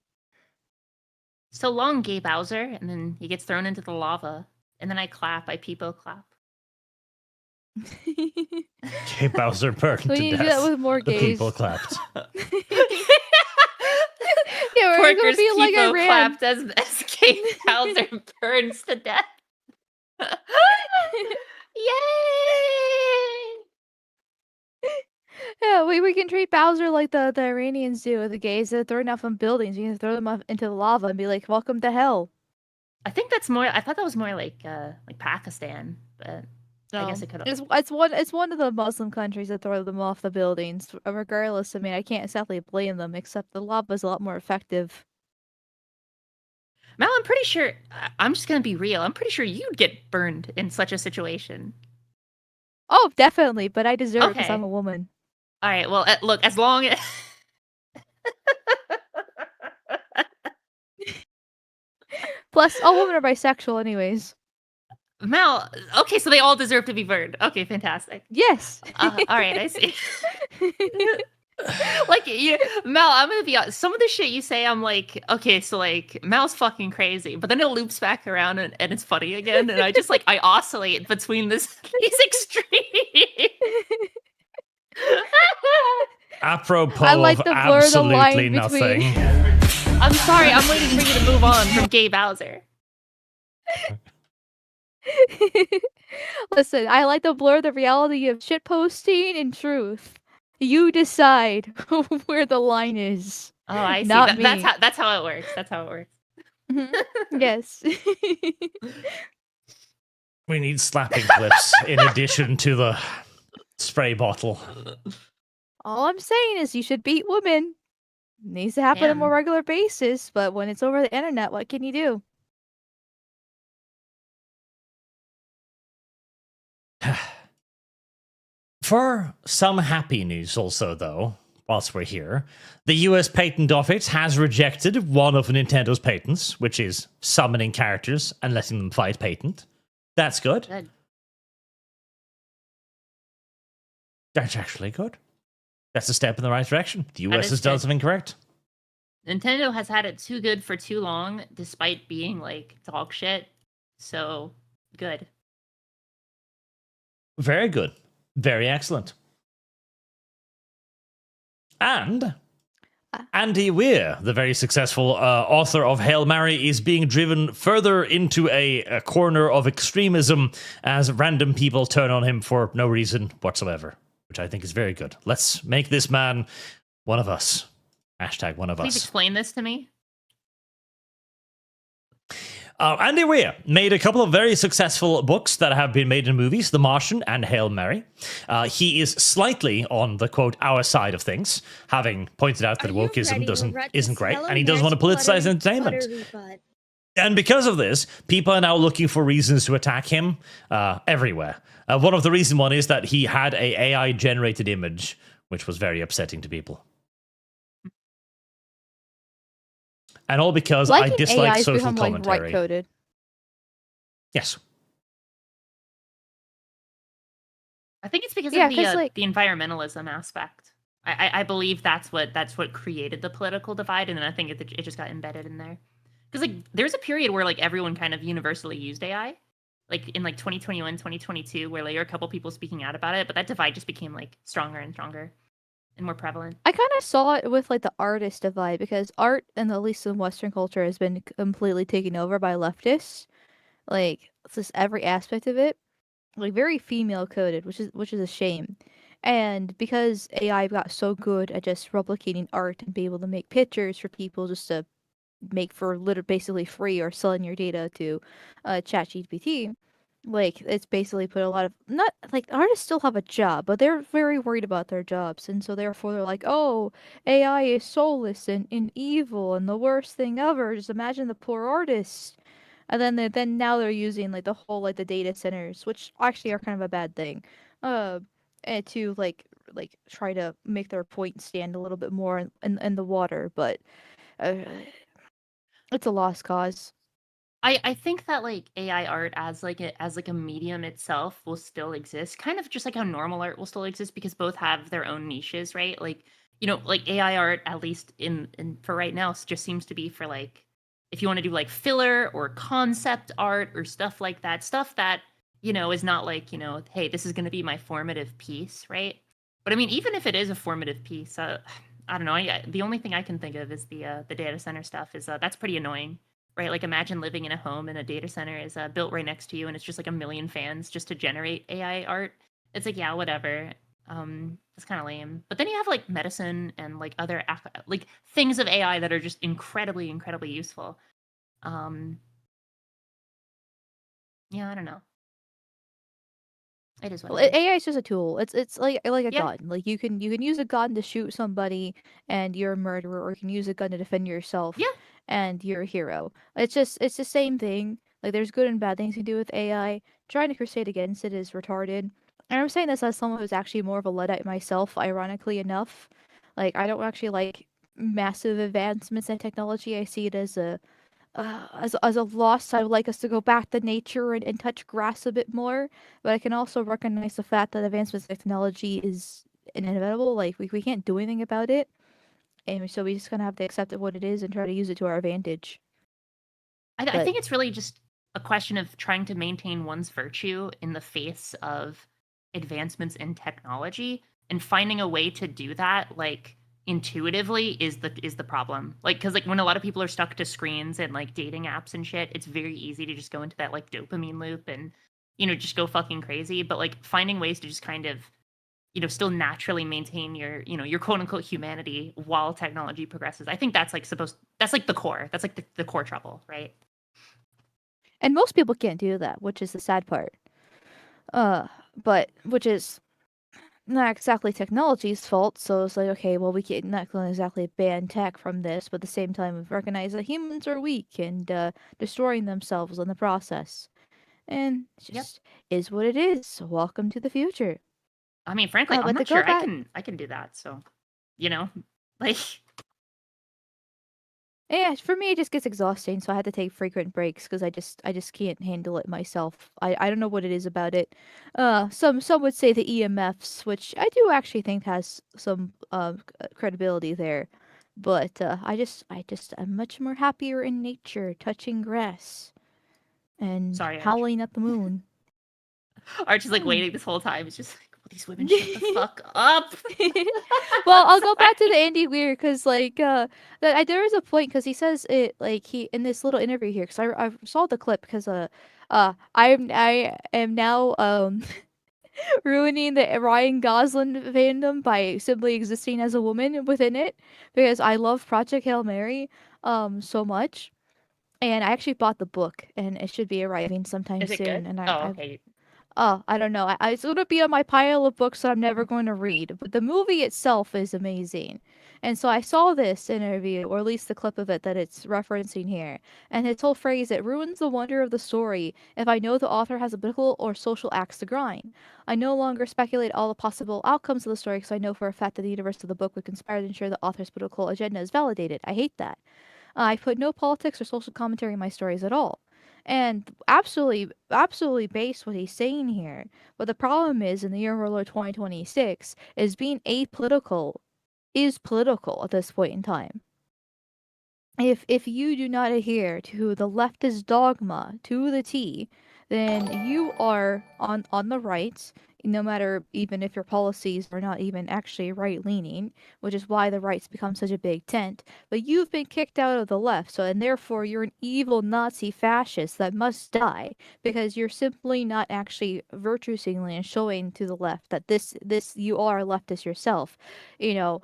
So long, gay Bowser, and then he gets thrown into the lava, and then I clap, I peepo clap. Gay Bowser burned to death. We need to do that with more The gays. people clapped. Yeah, we're gonna be like peepo Iran. clapped as gay Bowser burns to death. Yay! Yeah, we can treat Bowser like the Iranians do with the gays. They're throwing out from buildings. You can throw them up into the lava and be like, "Welcome to hell." I think that's more. I thought that was more like Pakistan, but I guess it could have. It's one of the Muslim countries that throw them off the buildings. Regardless, I mean, I can't exactly blame them. Except the lava is a lot more effective. Mal, I'm pretty sure. I'm just gonna be real. I'm pretty sure you'd get burned in such a situation. Oh, definitely. But I deserve it because Okay. I'm a woman. All right. Well, look. As long as Plus, all women are bisexual, anyways. Mal. Okay, so they all deserve to be burned. Okay, fantastic. Yes. All right, I see. Like, Mal, I'm gonna be honest. Some of the shit you say, I'm like, okay, so like, Mal's fucking crazy, but then it loops back around and it's funny again, and I just like I oscillate between these extremes. Apropos I like of to blur the line absolutely nothing. I'm sorry, I'm waiting for you to move on from gay Bowser. Listen, I like to blur the reality of shitposting and truth. You decide where the line is. Oh, I see. Not me. That's how it works. That's how it works. Yes. We need slapping clips in addition to the spray bottle. All I'm saying is you should beat women. It needs to happen on a more regular basis, but when it's over the internet, what can you do? For some happy news also, though, whilst we're here, the US Patent Office has rejected one of Nintendo's patents, which is summoning characters and letting them fight patent. That's good. That's actually good. That's a step in the right direction. The US has done something correct. Nintendo has had it too good for too long, despite being like dog shit. So good. Very good. Very excellent. And Andy Weir, the very successful author of Hail Mary, is being driven further into a corner of extremism as random people turn on him for no reason whatsoever, which I think is very good. Let's make this man one of us. Hashtag one of Please us. explain this to me. Andy Weir made a couple of very successful books that have been made in movies, The Martian and Hail Mary. He is slightly on the, quote, our side of things, having pointed out that wokeism isn't great, and he doesn't want to politicize entertainment. And because of this, people are now looking for reasons to attack him everywhere. One of the reasons is that he had a AI-generated image, which was very upsetting to people. And all because I dislike AI's social become, commentary. Like, right-coded. Yes. I think it's because Yeah, of 'cause, the environmentalism aspect. I believe that's what created the political divide, and then I think it just got embedded in there. Because like there's a period where like everyone kind of universally used AI, like in like 2021, 2022, where like there were a couple people speaking out about it, but that divide just became like stronger and stronger and more prevalent. I kind of saw it with like the artist divide, because art, and at least in Western culture, has been completely taken over by leftists. Like it's just every aspect of it, like very female coded, which is a shame. And because AI got so good at just replicating art and be able to make pictures for people just to make for basically free, or selling your data to ChatGPT, like it's basically put a lot of, not like, artists still have a job, but they're very worried about their jobs, and so therefore they're like, oh, AI is soulless and evil and the worst thing ever. Just imagine the poor artists. And then now they're using like the whole like the data centers, which actually are kind of a bad thing, and to like try to make their point stand a little bit more in the water, but it's a lost cause. I think that like AI art as like a medium itself will still exist, kind of just like how normal art will still exist, because both have their own niches, right? Like, you know, like AI art, at least in for right now, just seems to be for like, if you want to do like filler or concept art or stuff like that, stuff that, you know, is not like, you know, hey, this is going to be my formative piece, right? But I mean, even if it is a formative piece, I don't know. The only thing I can think of is the data center stuff. Is that's pretty annoying, right? Like imagine living in a home and a data center is built right next to you, and it's just like a million fans just to generate AI art. It's like, yeah, whatever. It's kind of lame. But then you have like medicine and like other like things of AI that are just incredibly useful. Yeah, I don't know. It is what Well, it is. AI is just a tool. It's like a Yeah. gun. Like you can use a gun to shoot somebody and you're a murderer, or you can use a gun to defend yourself. Yeah. And you're a hero. It's the same thing. Like there's good and bad things to do with AI. Trying to crusade against it is retarded. And I'm saying this as someone who's actually more of a Luddite myself, ironically enough. Like I don't actually like massive advancements in technology. I see it as a loss. I would like us to go back to nature and touch grass a bit more. But I can also recognize the fact that advancements in technology is inevitable. Like we can't do anything about it. And so we just kind of have to accept it what it is and try to use it to our advantage. I think it's really just a question of trying to maintain one's virtue in the face of advancements in technology, and finding a way to do that like intuitively is the problem. Like, because like when a lot of people are stuck to screens and like dating apps and shit, it's very easy to just go into that like dopamine loop and, you know, just go fucking crazy. But like finding ways to just kind of, you know, still naturally maintain your, you know, your quote unquote humanity while technology progresses. I think that's like that's like the core. That's like the core trouble, right? And most people can't do that, which is the sad part. But which is not exactly technology's fault. So it's like, okay, well, we can't not gonna exactly ban tech from this, but at the same time, we recognize that humans are weak and destroying themselves in the process. And it just is what it is. So welcome to the future. I mean, frankly, I'm not sure I can do that. So, you know, like. Yeah, for me it just gets exhausting, so I had to take frequent breaks because I just can't handle it myself. I don't know what it is about it. Some would say the EMFs, which I do actually think has some credibility there, but I'm much more happier in nature, touching grass, and howling at the moon. Arch is like waiting this whole time. It's just like, will these women shut the fuck up? Well, I'll go back to the Andy Weir because there is a point because he says it like he in this little interview here because I saw the clip because I am now ruining the Ryan Gosling fandom by simply existing as a woman within it because I love Project Hail Mary so much. and I actually bought the book, and it should be arriving sometime Is it soon. good? And Okay. I don't know. It's gonna be on my pile of books that I'm never going to read. But the movie itself is amazing. And so I saw this interview, or at least the clip of it that it's referencing here. And his whole phrase, it ruins the wonder of the story if I know the author has a political or social axe to grind. I no longer speculate all the possible outcomes of the story because I know for a fact that the universe of the book would conspire to ensure the author's political agenda is validated. I hate that. I put no politics or social commentary in my stories at all. And absolutely based what he's saying here. But the problem is, in the year of our Lord 2026, is being apolitical is political at this point in time. If you do not adhere to the leftist dogma to the T, then you are on the right, no matter even if your policies are not even actually right leaning, which is why the right's become such a big tent. But you've been kicked out of the left, so and therefore you're an evil Nazi fascist that must die because you're simply not actually virtue signaling and showing to the left that this you are a leftist yourself. You know,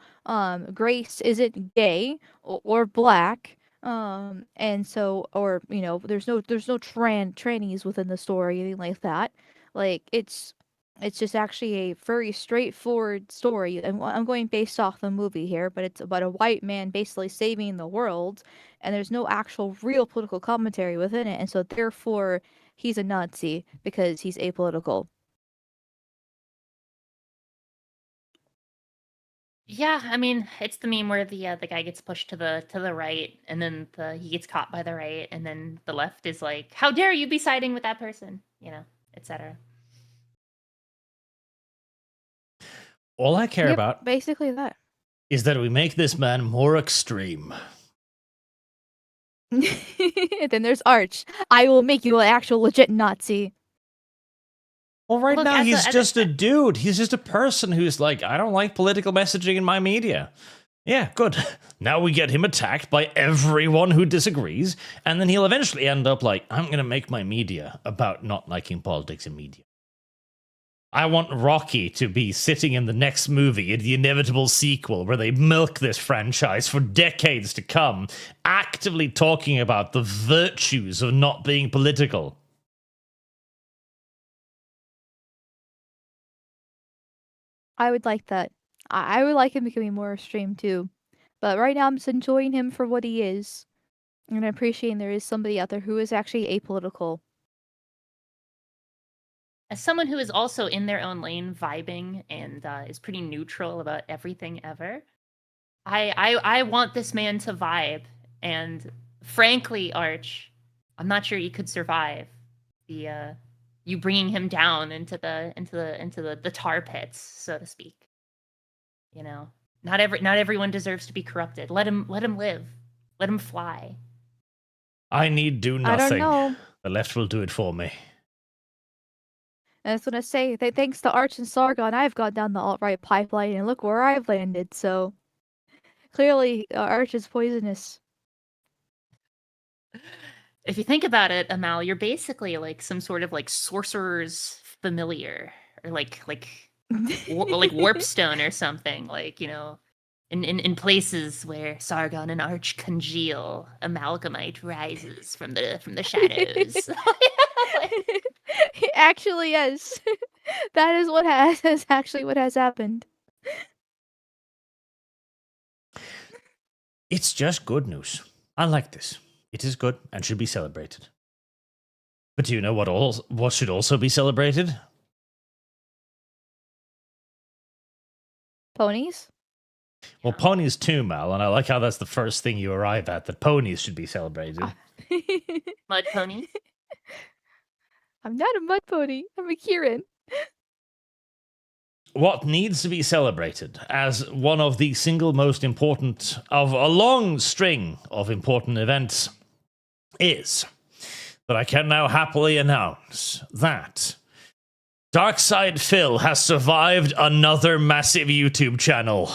Grace isn't gay or black. And so, or there's no trannies within the story, anything like that. Like it's just actually a very straightforward story. And I'm going based off the movie here, but it's about a white man basically saving the world, and there's no actual real political commentary within it, and so therefore he's a Nazi because he's apolitical. Yeah, I mean, it's the meme where the guy gets pushed to the right, and then he gets caught by the right, and then the left is like, "How dare you be siding with that person?" Etc. All I care about Basically that. is that we make this man more extreme. Then there's Arch. I will make you an actual legit Nazi. Well, right Look, now as a- he's as just a dude. He's just a person who's like, I don't like political messaging in my media. Yeah, good. Now we get him attacked by everyone who disagrees, and then he'll eventually end up like, I'm going to make my media about not liking politics in media. I want Rocky to be sitting in the next movie, in the inevitable sequel, where they milk this franchise for decades to come, actively talking about the virtues of not being political. I would like that. I would like him becoming more extreme too. But right now I'm just enjoying him for what he is. And appreciating there is somebody out there who is actually apolitical. As someone who is also in their own lane, vibing, and is pretty neutral about everything ever, I want this man to vibe. And frankly, Arch, I'm not sure you could survive the you bringing him down into the tar pits, so to speak. Not everyone deserves to be corrupted. Let him live. Let him fly. I need do I nothing. don't know. The left will do it for me. And I was gonna say, thanks to Arch and Sargon, I've gone down the alt-right pipeline, and look where I've landed. So clearly, Arch is poisonous. If you think about it, Amal, you're basically like some sort of like sorcerer's familiar, or like Warpstone or something. Like, in places where Sargon and Arch congeal, Amalgamite rises from the shadows. Actually, yes. That is what has actually what has happened. It's just good news. I like this. It is good and should be celebrated. But do you know what should also be celebrated? Ponies? Well, ponies too, Mal, and I like how that's the first thing you arrive at, that ponies should be celebrated. Mud pony? I'm not a mud pony. I'm a Kieran. What needs to be celebrated as one of the single most important of a long string of important events is that I can now happily announce that Darkside Phil has survived another massive YouTube channel.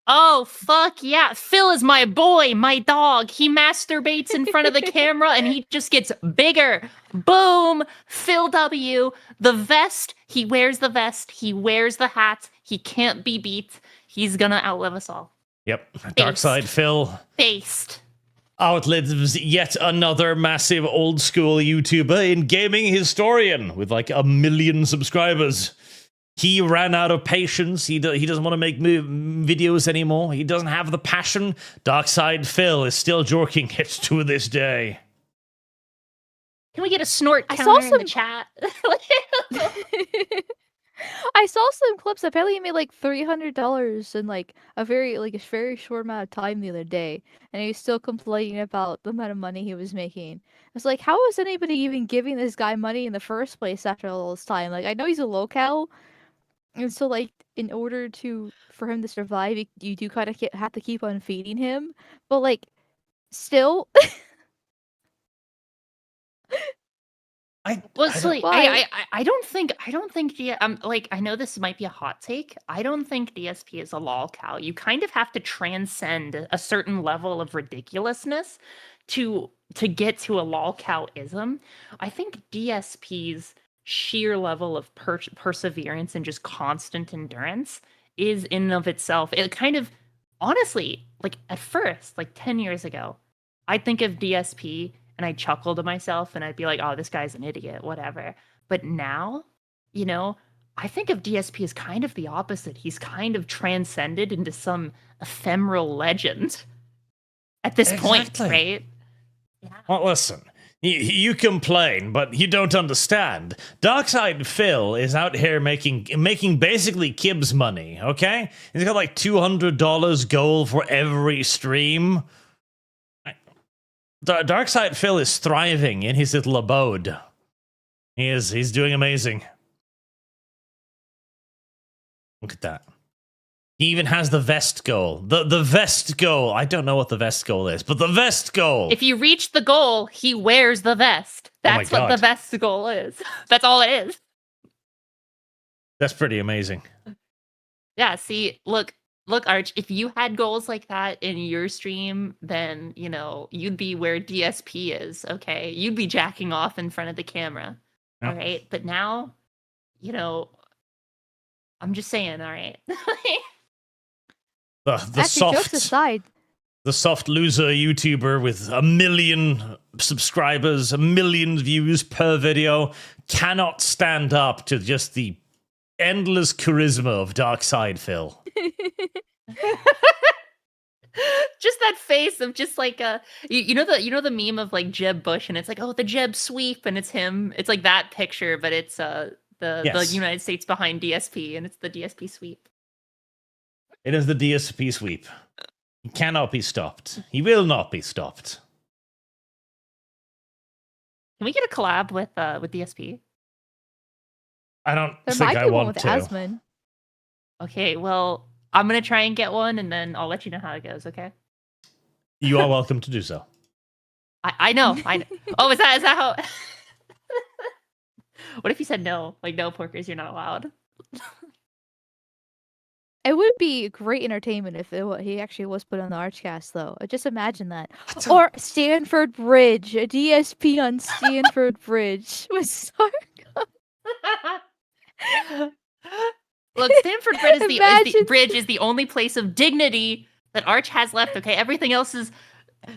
Oh, fuck yeah. Phil is my boy, my dog. He masturbates in front of the camera and he just gets bigger. Boom. Phil W. The vest. He wears the vest. He wears the hat. He can't be beat. He's gonna outlive us all. Yep. Darkside Phil. Based. outlives yet another massive old school YouTuber in Gaming Historian with like 1 million subscribers. He ran out of patience. He doesn't want to make videos anymore. He doesn't have the passion. Darkside Phil is still jorking it to this day. Can we get a snort I counter saw in the chat? I saw some clips. Apparently, he made like $300 in like a very short amount of time the other day, and he's still complaining about the amount of money he was making. It's like, how is anybody even giving this guy money in the first place after all this time? Like, I know he's a locale, and so like in order for him to survive, you do kind of have to keep on feeding him, but like still. I don't think like, I know this might be a hot take. I don't think DSP is a lol cow. You kind of have to transcend a certain level of ridiculousness to get to a lol cow-ism. I think DSP's sheer level of perseverance and just constant endurance is in and of itself. It kind of, honestly, like at first, like 10 years ago, I'd think of DSP and I'd chuckle to myself and I'd be like, oh, this guy's an idiot, whatever. But now, you know, I think of DSP as kind of the opposite. He's kind of transcended into some ephemeral legend at this point, right? Yeah. Well, listen, you complain, but you don't understand. Darkside Phil is out here making basically Kib's money, okay? He's got like $200 goal for every stream. Darkside Phil is thriving in his little abode. He's doing amazing. Look at that. He even has the vest goal. The vest goal. I don't know what the vest goal is, but the vest goal. If you reach the goal, he wears the vest. That's what the vest goal is. That's all it is. That's pretty amazing. Yeah, see, look, Arch, if you had goals like that in your stream, then, you know, you'd be where DSP is, okay? You'd be jacking off in front of the camera, all right? But now, you know, I'm just saying, all right? the Actually, soft, jokes aside, the soft loser YouTuber with 1 million subscribers, 1 million views per video cannot stand up to just the endless charisma of Darkside Phil. Just that face of just like you know the meme of like Jeb Bush, and it's like, oh, the Jeb sweep, and it's him. It's like that picture, but it's the United States behind DSP, and it's the DSP sweep. It is the DSP sweep. He cannot be stopped. He will not be stopped. Can we get a collab with DSP? I don't there think might I be one want with to. Asmon. Okay, well, I'm gonna try and get one, and then I'll let you know how it goes. Okay. You are welcome to do so. I know. Oh, is that how? What if you said no? Like, no, Porkers, you're not allowed. It would be great entertainment if he actually was put on the ArchCast, though. Just imagine that. Or Stanford Bridge, a DSP on Stanford Bridge with Sargon. Look, Stanford Bridge is the only place of dignity that Arch has left. Okay, everything else is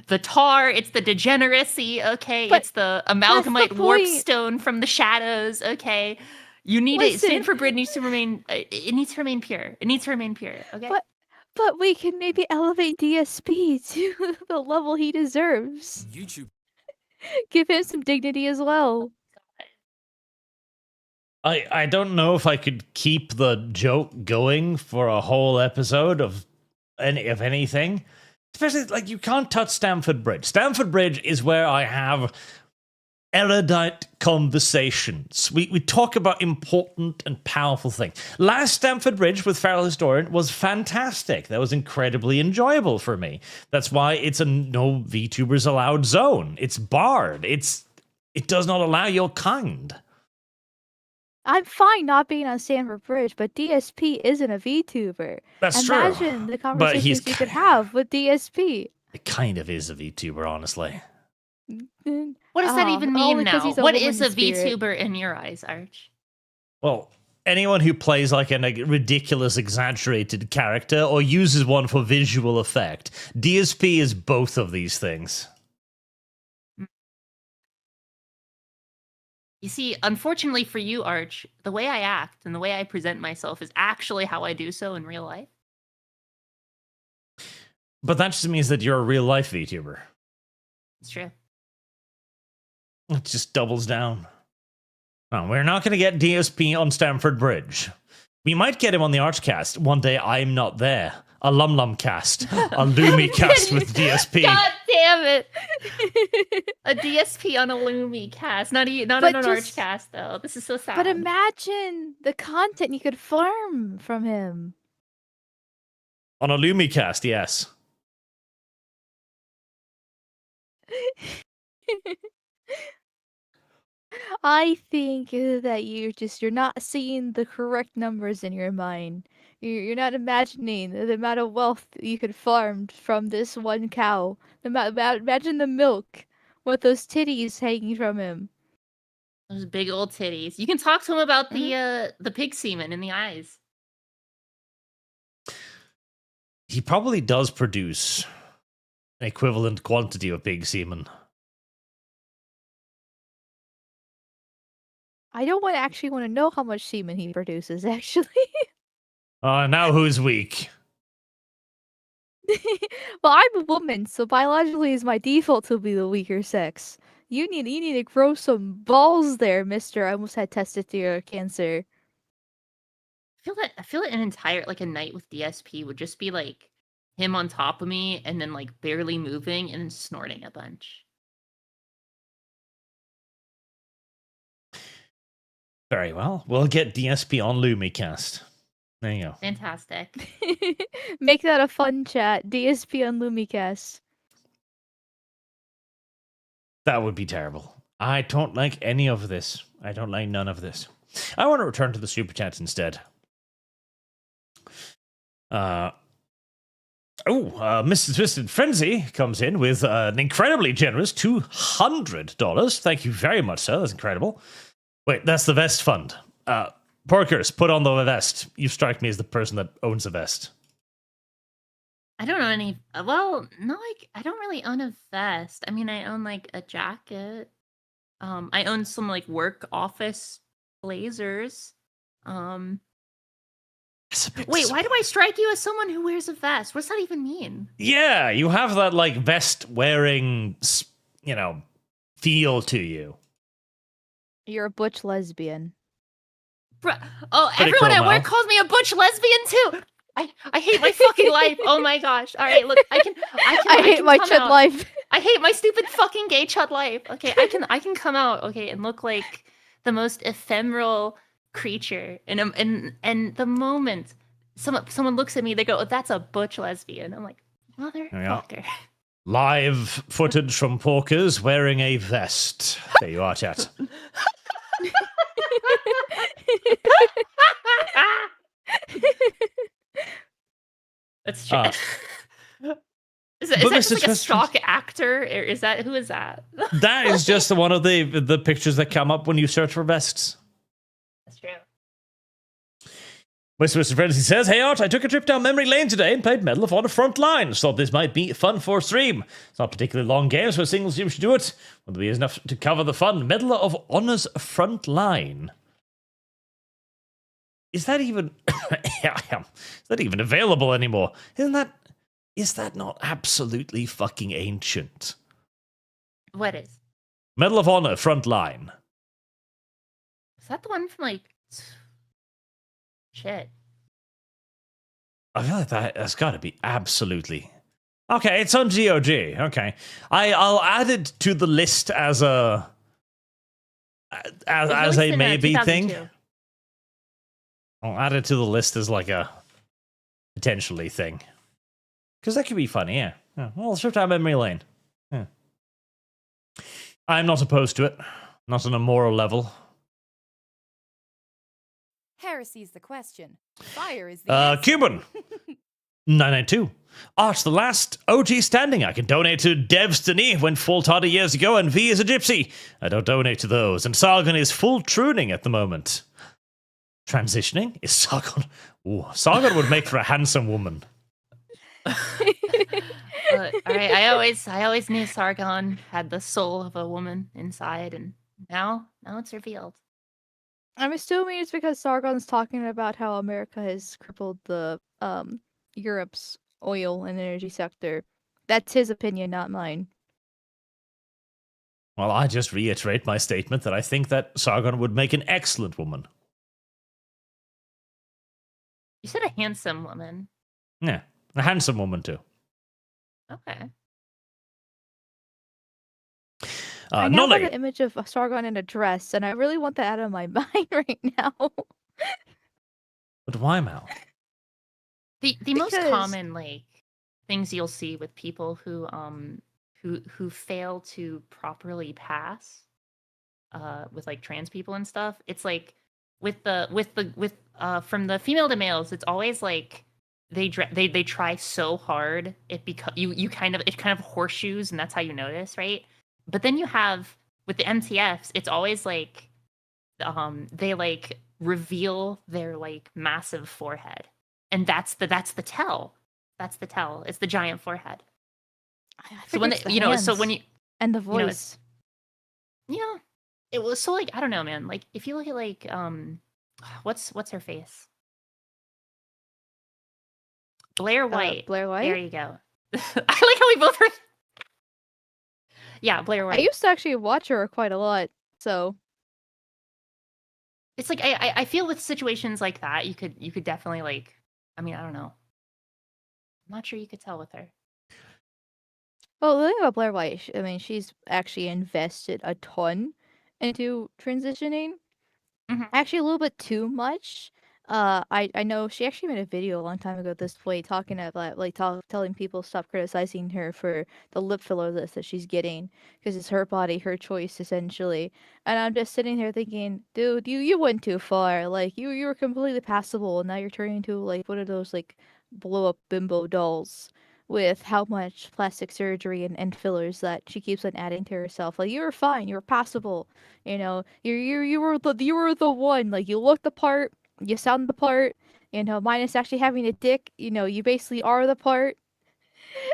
the tar. It's the degeneracy. Okay, it's the amalgamite warpstone from the shadows. Okay, you need it. Stanford Bridge needs to remain. It needs to remain pure. It needs to remain pure. Okay. But we can maybe elevate DSP to the level he deserves. YouTube. Give him some dignity as well. I don't know if I could keep the joke going for a whole episode of anything. Especially, like, you can't touch Stamford Bridge. Stamford Bridge is where I have erudite conversations. We talk about important and powerful things. Last Stamford Bridge with Feral Historian was fantastic. That was incredibly enjoyable for me. That's why it's a no VTubers allowed zone. It's barred. It does not allow your kind. I'm fine not being on Stanford Bridge, but DSP isn't a VTuber. That's true. Imagine the conversations you could have with DSP. It kind of is a VTuber, honestly. What does that even mean now? What is a spirit. VTuber in your eyes, Arch? Well, anyone who plays like a ridiculous, exaggerated character or uses one for visual effect. DSP is both of these things. You see, unfortunately for you, Arch, the way I act and the way I present myself is actually how I do so in real life. But that just means that you're a real life VTuber. It's true. It just doubles down. Oh, we're not going to get DSP on Stamford Bridge. We might get him on the ArchCast. One day I'm not there. A Lum cast. A Lumi cast with DSP. God damn it! A DSP on a Lumi cast. Not on an ArchCast, though. This is so sad. But imagine the content you could farm from him. On a Lumi cast, yes. I think that you're not seeing the correct numbers in your mind. You're not imagining the amount of wealth you could farm from this one cow. Imagine the milk with those titties hanging from him. Those big old titties. You can talk to him about the pig semen in the eyes. He probably does produce an equivalent quantity of pig semen. I don't actually want to know how much semen he produces, actually. Now who's weak? Well, I'm a woman, so biologically it's my default to be the weaker sex. You need to grow some balls there, mister. I almost had testicular cancer. I feel like an entire a night with DSP would just be like him on top of me and then like barely moving and then snorting a bunch. Very well. We'll get DSP on LumiCast. There you go. Fantastic. Make that a fun chat. DSP on Lumicast. That would be terrible. I don't like any of this. I don't like none of this. I want to return to the Superchats instead. Mr. Twisted Frenzy comes in with an incredibly generous $200. Thank you very much, sir. That's incredible. Wait, that's the vest fund. Porkers, put on the vest. You strike me as the person that owns a vest. I don't know any. Well, no, I don't really own a vest. I mean, I own like a jacket. I own some like work office blazers. Wait, why do I strike you as someone who wears a vest? What does that even mean? Yeah, you have that like vest wearing, feel to you. You're a butch lesbian. Oh, Pretty everyone cool, at work Mel. calls me a butch lesbian too. I hate my fucking life. Oh my gosh. All right, look, I hate my come chud out. life. I hate my stupid fucking gay chud life. Okay, I can come out, okay, and look like the most ephemeral creature. And the moment someone looks at me, they go, oh, "That's a butch lesbian." I'm like, motherfucker. Live footage from Porkers wearing a vest. There you are, chat. That's true. Is that just like a stock actor? Or is that who is that? That is just one of the pictures that come up when you search for vests. That's true. Mr. Frenzy says, "Hey Art, I took a trip down memory lane today and played Medal of Honor Frontline. Thought this might be fun for stream. It's not a particularly long game, so a single stream should do it. Will there be enough to cover the fun? Medal of Honor's Frontline. Is that even is that even available anymore? Is that not absolutely fucking ancient? What is? Medal of Honor Frontline. Is that the one from like shit? I feel like that's got to be absolutely okay. It's on GOG. Okay, I'll add it to the list as a maybe thing. 2002. I'll add it to the list as like a potentially thing because that could be funny. Yeah. Well, trip down memory lane. Yeah. I'm not opposed to it. Not on a moral level. Heresy's the question. Fire is the answer. Cuban 992. Art the last OG standing. I can donate to Devs Denis went full toddy years ago, and V is a gypsy. I don't donate to those. And Sargon is full trooning at the moment. Transitioning is Sargon. Ooh, Sargon would make for a handsome woman. All right, I always knew Sargon had the soul of a woman inside, and Now it's revealed. I'm assuming it's because Sargon's talking about how America has crippled the Europe's oil and energy sector. That's his opinion, not mine. Well, I just reiterate my statement that I think that Sargon would make an excellent woman. You said a handsome woman. Yeah, a handsome woman too. Okay. I now have Nolly. an image of Sargon in a dress, and I really want that out of my mind right now. But why, Mal? The most Because- common like things you'll see with people who fail to properly pass with like trans people and stuff, it's like with from the female to males, it's always like they try so hard it kind of horseshoes, and that's how you notice, right? But then you have with the MTFs, it's always like they like reveal their like massive forehead, and that's the tell. That's the tell. It's the giant forehead. So when the you know, so hands when you and the you know, voice. yeah, it was so like I don't know, man. Like if you look at like what's her face? Blair White. Blair White? There you go. I like how we both were. Yeah, Blair White. I used to actually watch her quite a lot, so It's like I feel with situations like that, you could definitely like. I mean, I don't know. I'm not sure you could tell with her. well, the thing about Blair White, I mean, she's actually invested a ton into transitioning. Mhm. Actually, a little bit too much. I know she actually made a video a long time ago at this point talking about like telling people stop criticizing her for the lip filler list that she's getting because it's her body, her choice essentially. And I'm just sitting here thinking, dude, you went too far. Like you were completely passable, and now you're turning into like one of those like blow up bimbo dolls with how much plastic surgery and fillers that she keeps on adding to herself. Like you were fine, you were passable. You know, you were the one. Like you looked the part, you sound the part. You know, minus actually having a dick. You know, you basically are the part.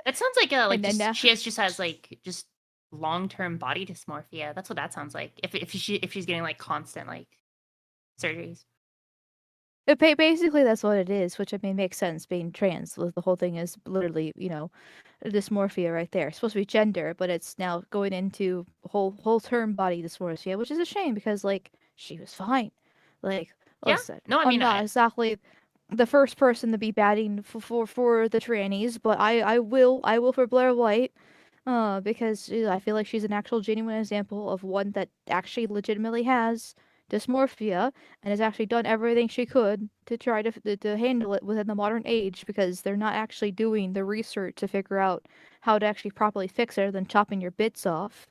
That sounds like And then now- she has like just long-term body dysmorphia. That's what that sounds like. If she's getting like constant like surgeries. Basically, that's what it is, which I mean makes sense. Being trans, the whole thing is literally, you know, dysmorphia right there. It's supposed to be gender, but it's now going into whole term body dysmorphia, which is a shame because like she was fine. Like, Yeah. listen, No, I I'm mean, not exactly the first person to be batting for the trannies, but I will for Blair White, because I feel like she's an actual genuine example of one that actually legitimately has dysmorphia and has actually done everything she could to try to handle it within the modern age because they're not actually doing the research to figure out how to actually properly fix it other than chopping your bits off.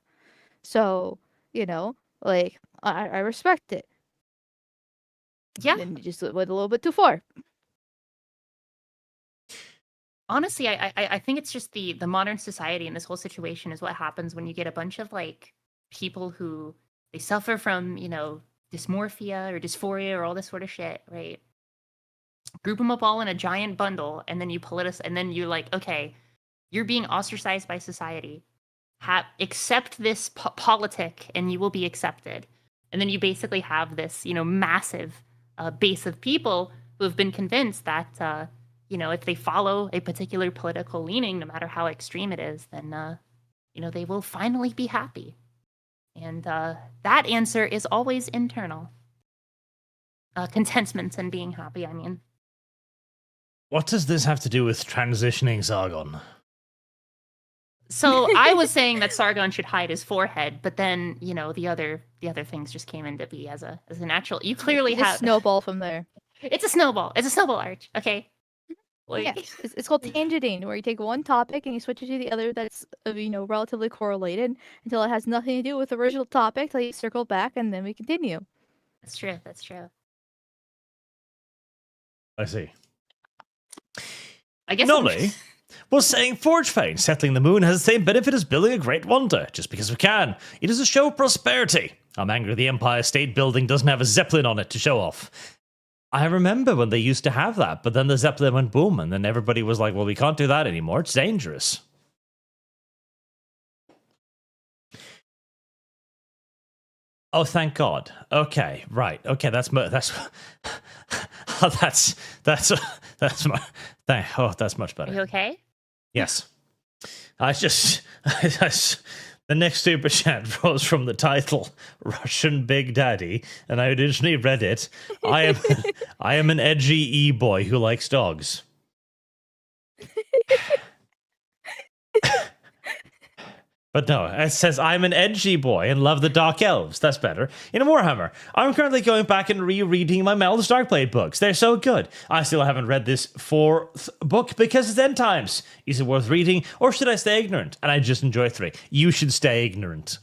So, you know, like I respect it. Yeah. And you just went a little bit too far. Honestly, I think it's just the modern society and this whole situation is what happens when you get a bunch of like people who they suffer from, you know, dysmorphia or dysphoria or all this sort of shit, right? Group them up all in a giant bundle, and then and then you're like, okay, you're being ostracized by society. Accept this politic, and you will be accepted. And then you basically have this, you know, massive base of people who have been convinced that, you know, if they follow a particular political leaning, no matter how extreme it is, then, you know, they will finally be happy. And that answer is always internal. Contentment and being happy, I mean. What does this have to do with transitioning Sargon? So I was saying that Sargon should hide his forehead, but then, you know, the other things just came into be as a natural. You clearly Just have snowball from there. It's a snowball. It's a snowball arch. Okay. Like, Yeah, it's called tangenting, where you take one topic and you switch it to the other that's you know relatively correlated until it has nothing to do with the original topic. Till you circle back and then we continue. That's true. That's true. I see. I guess Nolly was saying Forge Fane settling the moon has the same benefit as building a great wonder, just because we can. It is a show of prosperity. I'm angry the Empire State Building doesn't have a Zeppelin on it to show off. I remember when they used to have that, but then the Zeppelin went boom, and then everybody was like, well, we can't do that anymore. It's dangerous. Oh, thank God. Okay, right. Okay, that's that's that's much Are better. you okay? Yes. The next super chat was from the title Russian Big Daddy, and I originally read it. I am an edgy e-boy who likes dogs. But no, it says, I'm an edgy boy and love the Dark Elves. That's better. In Warhammer, I'm currently going back and rereading my Mel's Darkblade books. They're so good. I still haven't read this fourth book because it's end times. Is it worth reading, or should I stay ignorant? And I just enjoy 3. You should stay ignorant.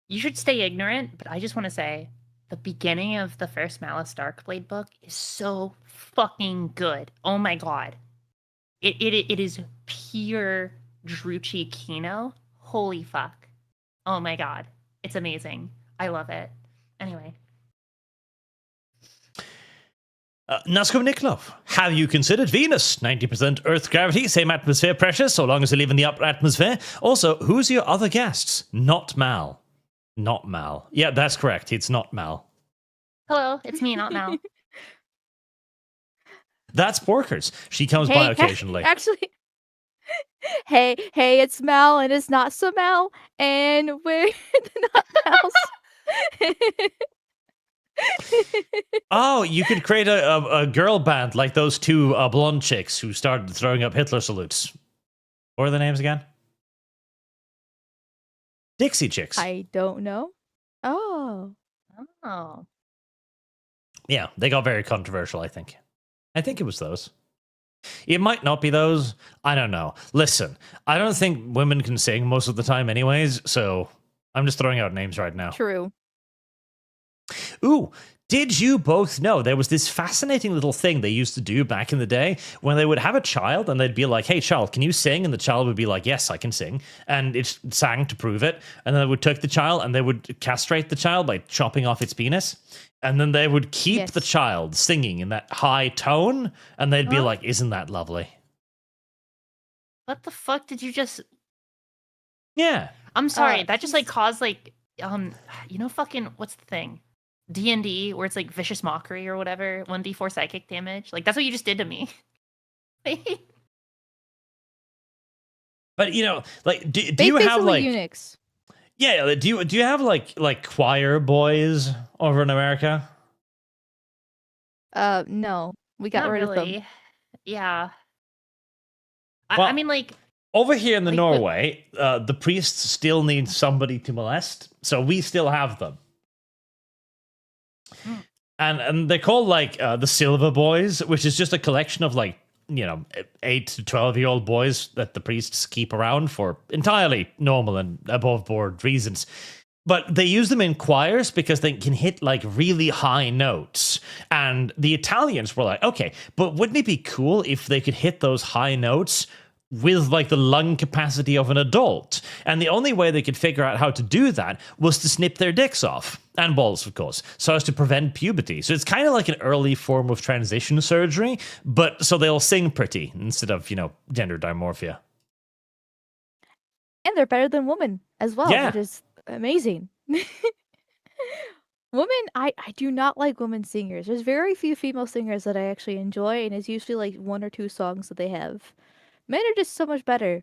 You should stay ignorant, but I just want to say the beginning of the first Malice Darkblade book is so fucking good. Oh my god. It is pure Druchii Kino. Holy fuck. Oh my god. It's amazing. I love it. Anyway. Naskov Niklov, have you considered Venus? 90% Earth gravity, same atmosphere pressure, so long as you live in the upper atmosphere. Also, who's your other guests? Not Mal. Not Mal. Yeah, that's correct. It's not Mal. Hello, it's me, not Mal. That's Porkers. She comes by occasionally. Actually, hey, it's Mal, and it's not so Mal, and we're not Mal's. Oh, you could create a girl band like those 2 blonde chicks who started throwing up Hitler salutes. What are the names again? Dixie Chicks. I don't know. Oh. Yeah, they got very controversial, I think. I think it was those. It might not be those. I don't know. Listen, I don't think women can sing most of the time anyways, so I'm just throwing out names right now. True. Ooh, did you both know there was this fascinating little thing they used to do back in the day when they would have a child and they'd be like, hey, child, can you sing? And the child would be like, yes, I can sing. And it sang to prove it. And then they would take the child and they would castrate the child by chopping off its penis. And then they would keep the child singing in that high tone. And they'd be like, isn't that lovely? What the fuck did you just... Yeah. I'm sorry. That just, like, caused, like, you know fucking... What's the thing? D&D, where it's, like, vicious mockery or whatever. 1d4 psychic damage. Like, that's what you just did to me. But, you know, like, do you have, like... Unix. Yeah, do you have, like choir boys over in America? No. We got rid of them. Yeah. Well, I mean, like... Over here in the Norway, the priests still need somebody to molest, so we still have them. And they're called, like, the Silver Boys, which is just a collection of, like, you know, 8 to 12-year-old boys that the priests keep around for entirely normal and above-board reasons. But they use them in choirs because they can hit, like, really high notes. And the Italians were like, okay, but wouldn't it be cool if they could hit those high notes with, like, the lung capacity of an adult? And the only way they could figure out how to do that was to snip their dicks off. And balls, of course, so as to prevent puberty. So it's kind of like an early form of transition surgery, but so they'll sing pretty instead of, you know, gender dimorphia. And they're better than women as well, which is amazing. Women, I do not like women singers. There's very few female singers that I actually enjoy, and it's usually like 1 or 2 songs that they have. Men are just so much better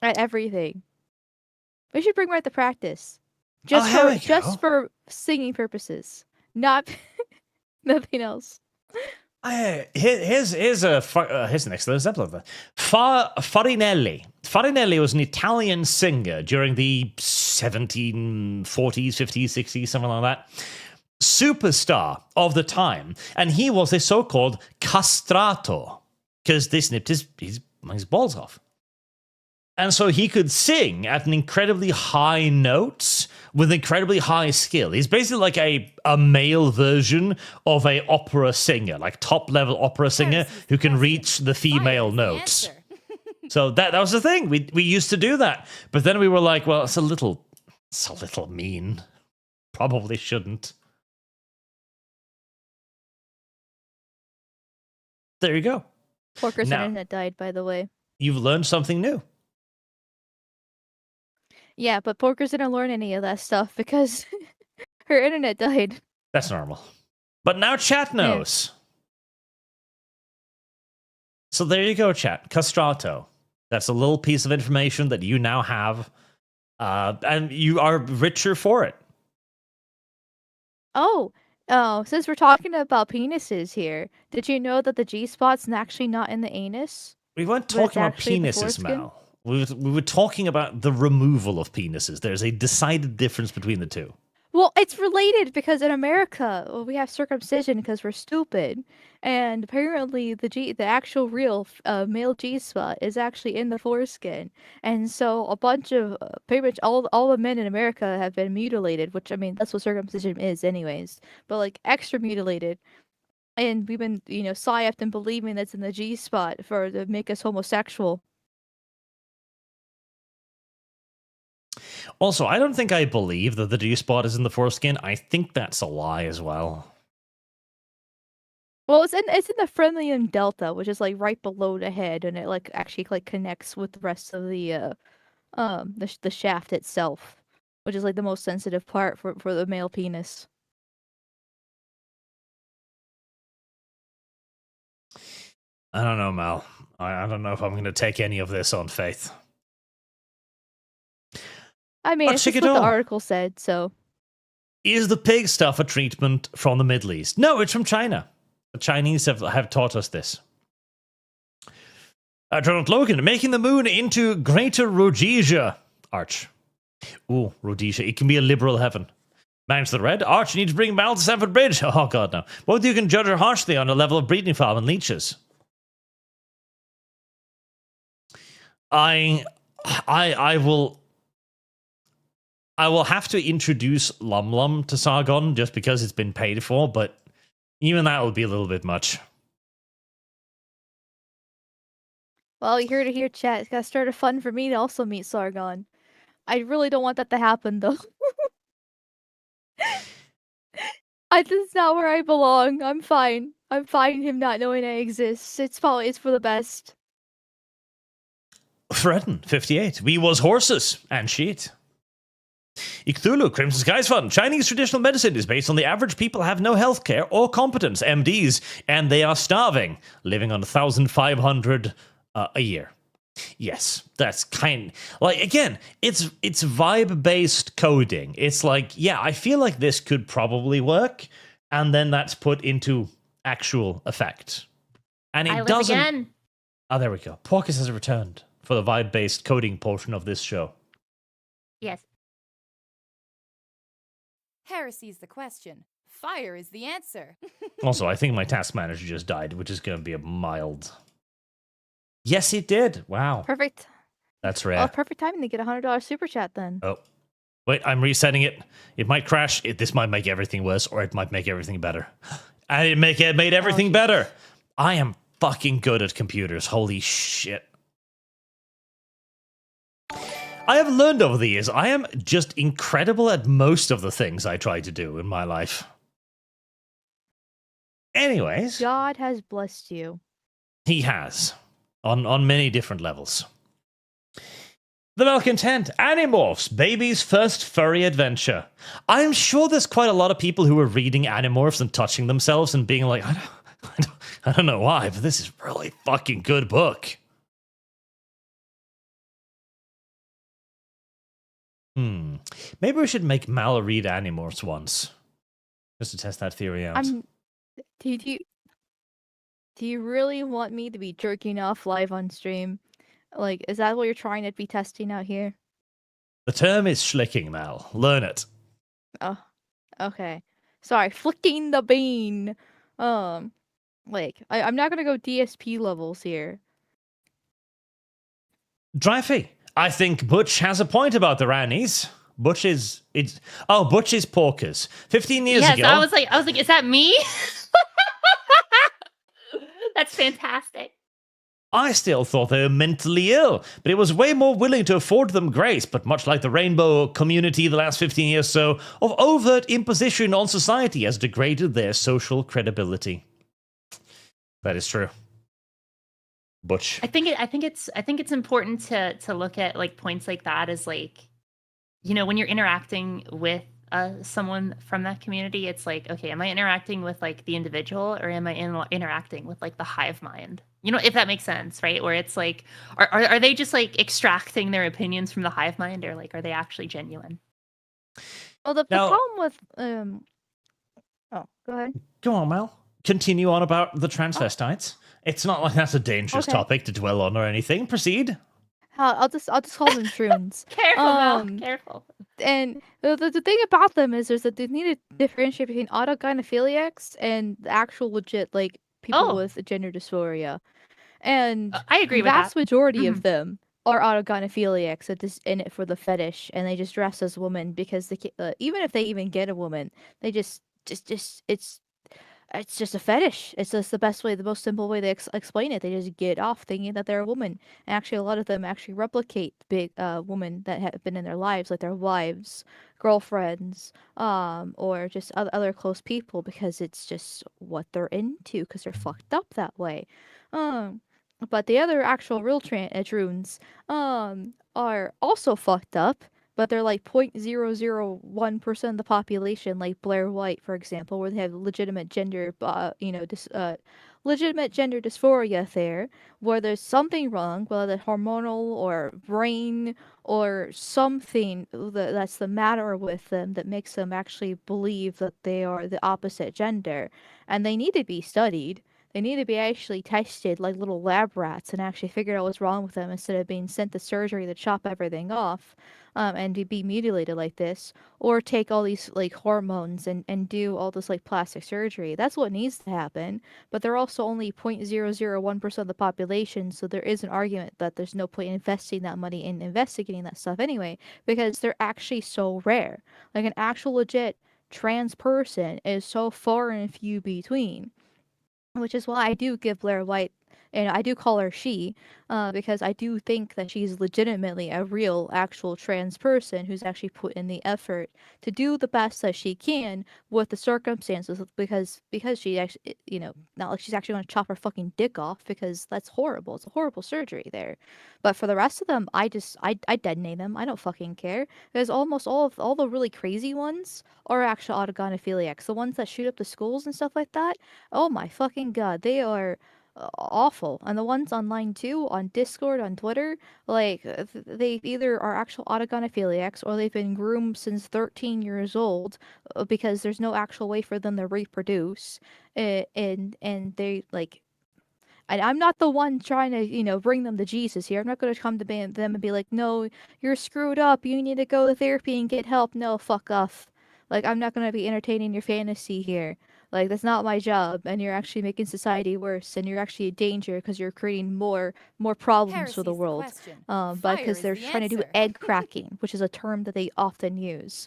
at everything. We should bring back the practice. Just for singing purposes, not nothing else. Here's an excellent example of that. Farinelli. Farinelli was an Italian singer during the 1740s, 50s, 60s, something like that. Superstar of the time, and he was a so-called castrato because they snipped his balls off. And so he could sing at an incredibly high notes with incredibly high skill. He's basically like a male version of a opera singer, like top-level opera singer who can reach the female notes. So that was the thing. We used to do that. But then we were like, well, it's a little mean. Probably shouldn't. There you go. Porker's internet died, by the way. You've learned something new. Yeah, but Porker's didn't learn any of that stuff because her internet died. That's normal. But now chat knows. So there you go, chat. Castrato. That's a little piece of information that you now have, and you are richer for it. Oh, since we're talking about penises here, did you know that the G-spot's actually not in the anus? We weren't But it's talking about actually the penises, foreskin? Mal. We were talking about the removal of penises. There's a decided difference between the two. Well, it's related because in America, we have circumcision because we're stupid, and apparently the actual real male G-spot is actually in the foreskin, and so a bunch of pretty much all the men in America have been mutilated, which I mean that's what circumcision is, anyways, but like extra mutilated, and we've been psyoped and believing that's in the G-spot to make us homosexual. Also, I don't think I believe that the G-spot is in the foreskin. I think that's a lie as well. Well, it's in the frenulum delta, which is like right below the head, and it like actually like connects with the rest of the shaft itself, which is like the most sensitive part for the male penis. I don't know, Mal. I don't know if I'm going to take any of this on faith. I mean, it's just what the Chickadoo. article said, so. Is the pig stuff a treatment from the Middle East? No, it's from China. The Chinese have taught us this. Donald Logan, making the moon into Greater Rhodesia. Arch. Ooh, Rhodesia. It can be a liberal heaven. Manage the red. Arch, you need to bring Mal to Stamford Bridge. Oh, God, no. Both of you can judge her harshly on a level of breeding farm and leeches. I will have to introduce Lum to Sargon just because it's been paid for, but even that will be a little bit much. Well, you heard it here, chat. It's gotta start a fund for me to also meet Sargon. I really don't want that to happen, though. This is not where I belong. I'm fine. I'm fine him not knowing I exist. It's for the best. Fredden, 58. We was horses and shit. Cthulhu, Crimson Skies Fund. Chinese traditional medicine is based on the average people have no healthcare or competence, MDs, and they are starving, living on 1,500 a year. Yes, that's kind. Like, again, it's vibe-based coding. It's like, yeah, I feel like this could probably work, and then that's put into actual effect. And it I live doesn't. again. Oh, there we go. Porcus has returned for the vibe-based coding portion of this show. Yes. Heresy is the question. Fire is the answer. Also, I think my task manager just died, which is going to be a mild. Yes, it did. Wow. Perfect. That's rare. Well, perfect timing to get a $100 super chat then. Oh. Wait, I'm resetting it. It might crash. This might make everything worse, or it might make everything better. And it made everything better. I am fucking good at computers. Holy shit. I have learned over the years, I am just incredible at most of the things I try to do in my life. Anyways. God has blessed you. He has. On many different levels. The Malcontent, Animorphs, baby's first furry adventure. I'm sure there's quite a lot of people who are reading Animorphs and touching themselves and being like, I don't know why, but this is a really fucking good book. Maybe we should make Mal read Animorphs once. Just to test that theory out. Do you really want me to be jerking off live on stream? Like, is that what you're trying to be testing out here? The term is schlicking, Mal. Learn it. Oh, okay. Sorry, flicking the bean. Like, I'm not gonna go DSP levels here. Dreyfy, I think Butch has a point about the Rannies. Butch is Porkers. 15 years ago. Yes, I was like, is that me? That's fantastic. I still thought they were mentally ill, but it was way more willing to afford them grace. But much like the rainbow community the last 15 years or so, of overt imposition on society has degraded their social credibility. That is true. Butch. I think it's important to look at like points like that as like when you're interacting with someone from that community, it's like, okay, am I interacting with like the individual, or am I interacting with like the hive mind? If that makes sense, right? Where it's like, are they just like extracting their opinions from the hive mind, or like, are they actually genuine? Well, the Now- problem with oh, go ahead. Go on, Mel. Continue on about the transvestites. It's not like that's a dangerous Okay. topic to dwell on or anything. Proceed. I'll just call them shrooms. Careful, Mel. Careful. And the thing about them is that they need to differentiate between autogynephiliacs and the actual legit like people with gender dysphoria. And I agree the with vast that. majority of them are autogynephiliacs that just in it for the fetish, and they just dress as women because they even if they even get a woman, they just it's just a fetish. It's just the best way, the most simple way to explain it. They just get off thinking that they're a woman. And actually, a lot of them actually replicate big women that have been in their lives, like their wives, girlfriends, or just other close people, because it's just what they're into, because they're fucked up that way. But the other actual real drones are also fucked up, but they're like 0.001% of the population, like Blair White, for example, where they have legitimate gender, legitimate gender dysphoria there, where there's something wrong, whether hormonal or brain or something that's the matter with them that makes them actually believe that they are the opposite gender, and they need to be studied. They need to be actually tested like little lab rats and actually figure out what's wrong with them instead of being sent to surgery to chop everything off, and to be mutilated like this, or take all these like hormones and do all this like plastic surgery. That's what needs to happen. But they're also only 0.001% of the population, so there is an argument that there's no point in investing that money in investigating that stuff anyway, because they're actually so rare. Like an actual legit trans person is so far and few between. Which is why I do give Blair White, and I do call her she, because I do think that she's legitimately a real, actual trans person who's actually put in the effort to do the best that she can with the circumstances, because she actually, not like she's actually going to chop her fucking dick off, because that's horrible. It's a horrible surgery there. But for the rest of them, I detonate them. I don't fucking care. Because almost all the really crazy ones are actual autogynephiliacs. The ones that shoot up the schools and stuff like that. Oh my fucking god, they are awful. And the ones online too, on Discord, on Twitter, like they either are actual autogynephiliacs or they've been groomed since 13 years old, because there's no actual way for them to reproduce. And they like. And I'm not the one trying to, bring them to Jesus here. I'm not going to come to them and be like, no, you're screwed up. You need to go to therapy and get help. No, fuck off. Like, I'm not going to be entertaining your fantasy here. Like, that's not my job. And you're actually making society worse. And you're actually a danger because you're creating more problems for the world. But because they're trying to do egg cracking, which is a term that they often use.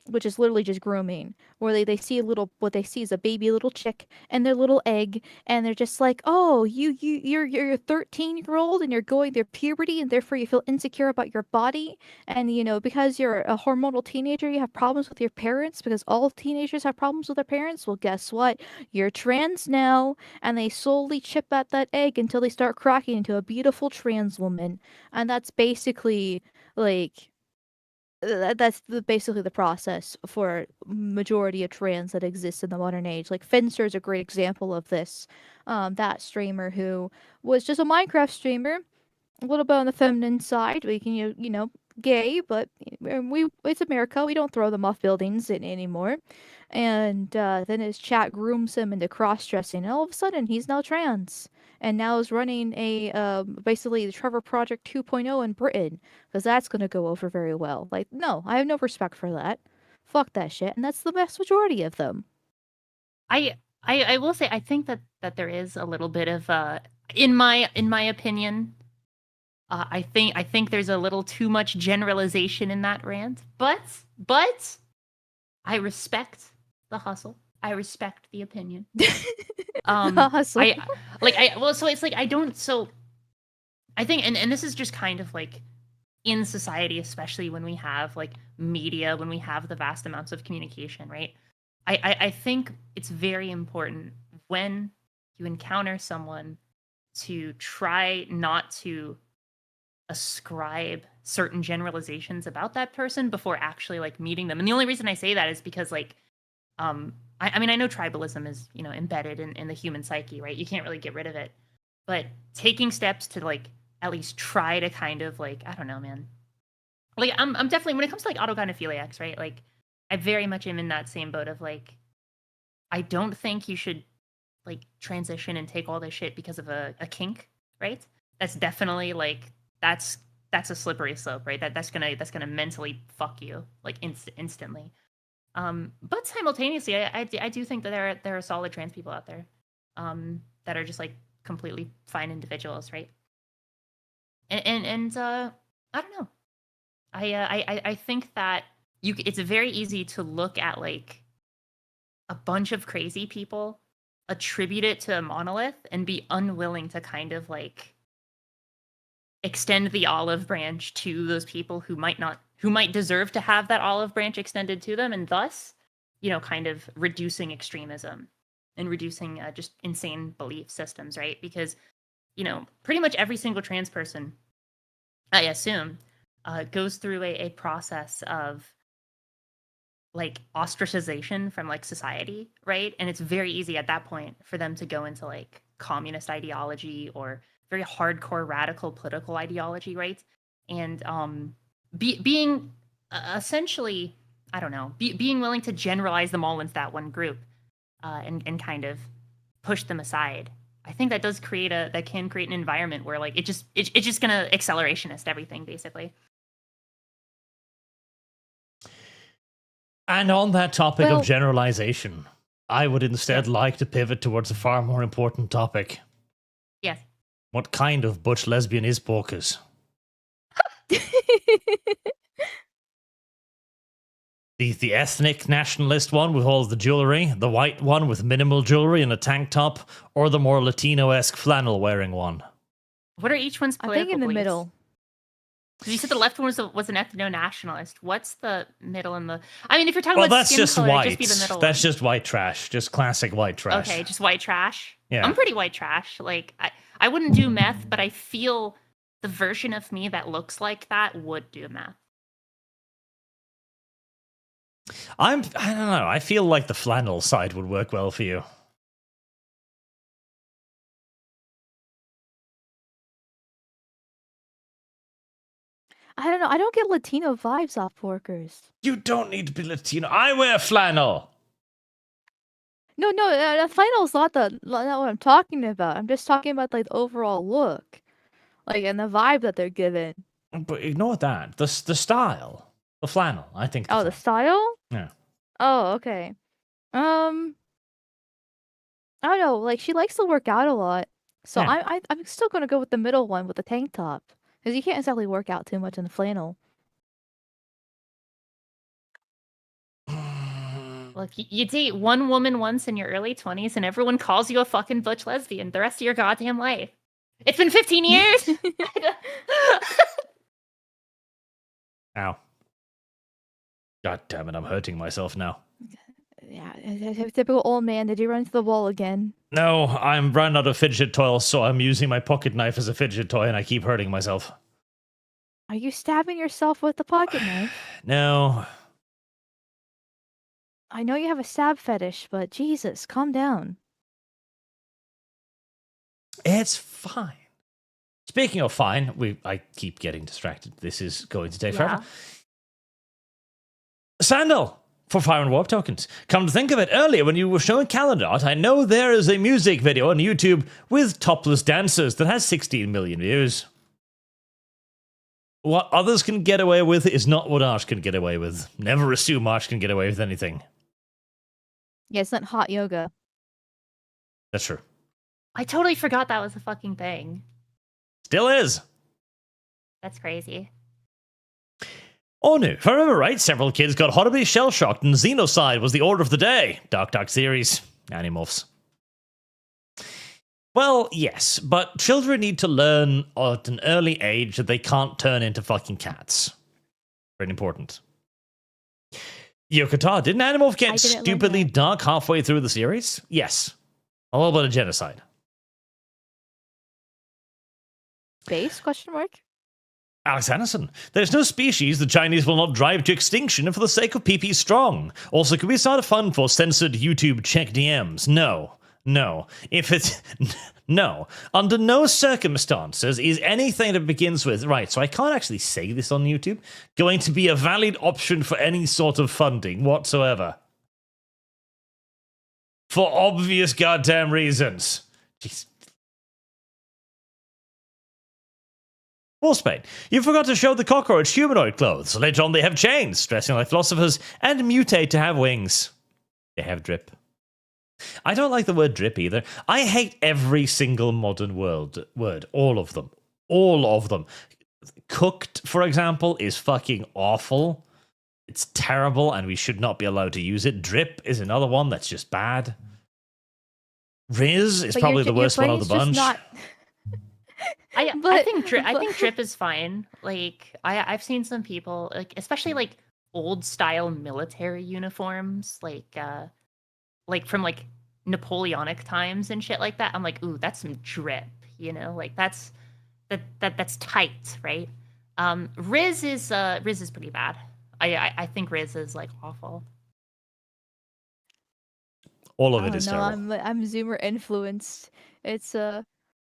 Which is literally just grooming, where they see what they see is a baby little chick and their little egg, and they're just like, oh, you're a 13-year-old and you're going through puberty, and therefore you feel insecure about your body, and because you're a hormonal teenager, you have problems with your parents, because all teenagers have problems with their parents. Well, guess what? You're trans now, and they slowly chip at that egg until they start cracking into a beautiful trans woman, and that's basically like. That's basically the process for majority of trans that exists in the modern age. Like Finster is a great example of this. That streamer who was just a Minecraft streamer, a little bit on the feminine side. We can gay, but it's America. We don't throw them off buildings anymore. And then his chat grooms him into cross-dressing, and all of a sudden he's now trans. And now is running a basically the Trevor Project 2.0 in Britain, because that's going to go over very well. Like, no, I have no respect for that. Fuck that shit, and that's the vast majority of them. I will say, I think that there is a little bit of in my opinion, I think there's a little too much generalization in that rant, but I respect the hustle. I respect the opinion. Hustle. So it's like I think, and this is just kind of like in society, especially when we have like media, when we have the vast amounts of communication, right? I think it's very important when you encounter someone to try not to ascribe certain generalizations about that person before actually like meeting them. And the only reason I say that is because like I mean, I know tribalism is, you know, embedded in the human psyche, right? You can't really get rid of it. But taking steps to like at least try to kind of like, I don't know, man. Like I'm definitely, when it comes to like autogynephiliacs, right? Like I very much am in that same boat of like, I don't think you should like transition and take all this shit because of a kink, right? That's definitely like that's a slippery slope, right? That's gonna mentally fuck you like instantly. But simultaneously, I do think that there are solid trans people out there that are just like completely fine individuals, right? And I don't know. I think that it's very easy to look at like a bunch of crazy people, attribute it to a monolith, and be unwilling to kind of like extend the olive branch to those people who might deserve to have that olive branch extended to them, and thus, you know, kind of reducing extremism and reducing just insane belief systems, right? Because, you know, pretty much every single trans person, I assume, goes through a process of like ostracization from like society, right? And it's very easy at that point for them to go into like communist ideology or very hardcore radical political ideology, right? And being essentially, I don't know, being willing to generalize them all into that one group and kind of push them aside. I think that can create an environment where like it's just gonna accelerationist everything basically. And on that topic of generalization, I would instead like to pivot towards a far more important topic. Yes. What kind of butch lesbian is Porkers? The ethnic nationalist one with all the jewelry, the white one with minimal jewelry and a tank top, or the more Latino-esque flannel wearing one? What are each one's political I think in the beliefs? middle. You said the left one was an ethno-nationalist. What's the middle and the? I mean, if you're talking Well, about that's skin just color, white. just be the middle. That's just white trash. Just classic white trash. Okay, just white trash. Yeah. I'm pretty white trash. Like I wouldn't do meth, but I feel the version of me that looks like that would do meth. I don't know. I feel like the flannel side would work well for you. I don't know. I don't get Latino vibes off Porkers. You don't need to be Latino. I wear flannel. No, flannel's not what I'm talking about. I'm just talking about like the overall look, like and the vibe that they're given. But ignore that. The style, the flannel. I think. The style. Yeah. Oh, okay. I don't know. Like she likes to work out a lot, so Yeah. I'm still gonna go with the middle one with the tank top because you can't exactly work out too much in the flannel. Look, you date one woman once in your early 20s, and everyone calls you a fucking butch lesbian the rest of your goddamn life. It's been 15 years. Ow. God damn it! I'm hurting myself now. Yeah, typical old man. Did you run into the wall again? No, I'm run out of fidget toys, so I'm using my pocket knife as a fidget toy, and I keep hurting myself. Are you stabbing yourself with the pocket knife? No. I know you have a stab fetish, but Jesus, calm down. It's fine. Speaking of fine, I keep getting distracted. This is going to take forever. Sandal for Fire and Warp tokens. Come to think of it, earlier when you were showing calendar art, I know there is a music video on YouTube with topless dancers that has 16 million views. What others can get away with is not what Arch can get away with. Never assume Arch can get away with anything. Yeah, it's not hot yoga. That's true. I totally forgot that was a fucking thing. Still is. That's crazy. Oh no, if I remember right, several kids got horribly shell-shocked and Xenocide was the order of the day. Dark series. Animorphs. Well, yes, but children need to learn at an early age that they can't turn into fucking cats. Very important. Yokota, didn't Animorph get stupidly dark halfway through the series? Yes. A little bit of genocide. Base? Question mark? Alex Anderson, there's no species the Chinese will not drive to extinction for the sake of PP Strong. Also, can we start a fund for censored YouTube check DMs? No. If it's... No. Under no circumstances is anything that begins with... Right, so I can't actually say this on YouTube. Going to be a valid option for any sort of funding whatsoever. For obvious goddamn reasons. Jeez. Wolfsbane, you forgot to show the cockroach humanoid clothes. Later on they have chains, dressing like philosophers, and mutate to have wings. They have drip. I don't like the word drip either. I hate every single modern word. All of them. All of them. Cooked, for example, is fucking awful. It's terrible, and we should not be allowed to use it. Drip is another one that's just bad. Riz is probably the worst one of the bunch. I think drip is fine. Like I've seen some people, like especially like old style military uniforms, like from like Napoleonic times and shit like that. I'm like, ooh, that's some drip, you know, like that's tight, right? Riz is pretty bad. I think Riz is like awful. All of it is terrible. I'm Zoomer influenced. It's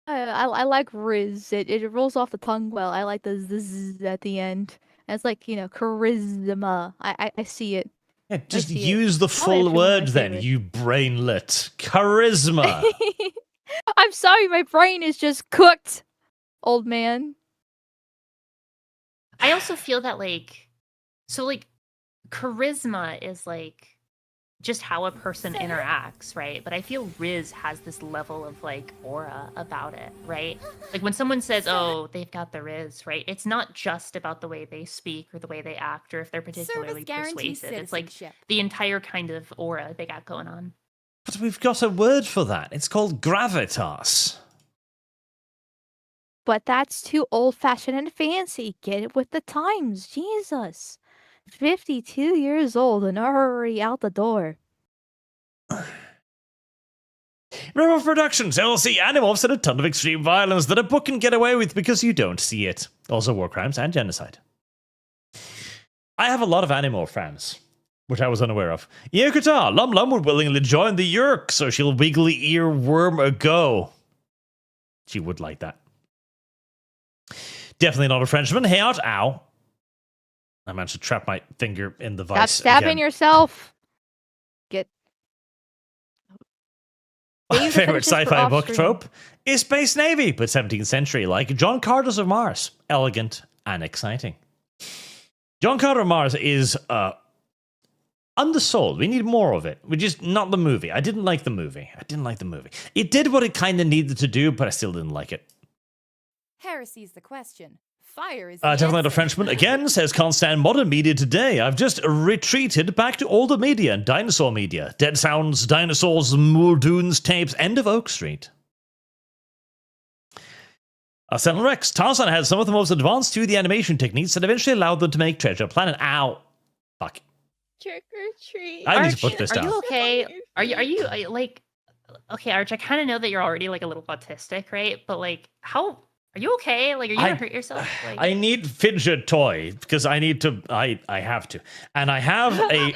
I like Riz. It rolls off the tongue well. I like the zzz at the end. And it's like, you know, charisma. I see it. Yeah, just use the full word then, you brainlet. Charisma. I'm sorry, my brain is just cooked, old man. I also feel that like charisma is like just how a person interacts, right? But I feel Riz has this level of like aura about it, right? Like when someone says, oh, they've got the Riz, right? It's not just about the way they speak or the way they act or if they're particularly persuasive. It's like the entire kind of aura they got going on. But we've got a word for that. It's called gravitas. But that's too old-fashioned and fancy. Get it with the times. Jesus. 52 years old and already out the door. River Productions, LLC, Animorphs, and a ton of extreme violence that a book can get away with because you don't see it. Also war crimes and genocide. I have a lot of Animorph fans, which I was unaware of. Yokota, Lum would willingly join the Yerk, so she'll wiggly earworm a go. She would like that. Definitely not a Frenchman. Hey out, ow. I managed to trap my finger in the vice. Stop stabbing yourself. Get. My favorite sci-fi book trope is Space Navy, but 17th century, like John Carter's of Mars. Elegant and exciting. John Carter of Mars is undersold. We need more of it. We just not the movie. I didn't like the movie. It did what it kind of needed to do, but I still didn't like it. Heresy's the question. Fire is Definitely not a Frenchman. Again, says can't stand modern media today. I've just retreated back to older media and dinosaur media. Dead Sounds, Dinosaurs, Muldoon's tapes, end of Oak Street. Sentinel Rex. Tarzan had some of the most advanced 2D animation techniques that eventually allowed them to make Treasure Planet. Ow. Fuck. Trick or treat. I need to put this down. Are you okay? Are you like... Okay, Arch, I kind of know that you're already like a little autistic, right? But like, how... Are you okay? Like, are you gonna hurt yourself? Like... I need fidget toy because I need to. I have to, and I have a.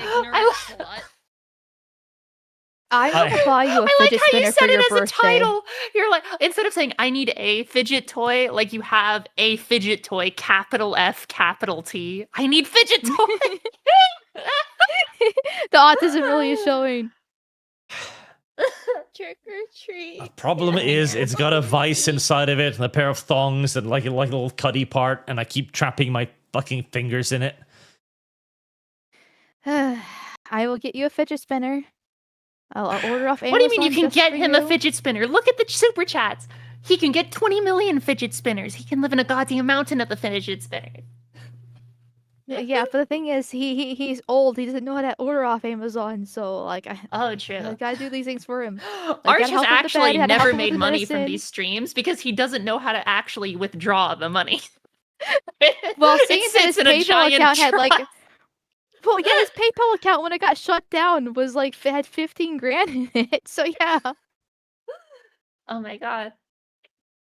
I will buy you a fidget spinner for your birthday. I like how you said it as a title. You're like, instead of saying I need a fidget toy, like you have a fidget toy, capital F, capital T. I need fidget toy. The autism really is showing. Trick or treat. The problem is it's got a vice inside of it and a pair of thongs and like a little cuddy part, and I keep trapping my fucking fingers in it. I will get you a fidget spinner. I'll order off Amazon. What do you mean you can get him you? a fidget spinner? Look at the super chats. He can get 20 million fidget spinners. He can live in a goddamn mountain of the fidget spinners. Yeah, but the thing is, he's old. He doesn't know how to order off Amazon, so like, true. I gotta do these things for him. Arch has actually never made money from these streams because he doesn't know how to actually withdraw the money. Well, seeing that his PayPal account had like, well, yeah, his PayPal account when it got shut down was like had 15 grand in it. So yeah. Oh my god.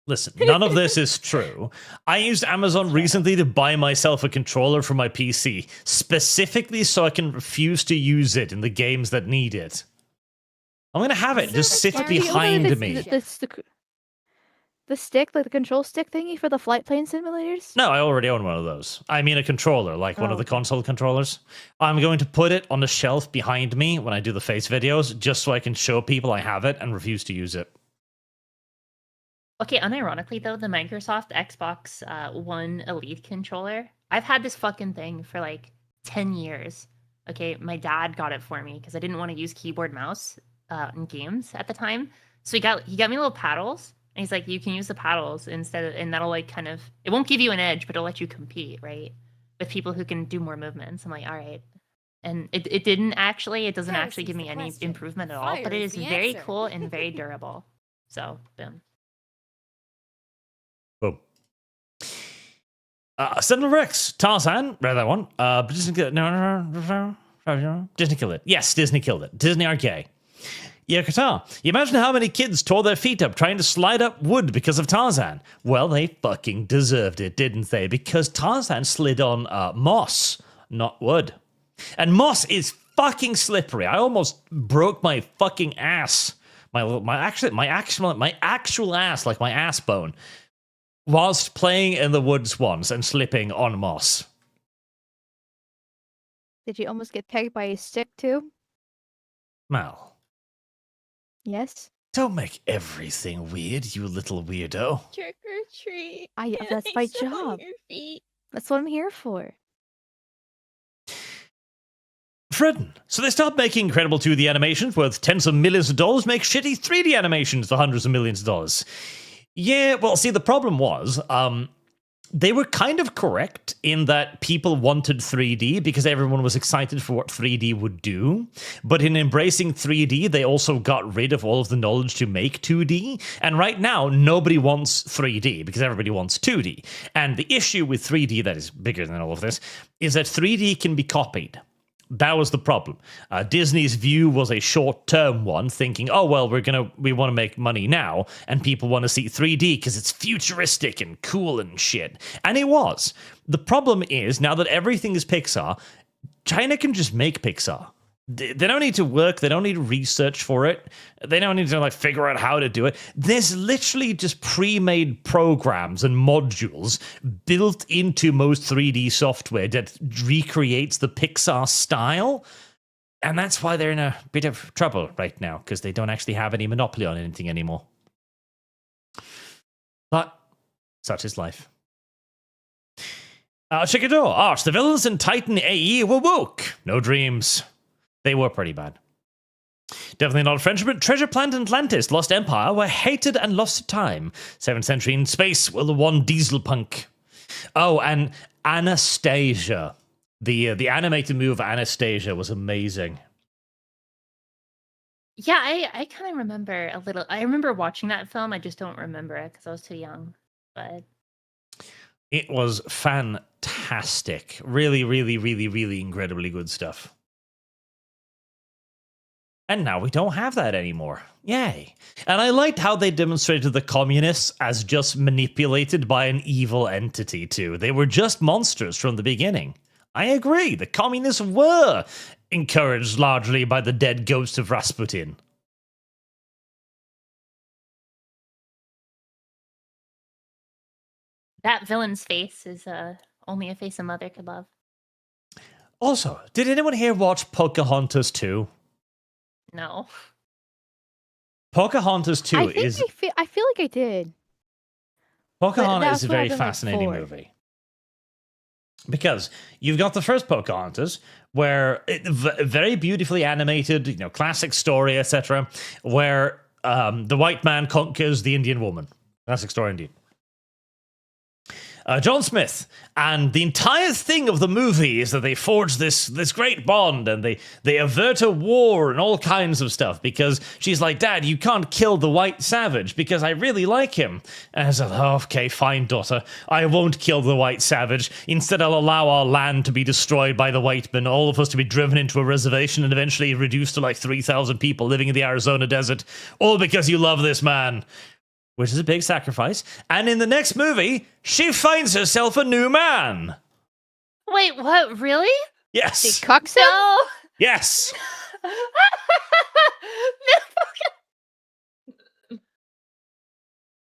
Listen, none of this is true. I used Amazon recently to buy myself a controller for my PC, specifically so I can refuse to use it in the games that need it. I'm going to have it just sit behind me. The stick, like the control stick thingy for the flight plane simulators? No, I already own one of those. I mean a controller, like one of the console controllers. I'm going to put it on the shelf behind me when I do the face videos, just so I can show people I have it and refuse to use it. Okay, unironically though, the Microsoft Xbox One Elite controller, I've had this fucking thing for like 10 years. Okay, my dad got it for me because I didn't want to use keyboard mouse in games at the time. So he got me little paddles. And he's like, you can use the paddles instead of, and that'll like kind of, it won't give you an edge, but it'll let you compete, right? With people who can do more movements. I'm like, all right. And it doesn't actually give me any improvement at all, but it is very cool and very durable. So, boom. Boom. Sentinel Rex, Tarzan, read that one. Disney killed it. Disney killed it. Yes, Disney killed it. Disney are gay. Yeah, Qatar. You imagine how many kids tore their feet up trying to slide up wood because of Tarzan? Well, they fucking deserved it, didn't they? Because Tarzan slid on moss, not wood. And moss is fucking slippery. I almost broke my fucking ass. My actual ass, like my ass bone, whilst playing in the woods once and slipping on moss. Did you almost get pegged by a stick too? Mal. Yes. Don't make everything weird, you little weirdo. Trick or treat. That's my job. That's what I'm here for. Fredden. So they stopped making incredible 2D animations worth tens of millions of dollars, make shitty 3D animations for hundreds of millions of dollars. Yeah, well, see, the problem was, they were kind of correct in that people wanted 3D because everyone was excited for what 3D would do. But in embracing 3D, they also got rid of all of the knowledge to make 2D. And right now, nobody wants 3D because everybody wants 2D. And the issue with 3D that is bigger than all of this is that 3D can be copied. That was the problem. Disney's view was a short-term one, thinking, oh, well, we want to make money now, and people want to see 3D because it's futuristic and cool and shit. And it was. The problem is, now that everything is Pixar, China can just make Pixar. They don't need to work. They don't need to research for it. They don't need to figure out how to do it. There's literally just pre-made programs and modules built into most 3D software that recreates the Pixar style. And that's why they're in a bit of trouble right now, because they don't actually have any monopoly on anything anymore. But such is life. Chickador, Arch, the villains in Titan AE were woke. No dreams. They were pretty bad. Definitely not Frenchman. Treasure Planet Atlantis, Lost Empire, were hated and lost to time. 7th Century in Space, well, the one diesel punk. Oh, and Anastasia. The animated movie of Anastasia was amazing. Yeah, I kind of remember a little. I remember watching that film. I just don't remember it because I was too young. But it was fantastic. Really, really, really, really incredibly good stuff. And now we don't have that anymore. Yay. And I liked how they demonstrated the communists as just manipulated by an evil entity, too. They were just monsters from the beginning. I agree. The communists were encouraged largely by the dead ghost of Rasputin. that villain's face is only a face a mother could love. Also, did anyone here watch Pocahontas 2? No. Pocahontas 2 is... I feel like I did. Pocahontas is a very fascinating movie. Because you've got the first Pocahontas, where very beautifully animated, classic story, etc., where the white man conquers the Indian woman. Classic story indeed. John Smith, and the entire thing of the movie is that they forge this great bond, and they avert a war and all kinds of stuff, because she's like, Dad, you can't kill the white savage because I really like him. And I said, oh, okay, fine, daughter, I won't kill the white savage. Instead, I'll allow our land to be destroyed by the white men, all of us to be driven into a reservation and eventually reduced to like 3,000 people living in the Arizona desert, all because you love this man. which is a big sacrifice. And in the next movie, she finds herself a new man. Wait, what? Really? Yes. She cucks him? No. Yes.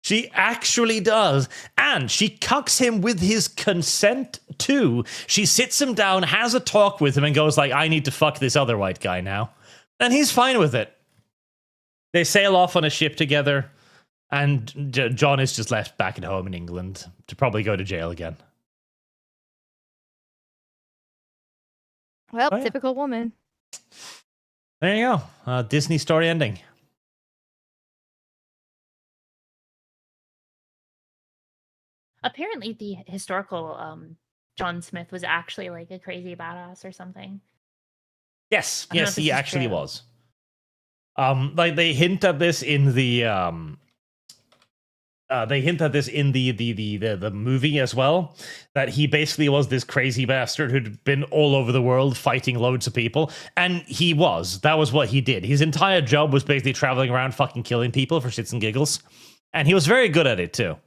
She actually does. And she cucks him with his consent, too. She sits him down, has a talk with him, and goes like, I need to fuck this other white guy now. And he's fine with it. They sail off on a ship together, and John is just left back at home in England to probably go to jail again. Well, Oh, yeah. typical woman. There you go. Disney story ending. Apparently, the historical John Smith was actually like a crazy badass or something. Yes, I don't know yes, if this he is actually true. was. Like they hint at this in the the movie as well, that he basically was this crazy bastard who'd been all over the world fighting loads of people, and that was what he did. His entire job was basically traveling around fucking killing people for shits and giggles, and he was very good at it too.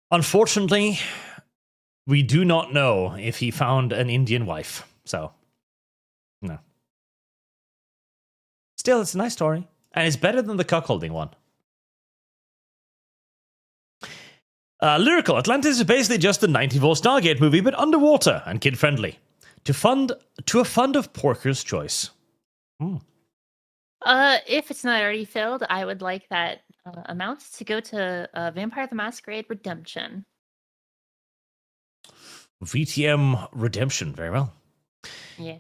Unfortunately, we do not know if he found an Indian wife, so no. Still, it's a nice story, and it's better than the cuckolding one. Lyrical Atlantis is basically just the 94 Stargate movie, but underwater and kid-friendly. To a fund of Porker's choice. If it's not already filled, I would like that amount to go to Vampire the Masquerade Redemption. VTM Redemption, very well. Yeah.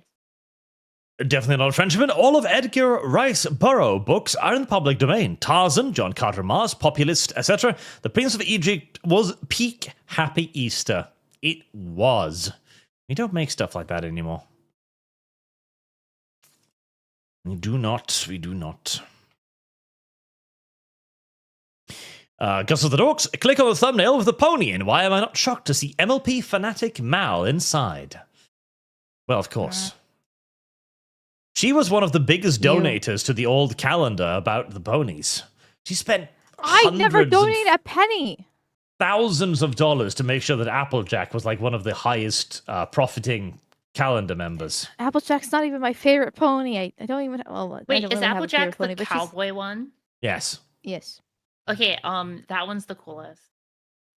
Definitely not a Frenchman. All of Edgar Rice Burroughs books are in the public domain. Tarzan, John Carter Mars, Populist, etc. The Prince of Egypt was peak Happy Easter. It was. We don't make stuff like that anymore. We do not. Gus of the Dorks, click on the thumbnail with the pony, and why am I not shocked to see MLP fanatic Mal inside? Well, of course. She was one of the biggest donators to the old calendar about the ponies. She spent I never hundreds of donated a penny. thousands of dollars to make sure that Applejack was like one of the highest profiting calendar members. Applejack's not even my favorite pony. I don't even. Well, I Wait, don't is really have a Applejack favorite pony, the but she's- cowboy one? Yes. Yes. Okay, that one's the coolest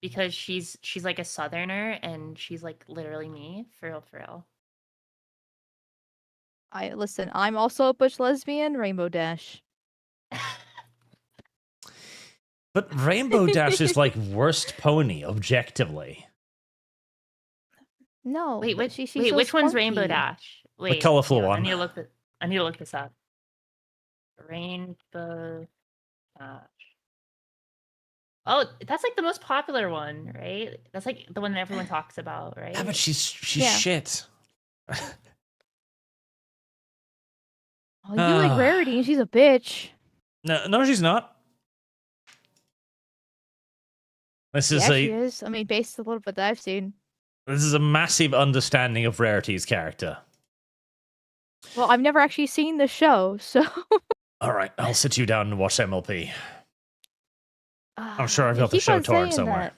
because she's like a southerner and she's like literally me, for real. Listen. I'm also a butch lesbian. Rainbow Dash. But Rainbow Dash is like worst pony, objectively. No. Wait, but which she's wait, so which one's Rainbow spunky. Dash? Wait, colorful hang on, one. I need to look this up. Rainbow Dash. Oh, that's like the most popular one, right? That's like the one that everyone talks about, right? Yeah, but she's Yeah. shit. Oh, you like Rarity, and she's a bitch. No, she's not. This is Yeah, she is. I mean, based on a little bit that I've seen. This is a massive understanding of Rarity's character. Well, I've never actually seen the show, so. All right, I'll sit you down and watch MLP. I'm sure I've You got the keep show on torrent saying somewhere.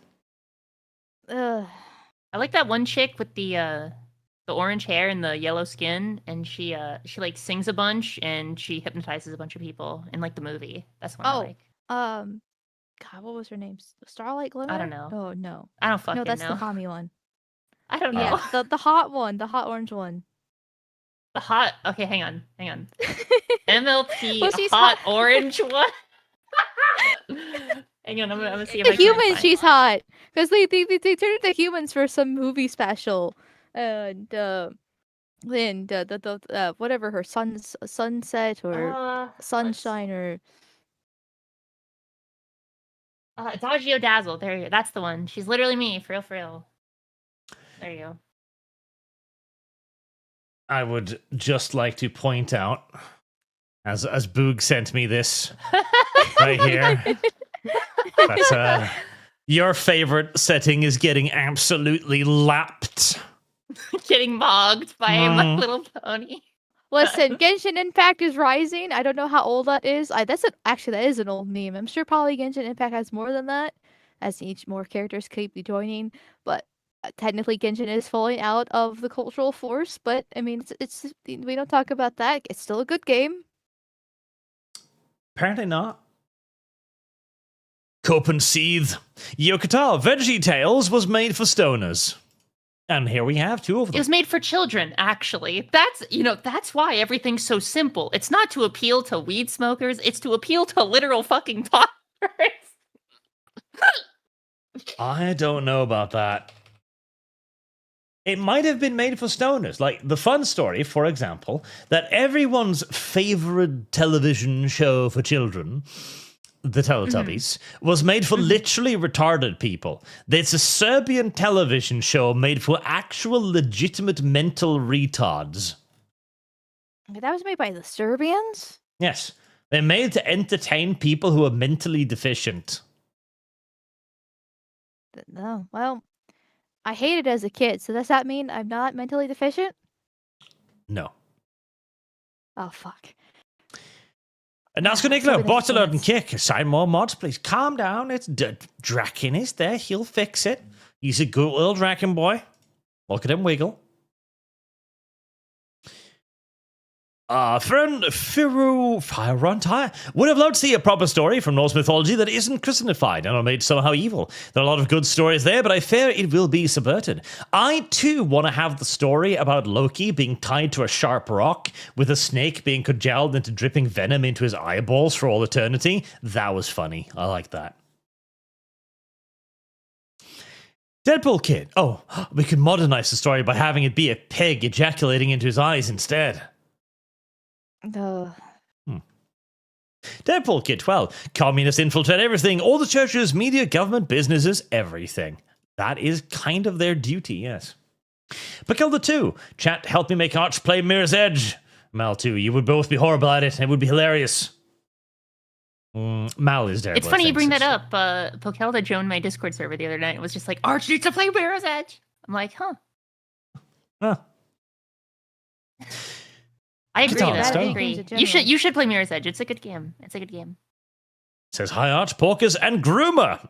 that. Ugh. I like that one chick with the orange hair and the yellow skin, and she like sings a bunch and she hypnotizes a bunch of people in like the movie. That's one I like. God, what was her name? Starlight Glimmer? I don't know. Oh no. I don't fucking No, that's know. the Kami one. I don't know. Yeah, the hot one, the hot orange one. The hot. Okay, hang on. MLP Well, she's hot hot. orange one. Hang on, I'm gonna see if The I can humans, find she's one. hot because they turned into humans for some movie special, and the whatever her sunset or sunshine or Dodgio Dazzle. There you go. That's the one. She's literally me, for real. There you go. I would just like to point out, as Boog sent me this right here, that your favorite setting is getting absolutely lapped. Getting mogged by My Little Pony. Listen, Genshin Impact is rising. I don't know how old that is. Actually, that is an old meme. I'm sure probably Genshin Impact has more than that, as each more characters keep joining. But technically, Genshin is falling out of the cultural force. But I mean, it's we don't talk about that. It's still a good game. Apparently not. Cope and Seethe. Yokota Veggie Tales was made for stoners. And here we have two of them. It was made for children, actually. That's why everything's so simple. It's not to appeal to weed smokers, it's to appeal to literal fucking toddlers. I don't know about that. It might have been made for stoners. Like the fun story, for example, that everyone's favorite television show for children, the Teletubbies, was made for literally retarded people. It's a Serbian television show made for actual legitimate mental retards. That was made by the Serbians? Yes. They're made to entertain people who are mentally deficient. No, well, I hated it as a kid, so does that mean I'm not mentally deficient? No. Oh, fuck. And that's going to bot alert and kick. Sign more mods, please. Calm down. It's Draken is there. He'll fix it. He's a good little Draken boy. Look at him wiggle. Friend Firu Firontai would have loved to see a proper story from Norse mythology that isn't Christianified and are made somehow evil. There are a lot of good stories there, but I fear it will be subverted. I too want to have the story about Loki being tied to a sharp rock with a snake being cajoled into dripping venom into his eyeballs for all eternity. That was funny. I like that. Deadpool Kid. Oh, we could modernize the story by having it be a pig ejaculating into his eyes instead. Deadpool Kid 12. Communists infiltrate everything. All the churches, media, government, businesses, everything. That is kind of their duty, yes. Bakilda 2. Chat, help me make Arch play Mirror's Edge. Mal 2. You would both be horrible at it. It would be hilarious. Mal is terrible. It's funny you bring that up. Pokelda joined my Discord server the other night and was just like, Arch needs to play Mirror's Edge. I'm like, huh. I agree. I agree. You should play Mirror's Edge. It's a good game. Says hi Arch, Porkers, and Groomer.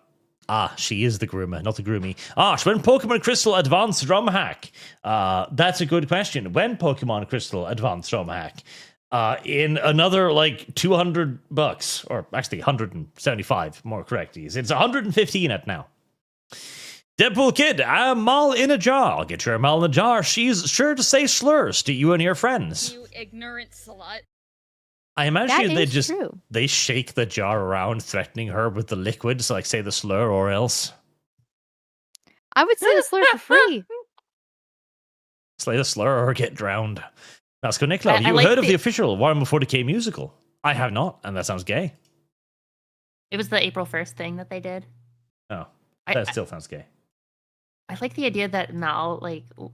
She is the groomer, not the groomie. Arch, when Pokemon Crystal Advanced ROM hack? That's a good question. When Pokemon Crystal Advanced ROM hack? In another like $200, or actually 175, more correct. It's 115 at now. Deadpool Kid, Mal in a jar. I'll get your Mal in a jar. She's sure to say slurs to you and your friends. You ignorant slut. I imagine true. They shake the jar around, threatening her with the liquid, so like say the slur or else. I would say the slur for free. Slay the slur or get drowned. That's good, Nicola. You heard of the official Warhammer 40k musical? I have not, and that sounds gay. It was the April 1st thing that they did. Oh, that still sounds gay. I like the idea that Mal,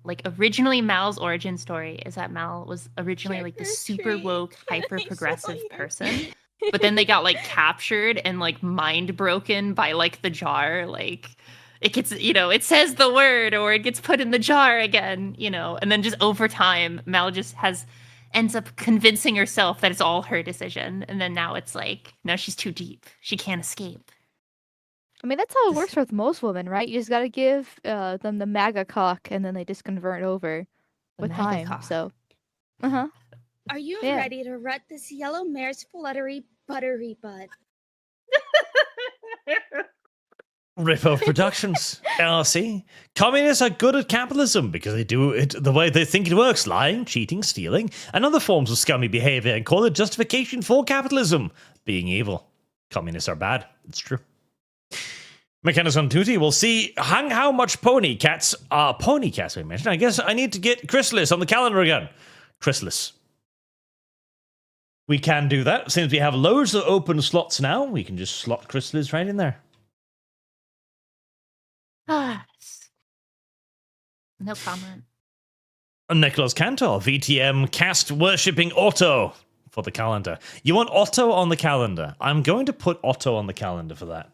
like originally Mal's origin story is that Mal was originally like this super woke, hyper progressive person, but then they got like captured and like mind broken by like the jar. Like it gets, it says the word or it gets put in the jar again, and then just over time, Mal just ends up convincing herself that it's all her decision, and then now it's like now she's too deep, she can't escape. I mean, that's how it works with most women, right? You just gotta give them the MAGA cock, and then they just convert over with time. cock. So, Are you ready to rut this yellow mare's fluttery buttery butt? Rip-Off Productions, LLC. Communists are good at capitalism because they do it the way they think it works. Lying, cheating, stealing, and other forms of scummy behavior, and call it justification for capitalism. Being evil. Communists are bad. It's true. Mechanics on duty. We'll see how much pony cats we mentioned. I guess I need to get Chrysalis on the calendar again. Chrysalis. We can do that. Since we have loads of open slots now, we can just slot Chrysalis right in there. No comment. Nicholas Cantor, VTM cast worshipping Otto for the calendar. You want Otto on the calendar? I'm going to put Otto on the calendar for that.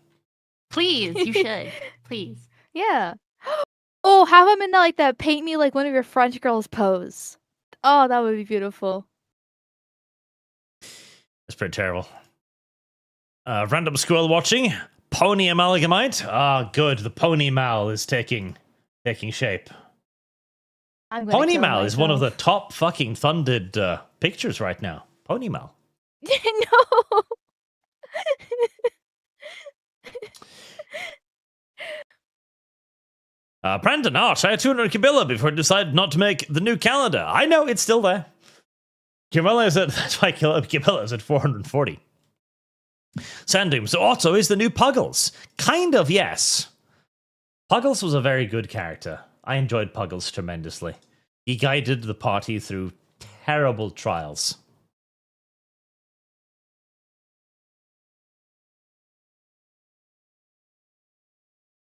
Please, you should. Please. yeah. Oh, have him in that paint me like one of your French girls pose. Oh, that would be beautiful. That's pretty terrible. Random squirrel watching. Pony amalgamite. Ah, good. The pony mal is taking shape. Pony mal is one of the top fucking funded pictures right now. Pony mal. No. Brandon, I had 200 Kabilla before I decided not to make the new calendar. I know, it's still there. Kabilla is at, that's why Kabilla is at 440. Sandoom, so Otto is the new Puggles. Kind of, yes. Puggles was a very good character. I enjoyed Puggles tremendously. He guided the party through terrible trials.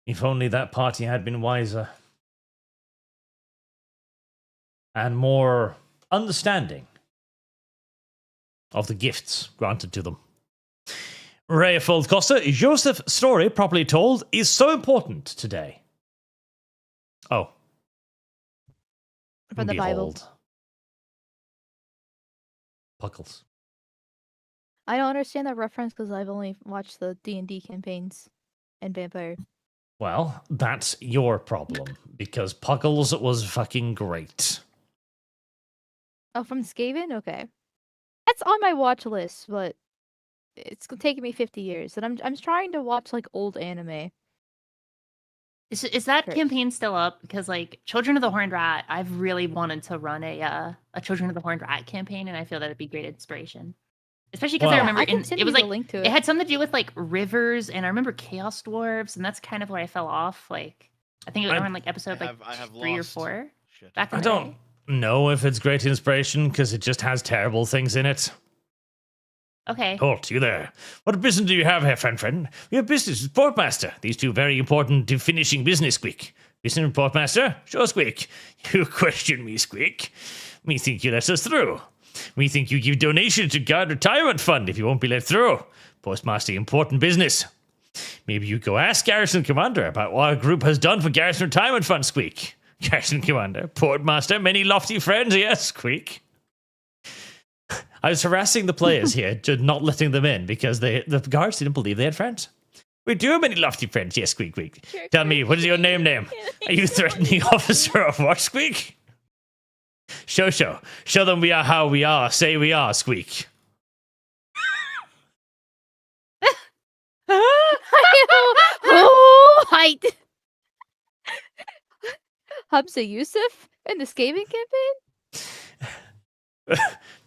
If only that party had been wiser. And more understanding of the gifts granted to them. Rayfold Costa, Joseph's story, properly told, is so important today. Oh. From the Bible. Behold. Puckles. I don't understand that reference because I've only watched the D&D campaigns and Vampire. Well, that's your problem, because Puckles was fucking great. Oh, from Skaven? Okay. That's on my watch list, but it's taking me 50 years, and I'm trying to watch like old anime. Is that campaign still up? Because like Children of the Horned Rat, I've really wanted to run a Children of the Horned Rat campaign, and I feel that it'd be great inspiration. Especially because I remember it was like it had something to do with like rivers, and I remember Chaos Dwarves, and that's kind of where I fell off. Like I think it was around like episode 3 or 4. Back in I the don't day. know if it's great inspiration because it just has terrible things in it. Okay. Halt, you there. What business do you have here, friend? We have business with Portmaster. These two very important to finishing business, Squeak. Business with Portmaster? Sure, Squeak. You question me, Squeak. Me think you let us through. We think you give donations to Guard Retirement Fund if you won't be let through. Postmaster, important business. Maybe you go ask Garrison Commander about what our group has done for Garrison Retirement Fund, Squeak. Garrison Commander, Portmaster, many lofty friends, yes, Squeak. I was harassing the players here, just not letting them in because the guards didn't believe they had friends. We do have many lofty friends, yes, Squeak, Squeak. Tell me, what is your name? Are you threatening officer of what, Squeak? Show them we are how we are. Say we are, Squeak. Oh, height. Hamza Yusuf in the Skaven campaign?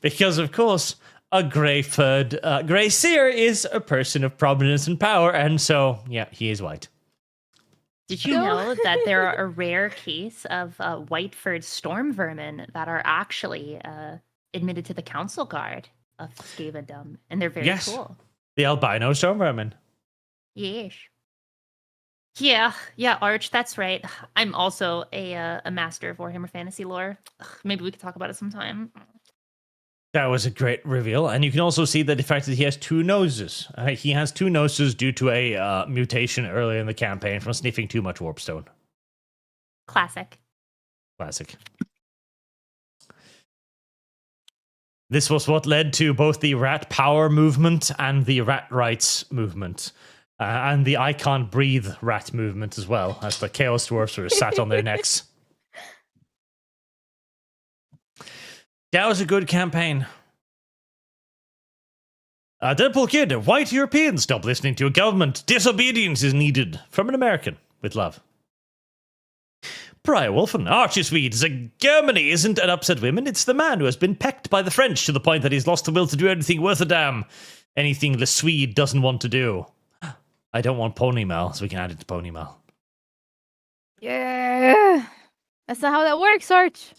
Because, of course, a grey-furred grey seer is a person of prominence and power, and so, yeah, he is white. Did you know that there are a rare case of white-furred storm vermin that are actually admitted to the council guard of Skavendom, and they're very cool. The albino storm vermin. Yes. Yeah, Arch, that's right. I'm also a master of Warhammer Fantasy lore. Maybe we could talk about it sometime. That was a great reveal, and you can also see that the fact that he has two noses. He has two noses due to a mutation earlier in the campaign from sniffing too much warpstone. Classic. This was what led to both the rat power movement and the rat rights movement. And the I can't breathe rat movement as well, as the Chaos Dwarfs were sat on their necks. That was a good campaign. Deadpool Kid, white Europeans, stop listening to a government. Disobedience is needed. From an American, with love. Briar Wolfen, Archie-Swedes, Germany isn't an upset women, it's the man who has been pecked by the French to the point that he's lost the will to do anything worth a damn. Anything the Swede doesn't want to do. I don't want Ponymal, so we can add it to Ponymal. Yeah. That's not how that works, Arch.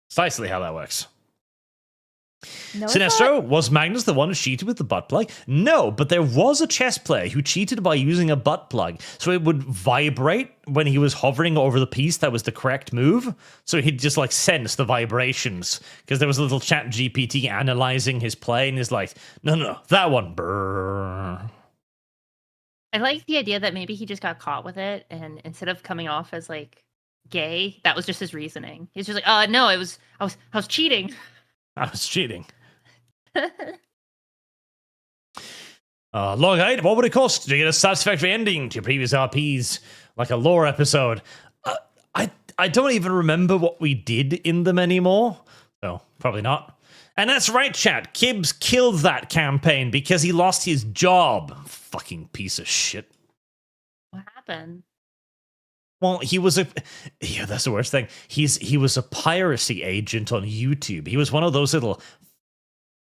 Precisely how that works. No, Sinestro, was Magnus the one who cheated with the butt plug? No, but there was a chess player who cheated by using a butt plug. So it would vibrate when he was hovering over the piece that was the correct move. So he'd just like sense the vibrations. Because there was a little chat GPT analyzing his play and he's like, no, that one. Brrr. I like the idea that maybe he just got caught with it, and instead of coming off as like gay, that was just his reasoning. He's just like, no, I was cheating. I was cheating. Logite, what would it cost to get a satisfactory ending to your previous RPs, like a lore episode? I don't even remember what we did in them anymore, so probably not. And that's right, chat. Kibbs killed that campaign because he lost his job. Fucking piece of shit. What happened? Well, he was that's the worst thing. He was a piracy agent on YouTube. He was one of those little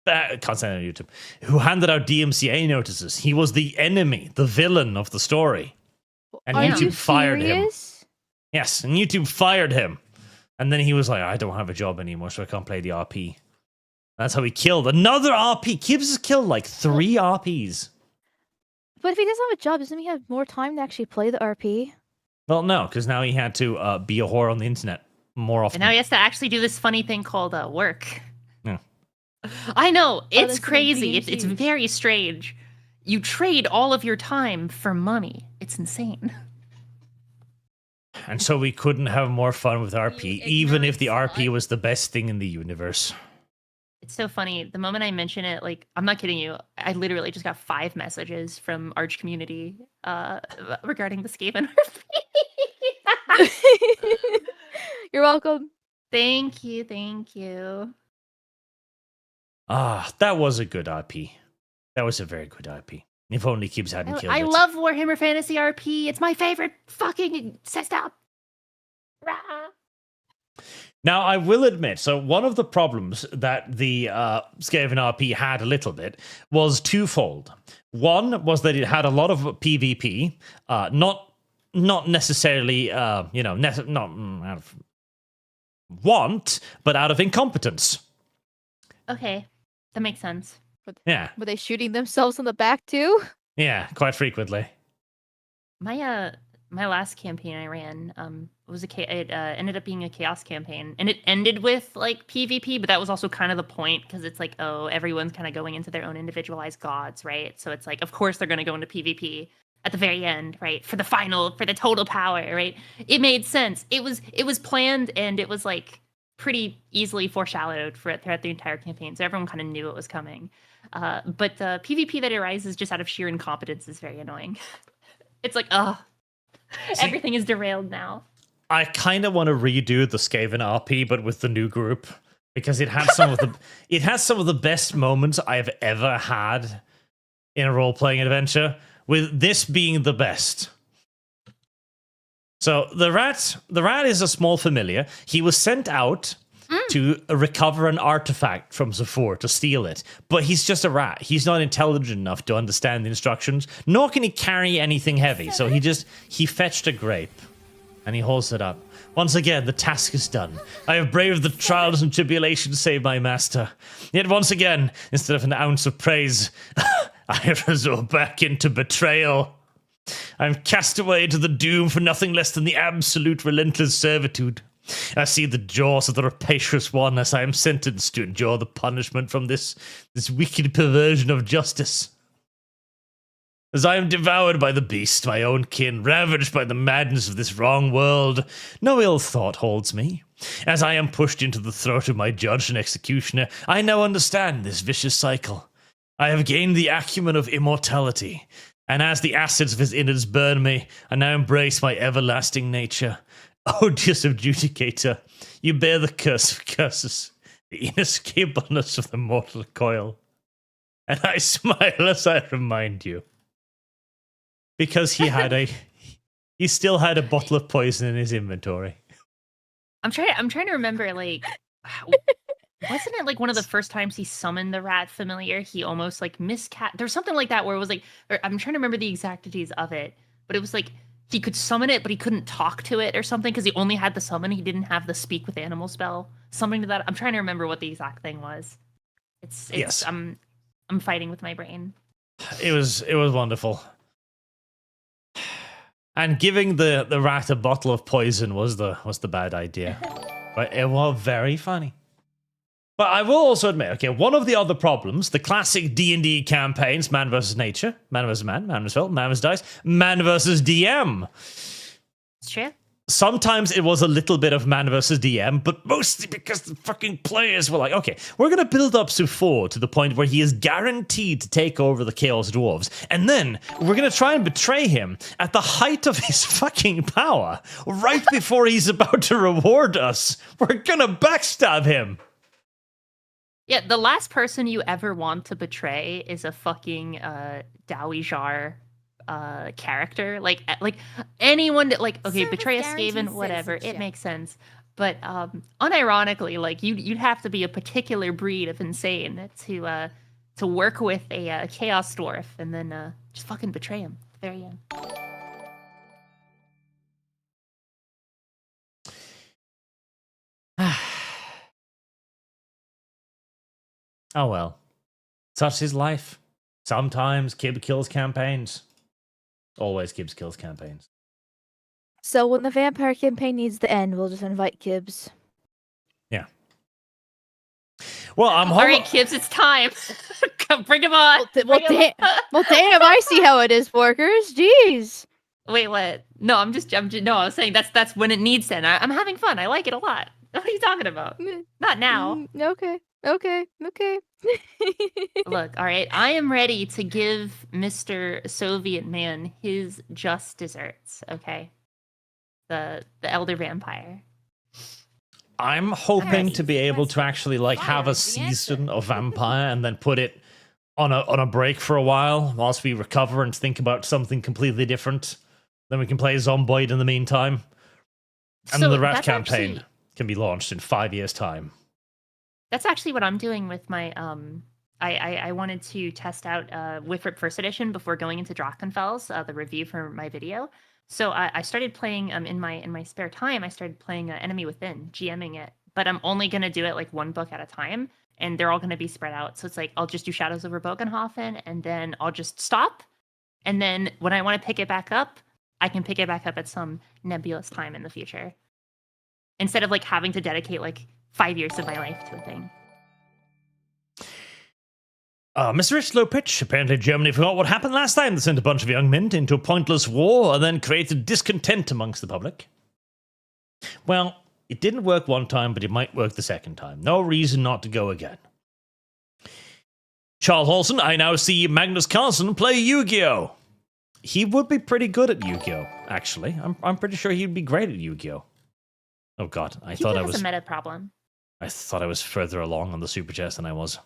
content on YouTube who handed out DMCA notices. He was the enemy, the villain of the story. And YouTube fired him. Yes, and YouTube fired him. And then he was like, I don't have a job anymore, so I can't play the RP. That's how he killed another RP. Kibbs has killed like 3 RPs. But if he doesn't have a job, doesn't he have more time to actually play the RP? Well, no, because now he had to be a whore on the internet more often. And now he has to actually do this funny thing called work. Yeah. I know, it's that's crazy. like It's very strange. You trade all of your time for money. It's insane. And so we couldn't have more fun with RP, even if the RP was the best thing in the universe. It's so funny. The moment I mention it, like, I'm not kidding you. I literally just got 5 messages from Arch community regarding the Skaven RP. You're welcome. Thank you. Thank you. Ah, that was a good RP. That was a very good RP. If only Kibbs hadn't killed I it. love Warhammer Fantasy RP. It's my favorite fucking system. Rah. Now, I will admit, so one of the problems that the Skaven RP had a little bit was twofold. One was that it had a lot of PvP, not necessarily, not out of want, but out of incompetence. Okay, that makes sense. Yeah. Were they shooting themselves in the back too? Yeah, quite frequently. My last campaign I ran it ended up being a chaos campaign, and it ended with like PvP, but that was also kind of the point because it's like, oh, everyone's kind of going into their own individualized gods, right? So it's like, of course they're going to go into PvP at the very end, right? For the total power, right? It made sense. It was planned, and it was like pretty easily foreshadowed throughout the entire campaign, so everyone kind of knew it was coming. But the PvP that arises just out of sheer incompetence is very annoying. It's like, everything is derailed now. I kind of want to redo the Skaven RP, but with the new group, because it has some of the best moments I've ever had in a role-playing adventure, with this being the best. So the rat is a small familiar. He was sent out to recover an artifact from Zephyr to steal it, but he's just a rat. He's not intelligent enough to understand the instructions, nor can he carry anything heavy. So he fetched a grape, and he holds it up. Once again, the task is done. I have braved the trials and tribulations to save my master. Yet once again, instead of an ounce of praise, I resort back into betrayal. I'm cast away into the doom for nothing less than the absolute relentless servitude. I see the jaws of the rapacious one as I am sentenced to endure the punishment from this wicked perversion of justice. As I am devoured by the beast, my own kin, ravaged by the madness of this wrong world, no ill thought holds me. As I am pushed into the throat of my judge and executioner, I now understand this vicious cycle. I have gained the acumen of immortality, and as the acids of his innards burn me, I now embrace my everlasting nature. Odious adjudicator, you bear the curse of curses, the inescapableness of the mortal coil. And I smile as I remind you. Because he still had a bottle of poison in his inventory. I'm trying to remember, like, wasn't it like one of the first times he summoned the rat familiar? He almost like there's something like that where it was like, I'm trying to remember the exactities of it, but it was like he could summon it, but he couldn't talk to it or something because he only had the summon. He didn't have the speak with animal spell. Something to that. I'm trying to remember what the exact thing was. It's yes. I'm fighting with my brain. It was wonderful. And giving the rat a bottle of poison was the bad idea. But it was very funny. But I will also admit, okay, one of the other problems, the classic D&D campaigns, man versus nature, man versus man, man versus film, man versus dice, man versus DM. It's true. Sometimes it was a little bit of man versus DM, but mostly because the fucking players were like, okay, we're going to build up Sufo to the point where he is guaranteed to take over the Chaos Dwarves, and then we're going to try and betray him at the height of his fucking power, right before he's about to reward us. We're going to backstab him. Yeah, the last person you ever want to betray is a fucking Dowie character. Like anyone that, like, okay, betray a Skaven, whatever, it makes sense. But unironically, like, you'd have to be a particular breed of insane to work with a Chaos Dwarf and then just fucking betray him at the very end. Oh well. Such is life. Sometimes Kib kills campaigns. Always Gibbs kills campaigns. So when the vampire campaign needs to end, we'll just invite Gibbs. Yeah. Well, I'm all right, Gibbs, it's time. Come, bring him on. Well, damn, I see how it is, Porkers. Jeez. Wait, what? No, I'm just no. I was saying that's when it needs to end. I'm having fun. I like it a lot. What are you talking about? Not now. Okay. Look, all right. I am ready to give Mr. Soviet man his just desserts. Okay, the elder vampire. I'm hoping to be able to actually like have a season of vampire and then put it on a break for a while whilst we recover and think about something completely different. Then we can play Zomboid in the meantime, and So the Rat that's campaign actually- can be launched in 5 years' time. That's actually what I'm doing with my I wanted to test out Wifrip First Edition before going into Drachenfels, the review for my video. So I started playing in my spare time. I started playing Enemy Within, GMing it, but I'm only gonna do it like one book at a time, and they're all gonna be spread out. So it's like I'll just do Shadows over Bogenhofen, and then I'll just stop, and then when I want to pick it back up, I can pick it back up at some nebulous time in the future, instead of like having to dedicate like 5 years of my life to a thing. Mr. Rich Low Pitch, apparently Germany forgot what happened last time. They sent a bunch of young men into a pointless war and then created discontent amongst the public. Well, it didn't work one time, but it might work the second time. No reason not to go again. Charles Olsen, I now see Magnus Carlsen play Yu-Gi-Oh! He would be pretty good at Yu-Gi-Oh! Actually, I'm pretty sure he'd be great at Yu-Gi-Oh! Oh god, I thought I was a meta problem. I thought I was further along on the Superchats than I was.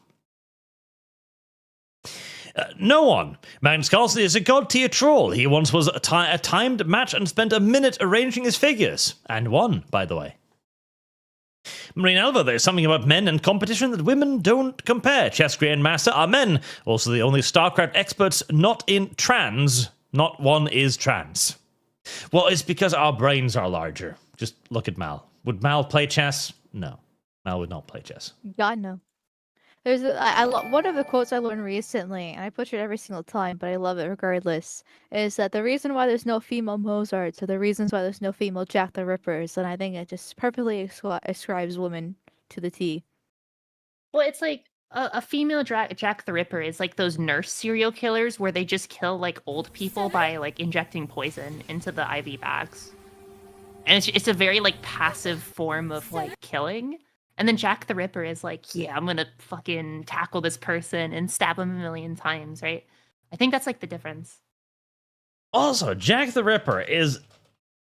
No one. Magnus Carlsen is a god-tier troll. He once was a timed match and spent a minute arranging his figures. And won, by the way. Marine Alva, there's something about men and competition that women don't compare. Chess Grandmaster are men. Also the only StarCraft experts not in trans. Not one is trans. Well, it's because our brains are larger. Just look at Mal. Would Mal play chess? No. Mal would not play chess. God, no. There's one of the quotes I learned recently, and I butcher it every single time, but I love it regardless, is that the reason why there's no female Mozarts are the reasons why there's no female Jack the Rippers, and I think it just perfectly ascribes women to the T. Well, it's like a female Jack the Ripper is like those nurse serial killers where they just kill like old people by like injecting poison into the IV bags. And it's a very like passive form of like killing. And then Jack the Ripper is like, yeah, I'm gonna fucking tackle this person and stab him 1,000,000 times, right? I think that's like the difference. Also, Jack the Ripper is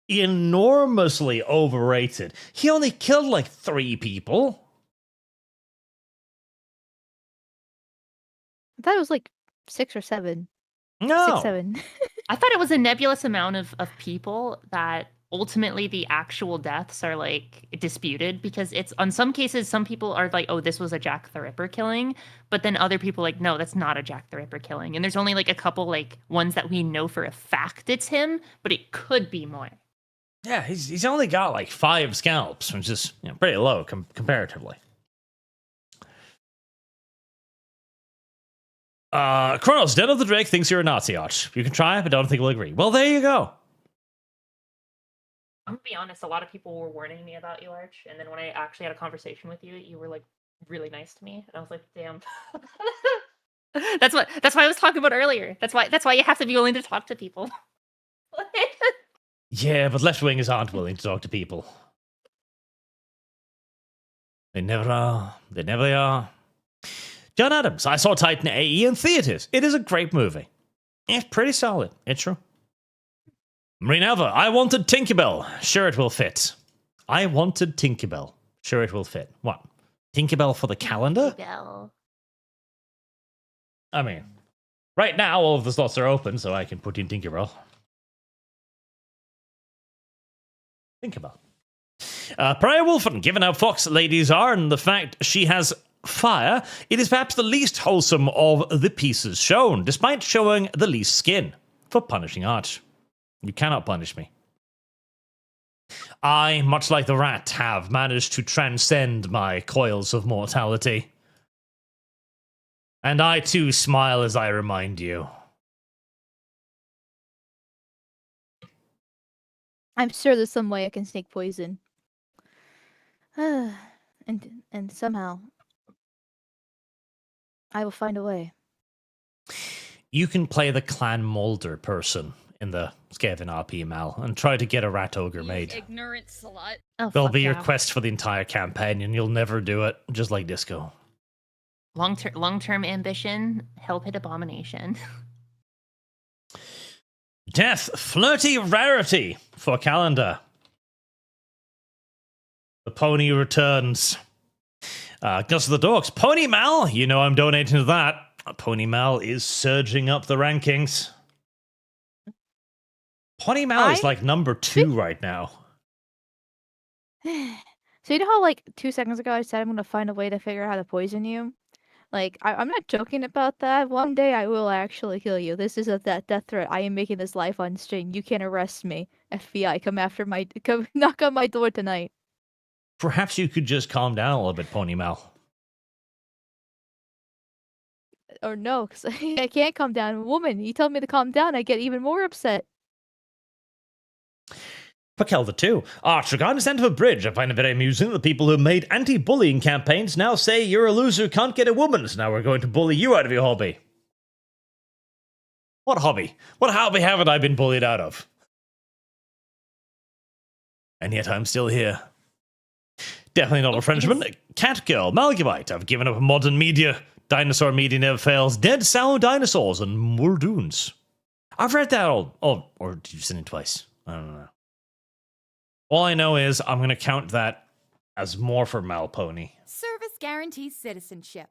enormously overrated. He only killed like 3 people. I thought it was like 6 or 7. No. 6, 7. I thought it was a nebulous amount of people that ultimately the actual deaths are like disputed, because it's on some cases some people are like, oh, this was a Jack the Ripper killing, but then other people like, no, that's not a Jack the Ripper killing. And there's only like a couple like ones that we know for a fact it's him, but it could be more. Yeah, he's only got like 5 scalps, which is pretty low comparatively. Kronos, Den of the Drake thinks you're a Nazi, Arch. You can try it, but I don't think we'll agree. Well, there you go. I'm gonna be honest, a lot of people were warning me about you, Arch, and then when I actually had a conversation with you, you were like really nice to me, and I was like, damn. That's why I was talking about earlier. That's why you have to be willing to talk to people. Yeah, but left-wingers aren't willing to talk to people. They never are. They never are. John Adams, I saw Titan AE in theaters. It is a great movie. It's pretty solid. It's true. Marine Alva, I wanted Tinkerbell. Sure it will fit. I wanted Tinkerbell. Sure it will fit. What? Tinkerbell for the calendar? Tinkerbell. I mean, right now all of the slots are open, so I can put in Tinkerbell. Tinkerbell. Prior Wolfen, given how fox ladies are and the fact she has fire, it is perhaps the least wholesome of the pieces shown, despite showing the least skin. For punishing Arch. You cannot punish me. I, much like the rat, have managed to transcend my coils of mortality. And I too smile as I remind you. I'm sure there's some way I can sneak poison. and somehow I will find a way. You can play the Clan Molder person in the Skaven RP, Mal, and try to get a rat ogre made. Ignorant slut. Oh, There'll fuck be your yeah. quest for the entire campaign, and you'll never do it, just like Disco. Long-term ambition, Hellpit Abomination. Death, flirty rarity for calendar. The pony returns. Gus of the Dorks. Pony Mal, you know I'm donating to that. Pony Mal is surging up the rankings. Pony Mal is like number 2 right now. So you know how like 2 seconds ago I said I'm gonna find a way to figure out how to poison you? Like I'm not joking about that. One day I will actually kill you. This is a death threat. I am making this live on stream. You can't arrest me. FBI, come knock on my door tonight. Perhaps you could just calm down a little bit, Pony Mal. Or no, because I can't calm down. Woman, you tell me to calm down, I get even more upset. Pakelda 2. Arch, regarding Stand of a Bridge, I find it very amusing that the people who made anti-bullying campaigns now say you're a loser who can't get a woman, so now we're going to bully you out of your hobby. What hobby? What hobby haven't I been bullied out of? And yet I'm still here. Definitely not a Frenchman. Cat Girl, Malgabite. I've given up modern media. Dinosaur media never fails. Dead sour dinosaurs and Muldoons. I've read that all. Oh, or did you send it twice? I don't know. All I know is I'm going to count that as more for Malpony. Service guarantees citizenship.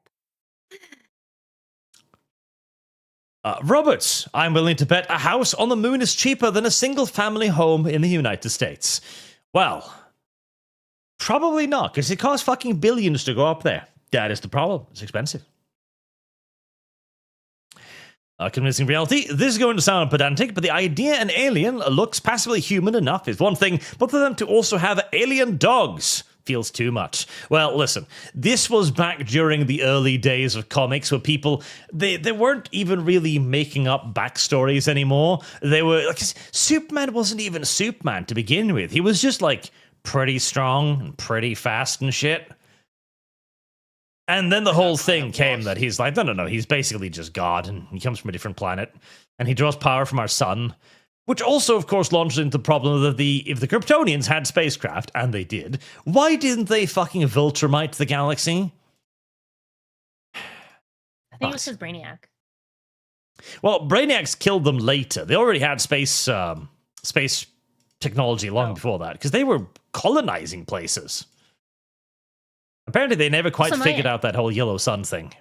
Roberts, I'm willing to bet a house on the moon is cheaper than a single-family home in the United States. Well, probably not, because it costs fucking billions to go up there. That is the problem. It's expensive. Convincing reality. This is going to sound pedantic, but the idea an alien looks passively human enough is one thing, but for them to also have alien dogs feels too much. Well, listen, this was back during the early days of comics where people, they weren't even really making up backstories anymore. They were, like, Superman wasn't even Superman to begin with. He was just, like, pretty strong and pretty fast and shit. And then the whole thing came that he's like, no, he's basically just God, and he comes from a different planet, and he draws power from our sun, which also, of course, launched into the problem that if the Kryptonians had spacecraft, and they did, why didn't they fucking Viltrumite the galaxy? I think it was his Brainiac. Well, Brainiacs killed them later. They already had space technology long before that, because they were colonizing places. Apparently, they never quite figured out that whole yellow sun thing.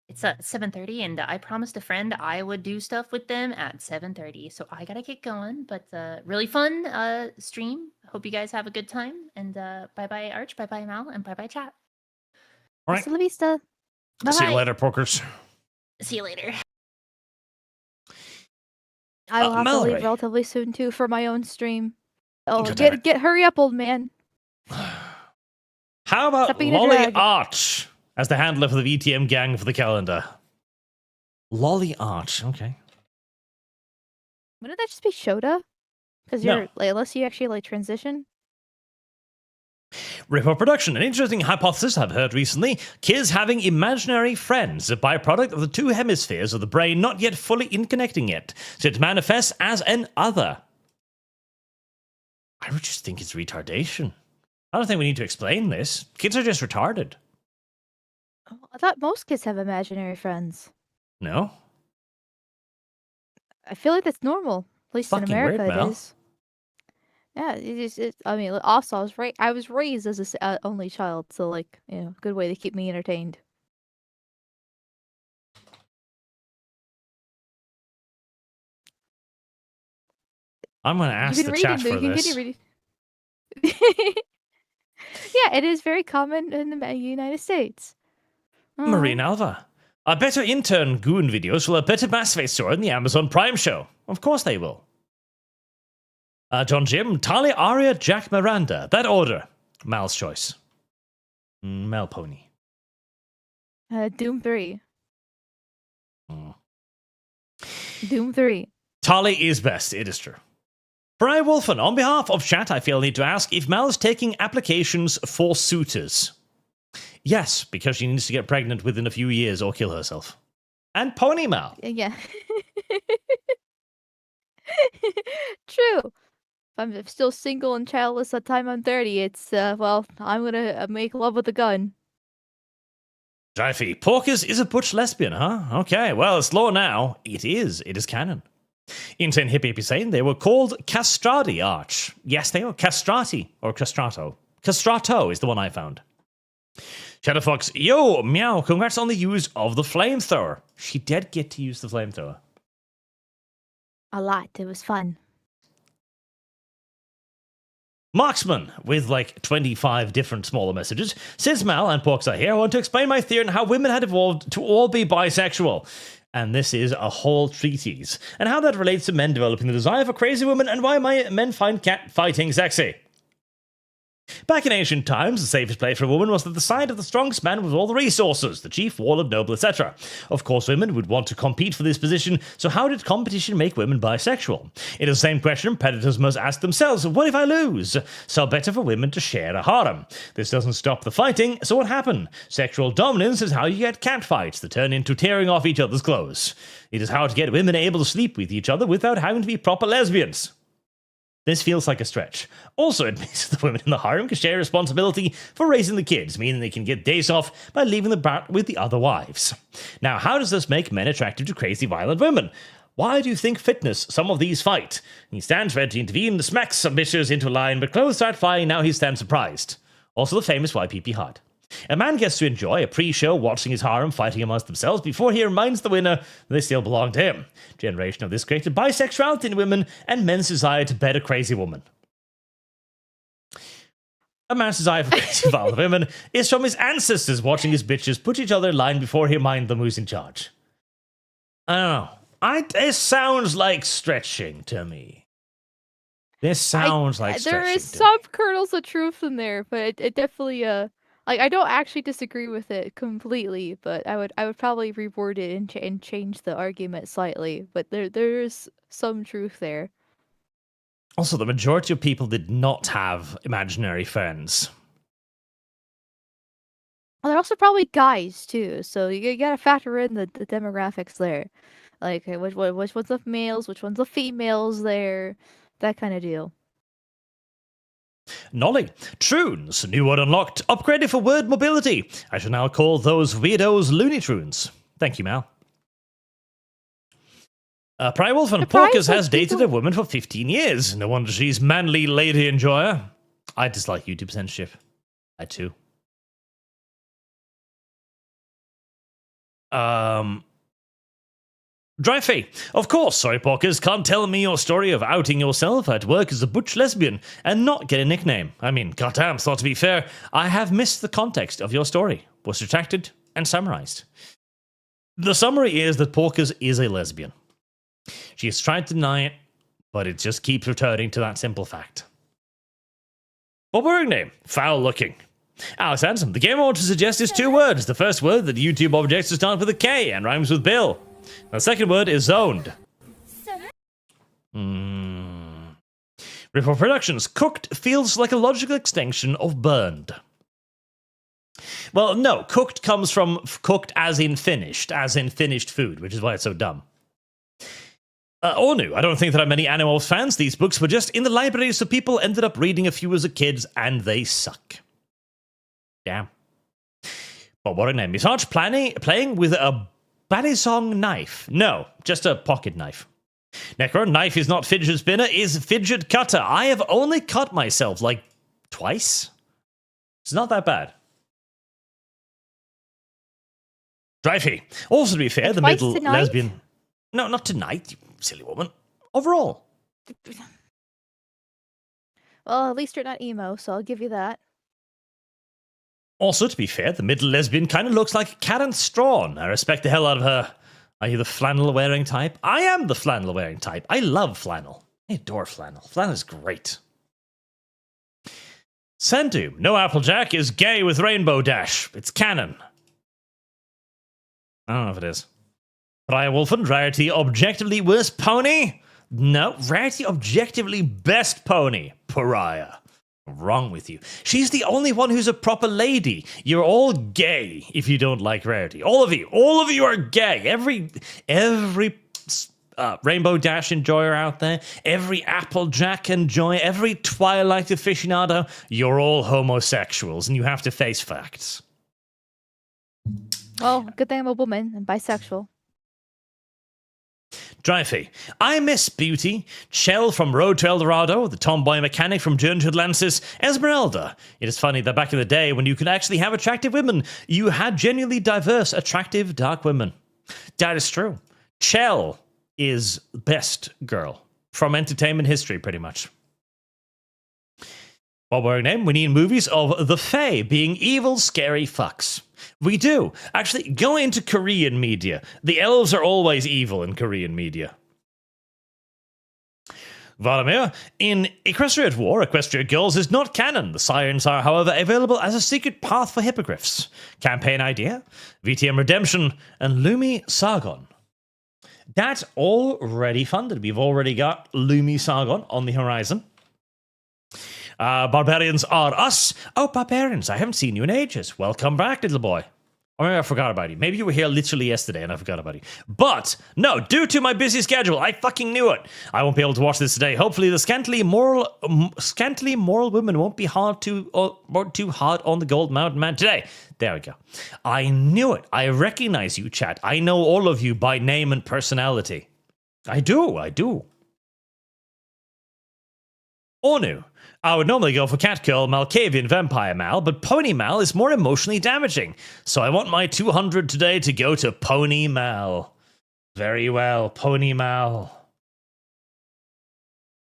It's 7:30, and I promised a friend I would do stuff with them at 7:30, so I gotta get going. But really fun stream. Hope you guys have a good time. And bye-bye, Arch, bye-bye, Mal, and bye-bye, chat. All right. Hasta la vista. See you later, porkers. See you later. I will have to Mallory. leave relatively soon, too, for my own stream. Oh, God damn get hurry up, old man. How about Stop being a Lolly drag. Arch as the handler for the VTM gang for the calendar? Lolly Arch, okay. Wouldn't that just be Shota? Because No. you're like, unless you actually like transition. Ripper Production, an interesting hypothesis I've heard recently. Kids having imaginary friends, a byproduct of the two hemispheres of the brain not yet fully interconnecting yet, so it manifests as an other. I would just think it's retardation. I don't think we need to explain this. Kids are just retarded. I thought most kids have imaginary friends. No? I feel like that's normal. At least in Fucking America, weird, Mel. it is. Yeah, I mean, also, I was raised as a only child, so like, good way to keep me entertained. I'm going to ask the chat for this. Yeah, it is very common in the United States. Marine Alva. I bet our intern Goon videos will have better mass face store in the Amazon Prime show. Of course they will. John Jim, Talia, Aria, Jack, Miranda. That order. Mal's choice. Mel Pony. Doom 3. Doom 3. Tali is best, it is true. Brian Wolfen, on behalf of chat, I feel I need to ask if Mel is taking applications for suitors. Yes, because she needs to get pregnant within a few years or kill herself. And Pony Mal. Yeah. True. If I'm still single and childless at the time I'm 30, it's, well, I'm gonna make love with a gun. Dreyfie, Porkers is a butch lesbian, huh? Okay, well, it's law now. It is canon. Insane Hippie saying they were called Castrati Arch. Yes, they are. Castrati, or Castrato. Castrato is the one I found. Shadowfox, yo, meow, congrats on the use of the flamethrower. She did get to use the flamethrower. A lot. It was fun. Marksman, with like 25 different smaller messages, says Mal and Porks are here. I want to explain my theory on how women had evolved to all be bisexual. And this is a whole treatise. And how that relates to men developing the desire for crazy women and why men find cat fighting sexy. Back in ancient times, the safest place for a woman was at the side of the strongest man with all the resources, the chief, warlord, noble, etc. Of course, women would want to compete for this position, so how did competition make women bisexual? It is the same question predators must ask themselves, what if I lose? So better for women to share a harem. This doesn't stop the fighting, so what happened? Sexual dominance is how you get catfights that turn into tearing off each other's clothes. It is how to get women able to sleep with each other without having to be proper lesbians. This feels like a stretch. Also, it means the women in the harem can share responsibility for raising the kids, meaning they can get days off by leaving the brat with the other wives. Now, how does this make men attractive to crazy, violent women? Why do you think fitness some of these fight? He stands ready to intervene, smacks some bitches into a line, but clothes start flying, now he stands surprised. Also the famous YPP hard. A man gets to enjoy a pre-show watching his harem fighting amongst themselves before he reminds the winner they still belong to him. Generation of this created bisexuality in women and men's desire to bet a crazy woman. A man's desire for crazy violent women is from his ancestors watching his bitches put each other in line before he reminds them who's in charge. I don't know. It sounds like stretching to me. This sounds like stretching. There is some kernels of truth in there, but it definitely like I don't actually disagree with it completely, but I would probably reword it and change the argument slightly. But there's some truth there. Also, the majority of people did not have imaginary friends. Well, they're also probably guys too, so you gotta factor in the demographics there, like which one's the males, which one's the females there, that kind of deal. Nolly. Troons. New word unlocked. Upgraded for word mobility. I shall now call those weirdos Looney Troons. Thank you, Mal. Prywolf and Porkers has dated a woman for 15 years. No wonder she's manly lady enjoyer. I dislike YouTube censorship. I too. Dryfee. Of course, sorry Porkers, can't tell me your story of outing yourself at work as a butch lesbian and not get a nickname. I mean, goddamn, so to be fair, I have missed the context of your story. Was retracted and summarized. The summary is that Porkers is a lesbian. She has tried to deny it, but it just keeps returning to that simple fact. What were her name? Foul looking. Alex Hanson. The game I want to suggest is two words. The first word that YouTube objects to start with a K and rhymes with Bill. The second word is zoned. Ripple Productions. Cooked feels like a logical extension of burned. Well, no. Cooked comes from cooked as in finished food, which is why it's so dumb. Onu, I don't think there are many Animorphs fans. These books were just in the library, so people ended up reading a few as a kids, and they suck. Damn. But what a name. Is Arch playing with a Banisong knife? No, just a pocket knife. Necro, knife is not fidget spinner, is fidget cutter. I have only cut myself, like, twice? It's not that bad. Drivey. Also, to be fair, the middle tonight? lesbian... No, not tonight, you silly woman. Overall. Well, at least you're not emo, so I'll give you that. Also, to be fair, the middle lesbian kind of looks like Karen Strawn. I respect the hell out of her. Are you the flannel-wearing type? I am the flannel-wearing type. I love flannel. I adore flannel. Flannel is great. Sandu, no Applejack is gay with Rainbow Dash. It's canon. I don't know if it is. Briar Wolfen, Rarity objectively worst pony? No, Rarity objectively best pony. Pariah. Wrong with you. She's the only one who's a proper lady. You're all gay if you don't like Rarity. All of you are gay. Every Rainbow Dash enjoyer out there, every Applejack enjoyer, every Twilight aficionado, you're all homosexuals and you have to face facts. Well, good thing I'm a woman and bisexual. Dreyfy, I miss Beauty, Chell from Road to El Dorado, the tomboy mechanic from Journey to Atlantis, Esmeralda. It is funny that back in the day when you could actually have attractive women, you had genuinely diverse, attractive, dark women. That is true. Chell is best girl from entertainment history, pretty much. What were her name? We need movies of the Fae being evil, scary fucks. We do. Actually, go into Korean media. The elves are always evil in Korean media. Vladimir, in Equestria War, Equestria Girls is not canon. The sirens are, however, available as a secret path for hippogriffs. Campaign idea, VTM Redemption, and Lumi Sargon. That's already funded. We've already got Lumi Sargon on the horizon. Barbarians are us. Oh, barbarians, I haven't seen you in ages. Welcome back, little boy. Or maybe I forgot about you. Maybe you were here literally yesterday and I forgot about you. But, no, due to my busy schedule, I fucking knew it. I won't be able to watch this today. Hopefully the scantily moral women won't be too hard on the Gold Mountain Man today. There we go. I knew it. I recognize you, chat. I know all of you by name and personality. I do. Onu. I would normally go for Catgirl, Malkavian, Vampire Mal, but Pony Mal is more emotionally damaging. So I want my 200 today to go to Pony Mal. Very well, Pony Mal.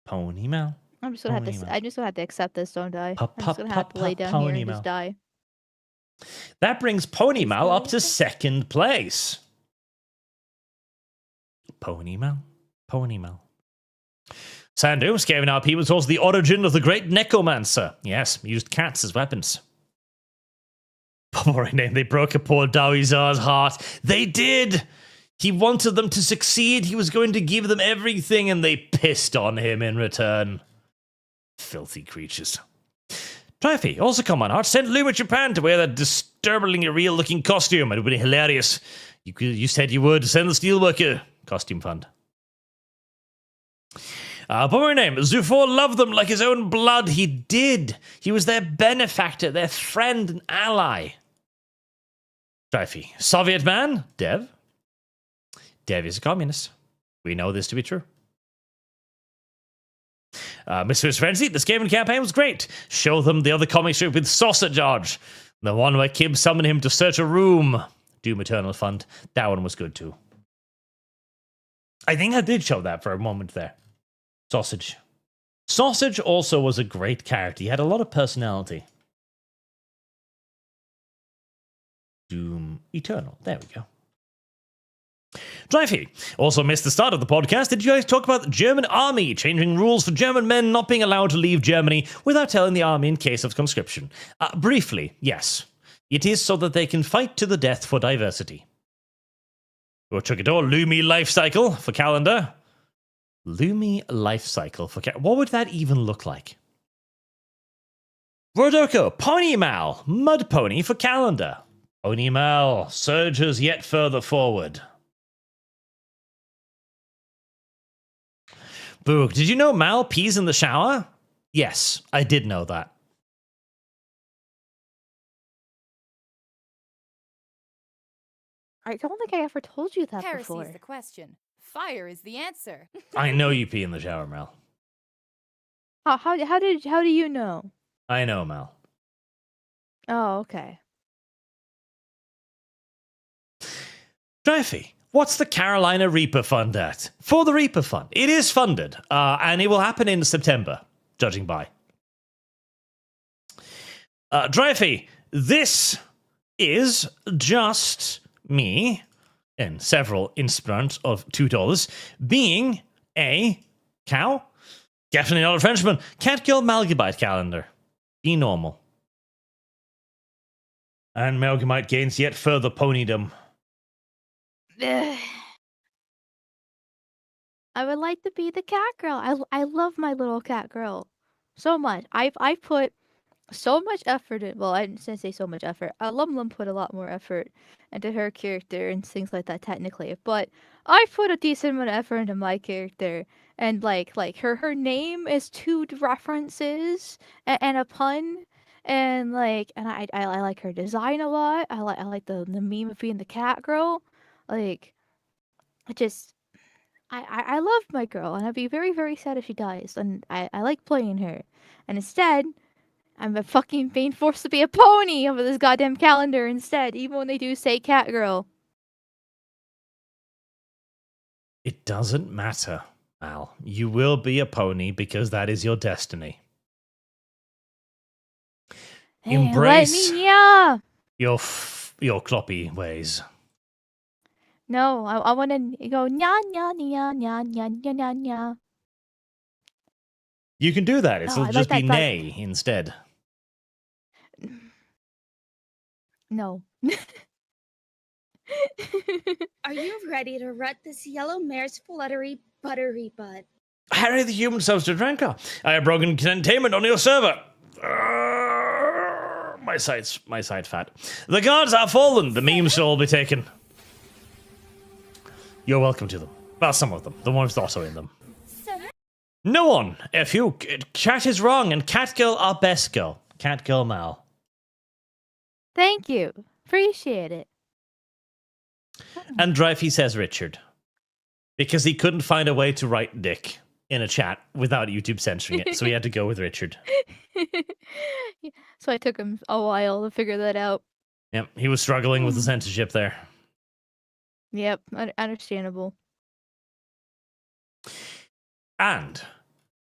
Pony Mal. I'm just gonna have to accept this, don't I? I'm just gonna have to lay down here and just die. That brings Pony Mal up to second place. Pony Mal. Sandu, Scaring RP was also the origin of the great necromancer. Yes, used cats as weapons. Poor name, they broke a poor Dawizar's heart. They did! He wanted them to succeed. He was going to give them everything, and they pissed on him in return. Filthy creatures. Trify, also come on, Arch. Send Luma Japan to wear that disturbingly real-looking costume. It would be hilarious. You said you would. Send the Steelworker costume fund. But name, Zufor loved them like his own blood. He did. He was their benefactor, their friend and ally. Dreyfy, Soviet man, Dev. Dev is a communist. We know this to be true. Mr. Frenzy, this gaming campaign was great. Show them the other comic strip with Sausage Arch. The one where Kib summoned him to search a room. Doom Eternal Fund. That one was good too. I think I did show that for a moment there. Sausage. Sausage also was a great character. He had a lot of personality. Doom Eternal. There we go. Dreyfy also missed the start of the podcast. Did you guys talk about the German army changing rules for German men not being allowed to leave Germany without telling the army in case of conscription? Briefly, yes. It is so that they can fight to the death for diversity. Chukador, Lumi life cycle for calendar. Lumi life cycle for what would that even look like? Rodoko, Pony Mal, Mud Pony for calendar. Pony Mal surges yet further forward. Boog, did you know Mal pees in the shower? Yes, I did know that. I don't think I ever told you that Heresy before. is the question. Fire is the answer. I know you pee in the shower, Mal. How do you know? I know, Mal. Oh, okay. Dreyfy, what's the Carolina Reaper Fund at? For the Reaper Fund. It is funded, and it will happen in September, judging by. Dreyfy, this is just me, in several instruments of $2, being a cow. Definitely not a Frenchman. Catgirl Malgabite calendar. Be normal. And Malgamite gains yet further ponydom. I would like to be the cat girl. I love my little cat girl so much. I put so much effort in. Well, I didn't say so much effort. Lum put a lot more effort into her character and things like that technically, but I put a decent amount of effort into my character. And like her name is 2 references and a pun. And I like her design a lot. I like the meme of being the cat girl. Like, I love my girl, and I'd be very, very sad if she dies. And I like playing her. And instead, I'm fucking being forced to be a pony over this goddamn calendar instead, even when they do say cat girl. It doesn't matter, Al. You will be a pony because that is your destiny. Hey, Embrace let me, yeah. your cloppy ways. No, I want to go nya nya nya nya nya nya nya nya. You can do that. It'll I like just be that, nay instead. No. Are you ready to rut this yellow mare's fluttery buttery butt? Harry the human substitute drinker. I have broken containment on your server. My site fat. The guards are fallen. The memes shall all be taken. You're welcome to them. Well, some of them. The ones also in them. No one. If you chat is wrong, and Catgirl are best girl. Catgirl Mal. Thank you. Appreciate it. And Dreyfy says Richard. Because he couldn't find a way to write Dick in a chat without YouTube censoring it, so he had to go with Richard. So it took him a while to figure that out. Yep, he was struggling with the censorship there. Yep, understandable. And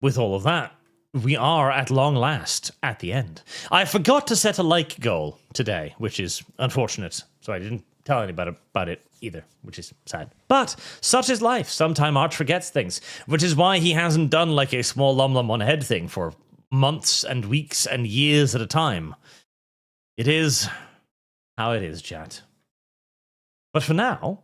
with all of that, we are at long last at the end. I forgot to set a like goal today, which is unfortunate. So I didn't tell anybody about it either, which is sad. But such is life. Sometime Arch forgets things, which is why he hasn't done like a small lum on head thing for months and weeks and years at a time. It is how it is, chat. But for now,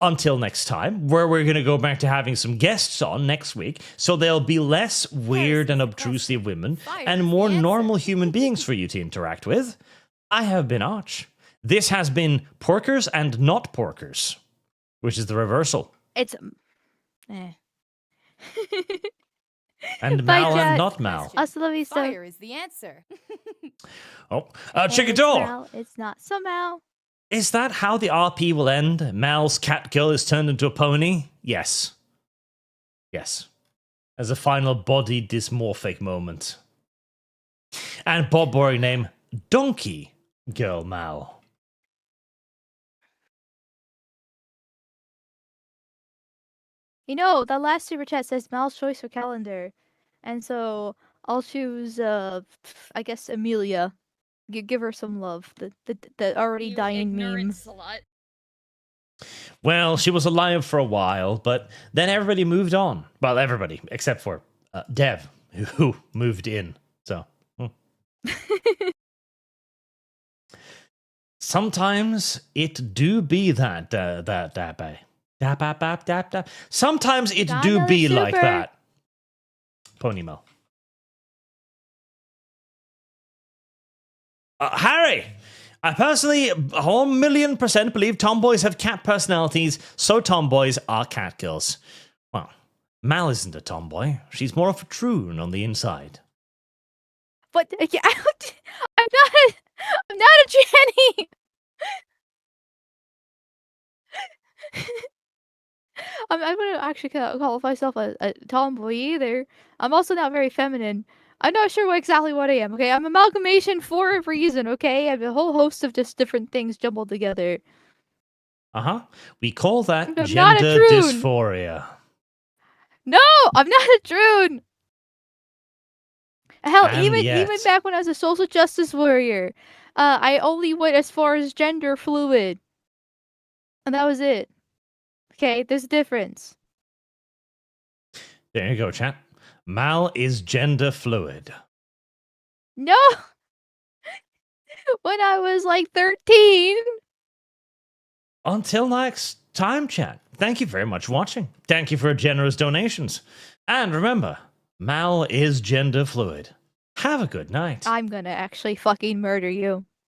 until next time, where we're going to go back to having some guests on next week, so there'll be less weird and obtrusive women and more normal human beings for you to interact with. I have been Arch. This has been Porkers and Not Porkers, which is the reversal. It's... And Bye, Mal chat. and Not Mal. Hasta la vista. Fire is the answer. Chickador! It's not somehow. Is that how the RP will end? Mal's Catgirl is turned into a pony? Yes. Yes. As a final body dysmorphic moment. And Bob Boring name, Donkey Girl Mal. You know, that last super chat says Mal's choice for calendar. And so I'll choose, I guess, Amelia. Give her some love. The already dying meme. Slut. Well, she was alive for a while, but then everybody moved on. Well, everybody, except for Dev, who moved in. So. Sometimes it do be that, sometimes it do be like that. Ponymel. Harry, I personally 1,000,000% believe tomboys have cat personalities, so tomboys are catgirls. Well, Mal isn't a tomboy. She's more of a troon on the inside. But yeah, I'm not a tranny. I wouldn't actually call myself a tomboy either. I'm also not very feminine. I'm not sure exactly what I am. Okay, I'm amalgamation for a reason. Okay, I have a whole host of just different things jumbled together. We call that I'm not a gender troon. dysphoria. No, I'm not a troon. Hell, And even yet- back when I was a social justice warrior, I only went as far as gender fluid, and that was it. Okay, there's a difference. There you go, chat. Mal is gender fluid. No, when I was like 13. Until next time, chat. Thank you very much for watching. Thank you for generous donations. And remember, Mal is gender fluid. Have a good night. I'm gonna actually fucking murder you.